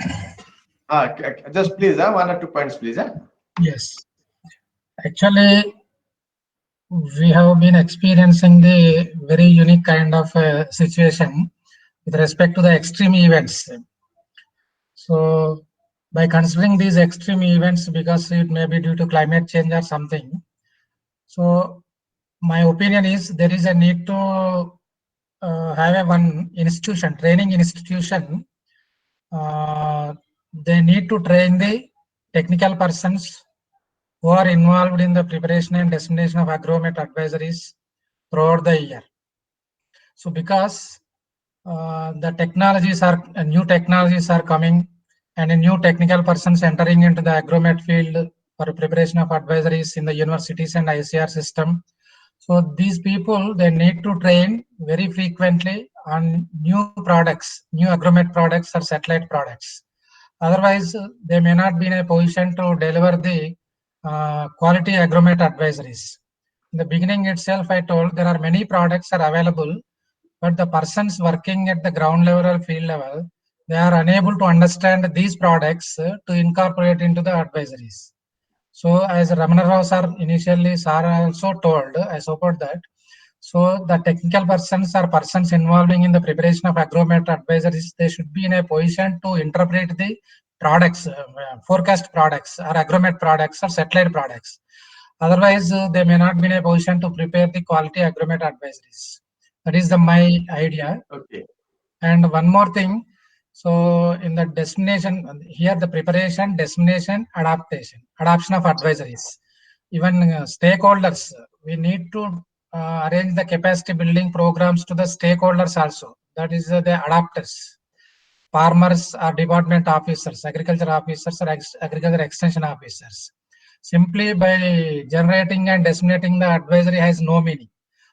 Just please, 1 or 2 points, please. yes. Actually, we have been experiencing the very unique kind of situation with respect to the extreme events. So, by considering these extreme events, because it may be due to climate change or something, so my opinion is there is a need to have one institution, training institution. They need to train the technical persons who are involved in the preparation and dissemination of agromet advisories throughout the year. So because the technologies are new technologies are coming and a new technical persons entering into the agromet field for preparation of advisories in the universities and ICR system. So these people, they need to train very frequently on new products, new agromet products or satellite products. Otherwise, they may not be in a position to deliver the quality agromet advisories. In the beginning itself, I told there are many products are available, but the persons working at the ground level or field level, they are unable to understand these products to incorporate into the advisories. So as Ramana Rao sir initially sir also told, I support that. So the technical persons or persons involving in the preparation of agromet advisories, they should be in a position to interpret the products, forecast products or agromet products or satellite products. Otherwise, they may not be in a position to prepare the quality agromet advisories. That is my idea. Okay. And one more thing. So in the destination, here the preparation, destination, adoption of advisories. Even stakeholders, we need to arrange the capacity building programs to the stakeholders also. That is the adopters. Farmers or department officers, agriculture officers or agriculture extension officers. Simply by generating and disseminating the advisory has no meaning.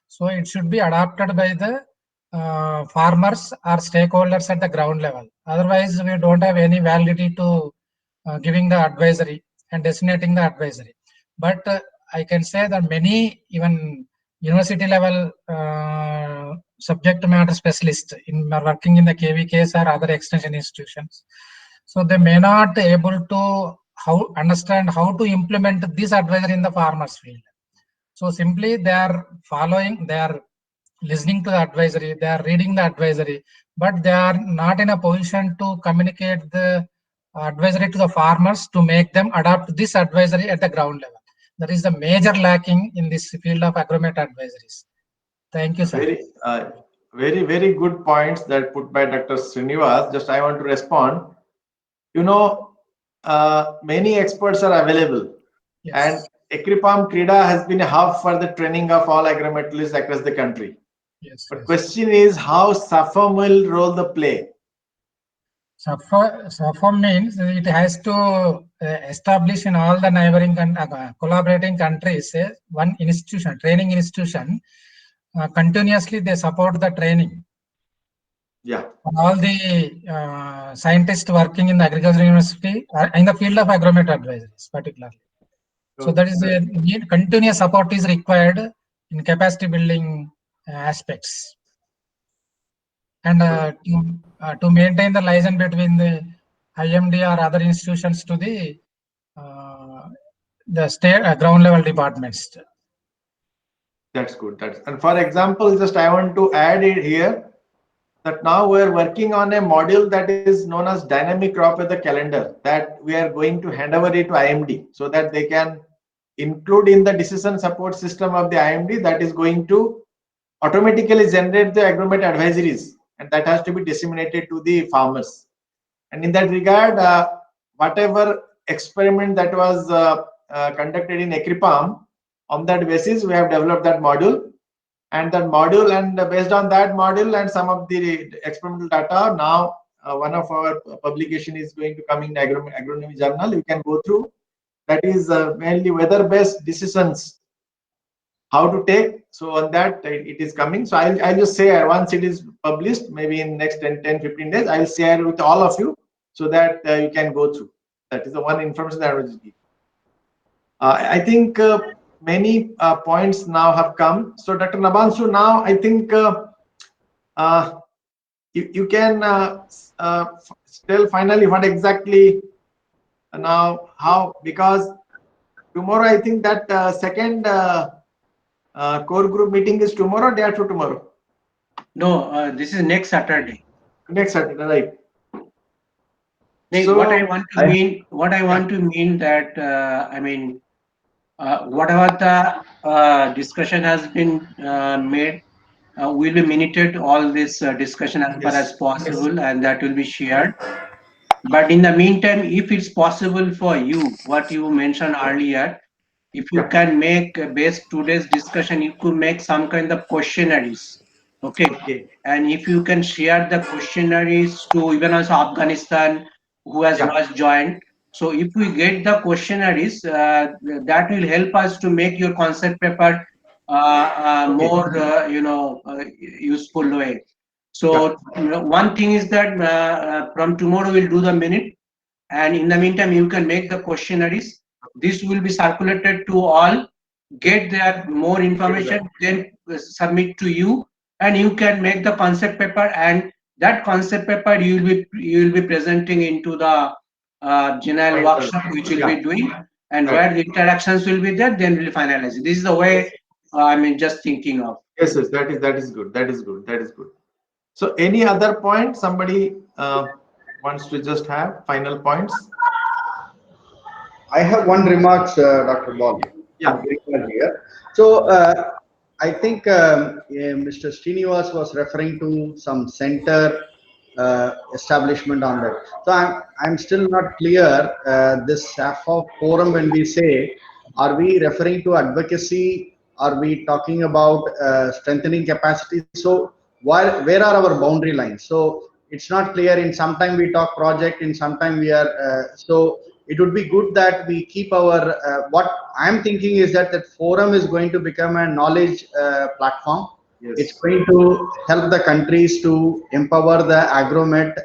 So it should be adopted by the farmers or stakeholders at the ground level. Otherwise, we don't have any validity to giving the advisory and disseminating the advisory. But I can say that many even university level subject matter specialists in are working in the KVKs or other extension institutions. So they may not able to understand how to implement this advisory in the farmers field. So simply they are following, they are listening to the advisory, they are reading the advisory, but they are not in a position to communicate the advisory to the farmers to make them adopt this advisory at the ground level. That is the major lacking in this field of agromet advisories. Thank you, sir. Very good points that put by Dr. Srinivas. Just I want to respond. You know, many experts are available, Yes. and Ekripam Krida has been a hub for the training of all agrometalists across the country. Yes. But question is how SAFOAM will roll the play. SAFOAM means it has to establish in all the neighboring and collaborating countries one institution, training institution. Continuously, they support the training. Yeah. All the scientists working in the agricultural university in the field of agromet advisories, particularly. So that is a continuous support is required in capacity building aspects. And to maintain the liaison between the IMD or other institutions to the state ground level departments. That's good. And for example, just I want to add it here that now we're working on a module that is known as dynamic crop weather calendar that we are going to hand over it to IMD so that they can include in the decision support system of the IMD that is going to automatically generate the agromet advisories, and that has to be disseminated to the farmers. And in that regard, whatever experiment that was conducted in ECRIPAM, on that basis, we have developed that module. And that module, and based on that module and some of the experimental data, now one of our publication is going to come in agronomy journal. You can go through. That is mainly weather-based decisions, how to take. So on that, it is coming. So I'll just say once it is published, maybe in next 10, 15 days, I'll share with all of you so that you can go through. That is the one information that I will give. I think many points now have come. So Dr. Nabanshu, now I think you can tell finally what exactly now, how, because tomorrow I think that second core group meeting is tomorrow, day after tomorrow. No, this is next Saturday. Next Saturday, right? So, what I want to mean that I mean, whatever the discussion has been made, will be minuted all this discussion as far as possible, and that will be shared. But in the meantime, if it's possible for you, what you mentioned earlier, if you can make based today's discussion, you could make some kind of questionnaires. Okay. And if you can share the questionnaires to even also Afghanistan, who has just joined. So if we get the questionnaires, that will help us to make your concept paper more, useful way. So one thing is that from tomorrow we'll do the minute, and in the meantime you can make the questionnaires. This will be circulated to all, get their more information, then submit to you, and you can make the concept paper, and that concept paper you will be presenting into the general workshop which we'll be doing, and where the interactions will be there, then we'll finalize it. This is the way I mean, just thinking of. Yes, that is good. That is good. That is good. So any other point somebody wants to just have final points? I have one remark, Dr. Ball. Yeah. Here. So I think Mr. Srinivas was referring to some center establishment on that. So I'm still not clear. This SAFOAM forum, when we say, are we referring to advocacy? Are we talking about strengthening capacity? So where are our boundary lines? So it's not clear. In some time we talk project, in some time we are so. It would be good that we keep our what I'm thinking is that forum is going to become a knowledge platform. Yes. It's going to help the countries to empower the agromet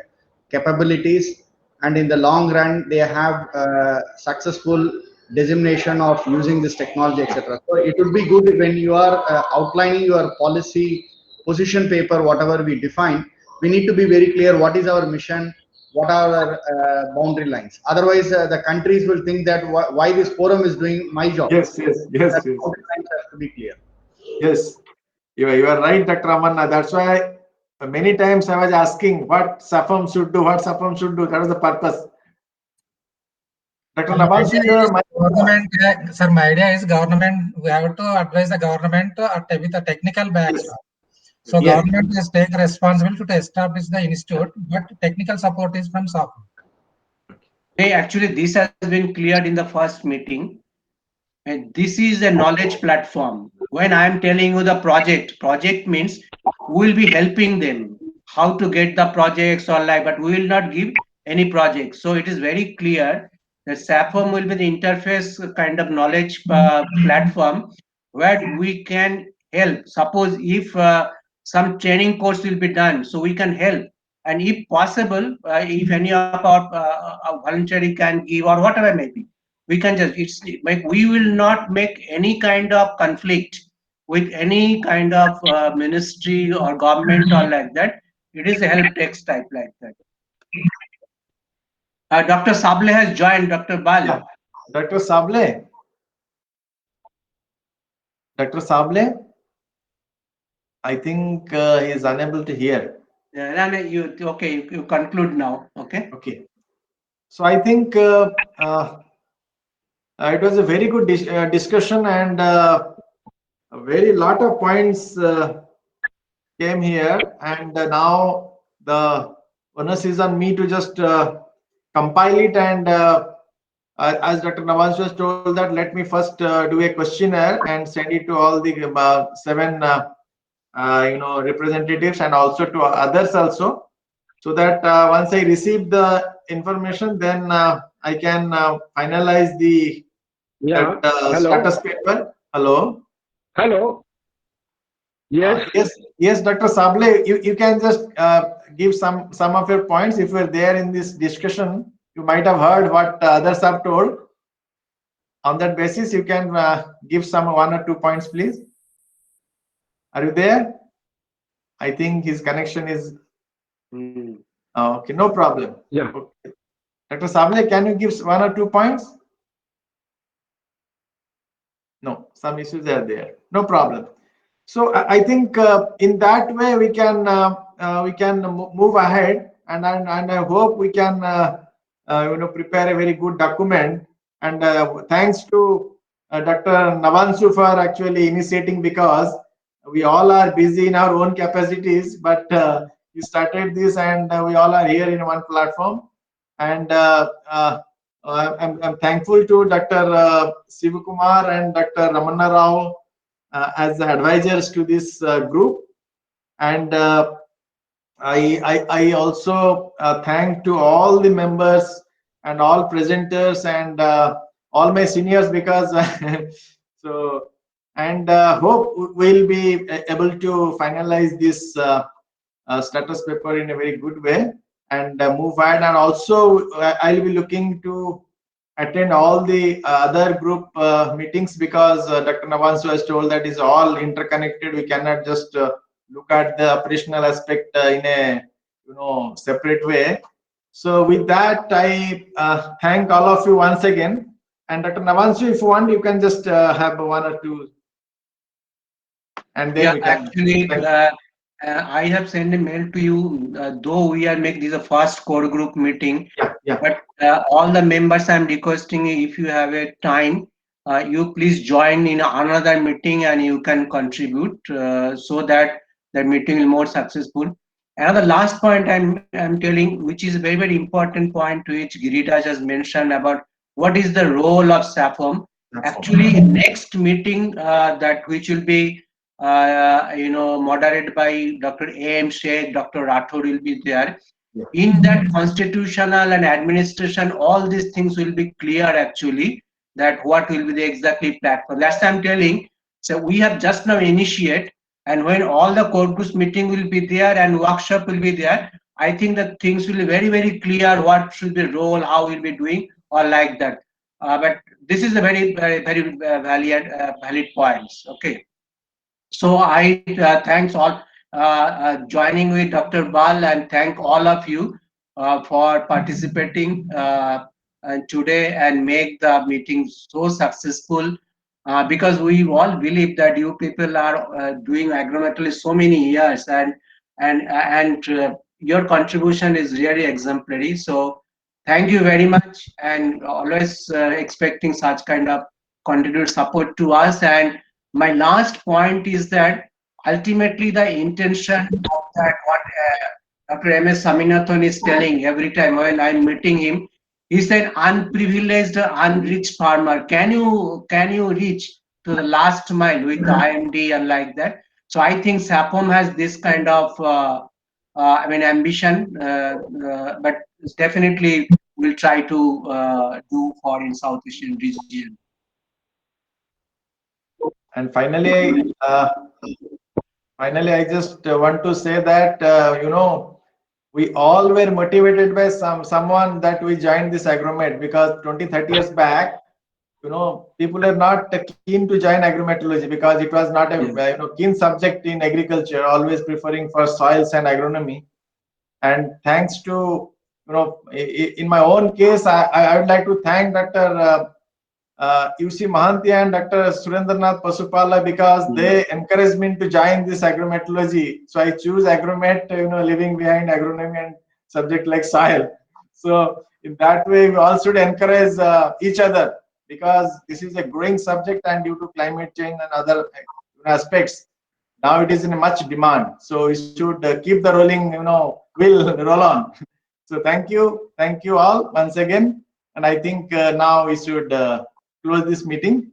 capabilities, and in the long run they have successful dissemination of using this technology, etc. So it would be good when you are outlining your policy position paper, whatever we define, we need to be very clear what is our mission, what are our boundary lines. Otherwise, the countries will think that why this forum is doing my job. Yes. Boundary lines have to be clear. Yes, you are right, Dr. Amanna. That's why many times I was asking what SAFOAM should do, what SAFOAM should do. That was the purpose. Dr. Nabanshu, government, sir, my idea is government, we have to advise the government with a technical background. So government has taken responsibility to establish the institute, but technical support is from SAFOAM. Hey, actually, this has been cleared in the first meeting. And this is a knowledge platform. When I am telling you the project means we will be helping them how to get the projects or like, but we will not give any project. So it is very clear that SAFOAM will be the interface kind of knowledge platform where we can help. Suppose if some training course will be done, so we can help. And if possible, if any of our voluntary can give or whatever may be, we can just, it's like we will not make any kind of conflict with any kind of ministry or government or like that. It is a help text type like that. Dr. Sable has joined. Dr. Bal. Yeah. Dr. Sable. Dr. Sable. I think he is unable to hear. Yeah, you conclude now. Okay. Okay. So I think it was a very good discussion, and a very lot of points came here, and now the onus is on me to just compile it. And as Dr. Nawaz was told that let me first do a questionnaire and send it to all the seven representatives and also to others also, so that once I receive the information, then I can finalize the Yeah. Hello. status paper. Hello. Hello. Yes. Yes, Dr. Sable, you can just give some of your points. If you're there in this discussion, you might have heard what others have told. On that basis, you can give some 1 or 2 points, please. Are you there? I think his connection is okay. No problem. Yeah. Okay. Dr. Sable, can you give 1 or 2 points? No, some issues are there. No problem. So I think in that way we can move ahead, and I hope we can prepare a very good document. And thanks to Dr. Navansu for actually initiating, because we all are busy in our own capacities, but you started this, and we all are here in one platform. And I'm thankful to Dr. Sivakumar and Dr. Ramana Rao as the advisors to this group. And I also thank to all the members and all presenters and all my seniors, because so, and hope we'll be able to finalize this status paper in a very good way and move ahead. And also I'll be looking to attend all the other group meetings, because Dr. Navansu has told that is all interconnected. We cannot just look at the operational aspect in a separate way. So with that, I thank all of you once again. And Dr. Navansu, if you want, you can just have 1 or 2, and then we can. Actually, I have sent a mail to you, though we are making this a first core group meeting. Yeah. But all the members, I'm requesting, if you have a time, you please join in another meeting and you can contribute, so that the meeting will more successful. Another last point I'm telling, which is a very important point, to which Giriraj has mentioned about what is the role of SAFOAM. Actually, next meeting that which will be moderated by Dr. A.M. Sheikh, Dr. Rathod will be there. In that constitutional and administration, all these things will be clear actually, that what will be the exactly platform. Last time telling, so we have just now initiate, and when all the core groups meeting will be there and workshop will be there, I think that things will be very clear, what should be role, how we'll be doing, or like that. But this is a very valid points. Okay. So I thanks all joining with Dr. Bal, and thank all of you for participating today and make the meeting so successful, because we all believe that you people are doing agrometry so many years, and your contribution is really exemplary. So thank you very much, and always expecting such kind of continued support to us. And my last point is that ultimately the intention of that, what Dr. M.S. Saminathan is telling every time when I'm meeting him, he said unprivileged, unreached farmer. Can you reach to the last mile with the IMD and like that? So I think SAPOM has this kind of ambition, but definitely we'll try to do for in South Asian region. And finally, I just want to say that we all were motivated by someone that we joined this agromet, because 20-30 years back, people are not keen to join agrometeorology, because it was not a keen subject in agriculture, always preferring for soils and agronomy. And thanks to in my own case, I would like to thank Dr. UC Mahanti and Dr. Surendranath Pasupala, because they encouraged me to join this agrometeorology. So I choose agromet, leaving behind agronomy and subject like soil. So in that way, we all should encourage each other, because this is a growing subject, and due to climate change and other aspects, Now it is in much demand. So we should keep the rolling, will roll on. So thank you all once again. And I think now we should close this meeting.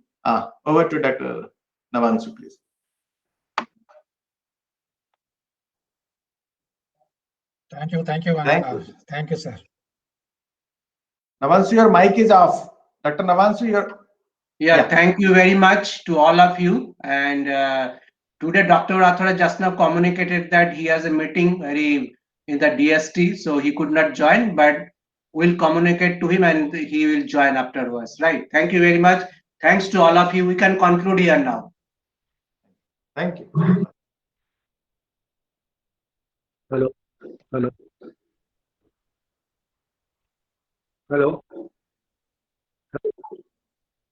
Over to Dr. Navansu, please. Thank you, thank you, sir. Navansu, your mic is off. Dr. Navansu, Yeah, thank you very much to all of you. And today, Dr. Rathore just now communicated that he has a meeting in the DST, so he could not join, but we'll communicate to him and he will join afterwards. Right. Thank you very much. Thanks to all of you. We can conclude here now. Thank you. Hello. Hello. Hello.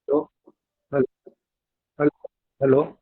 Hello. Hello. Hello.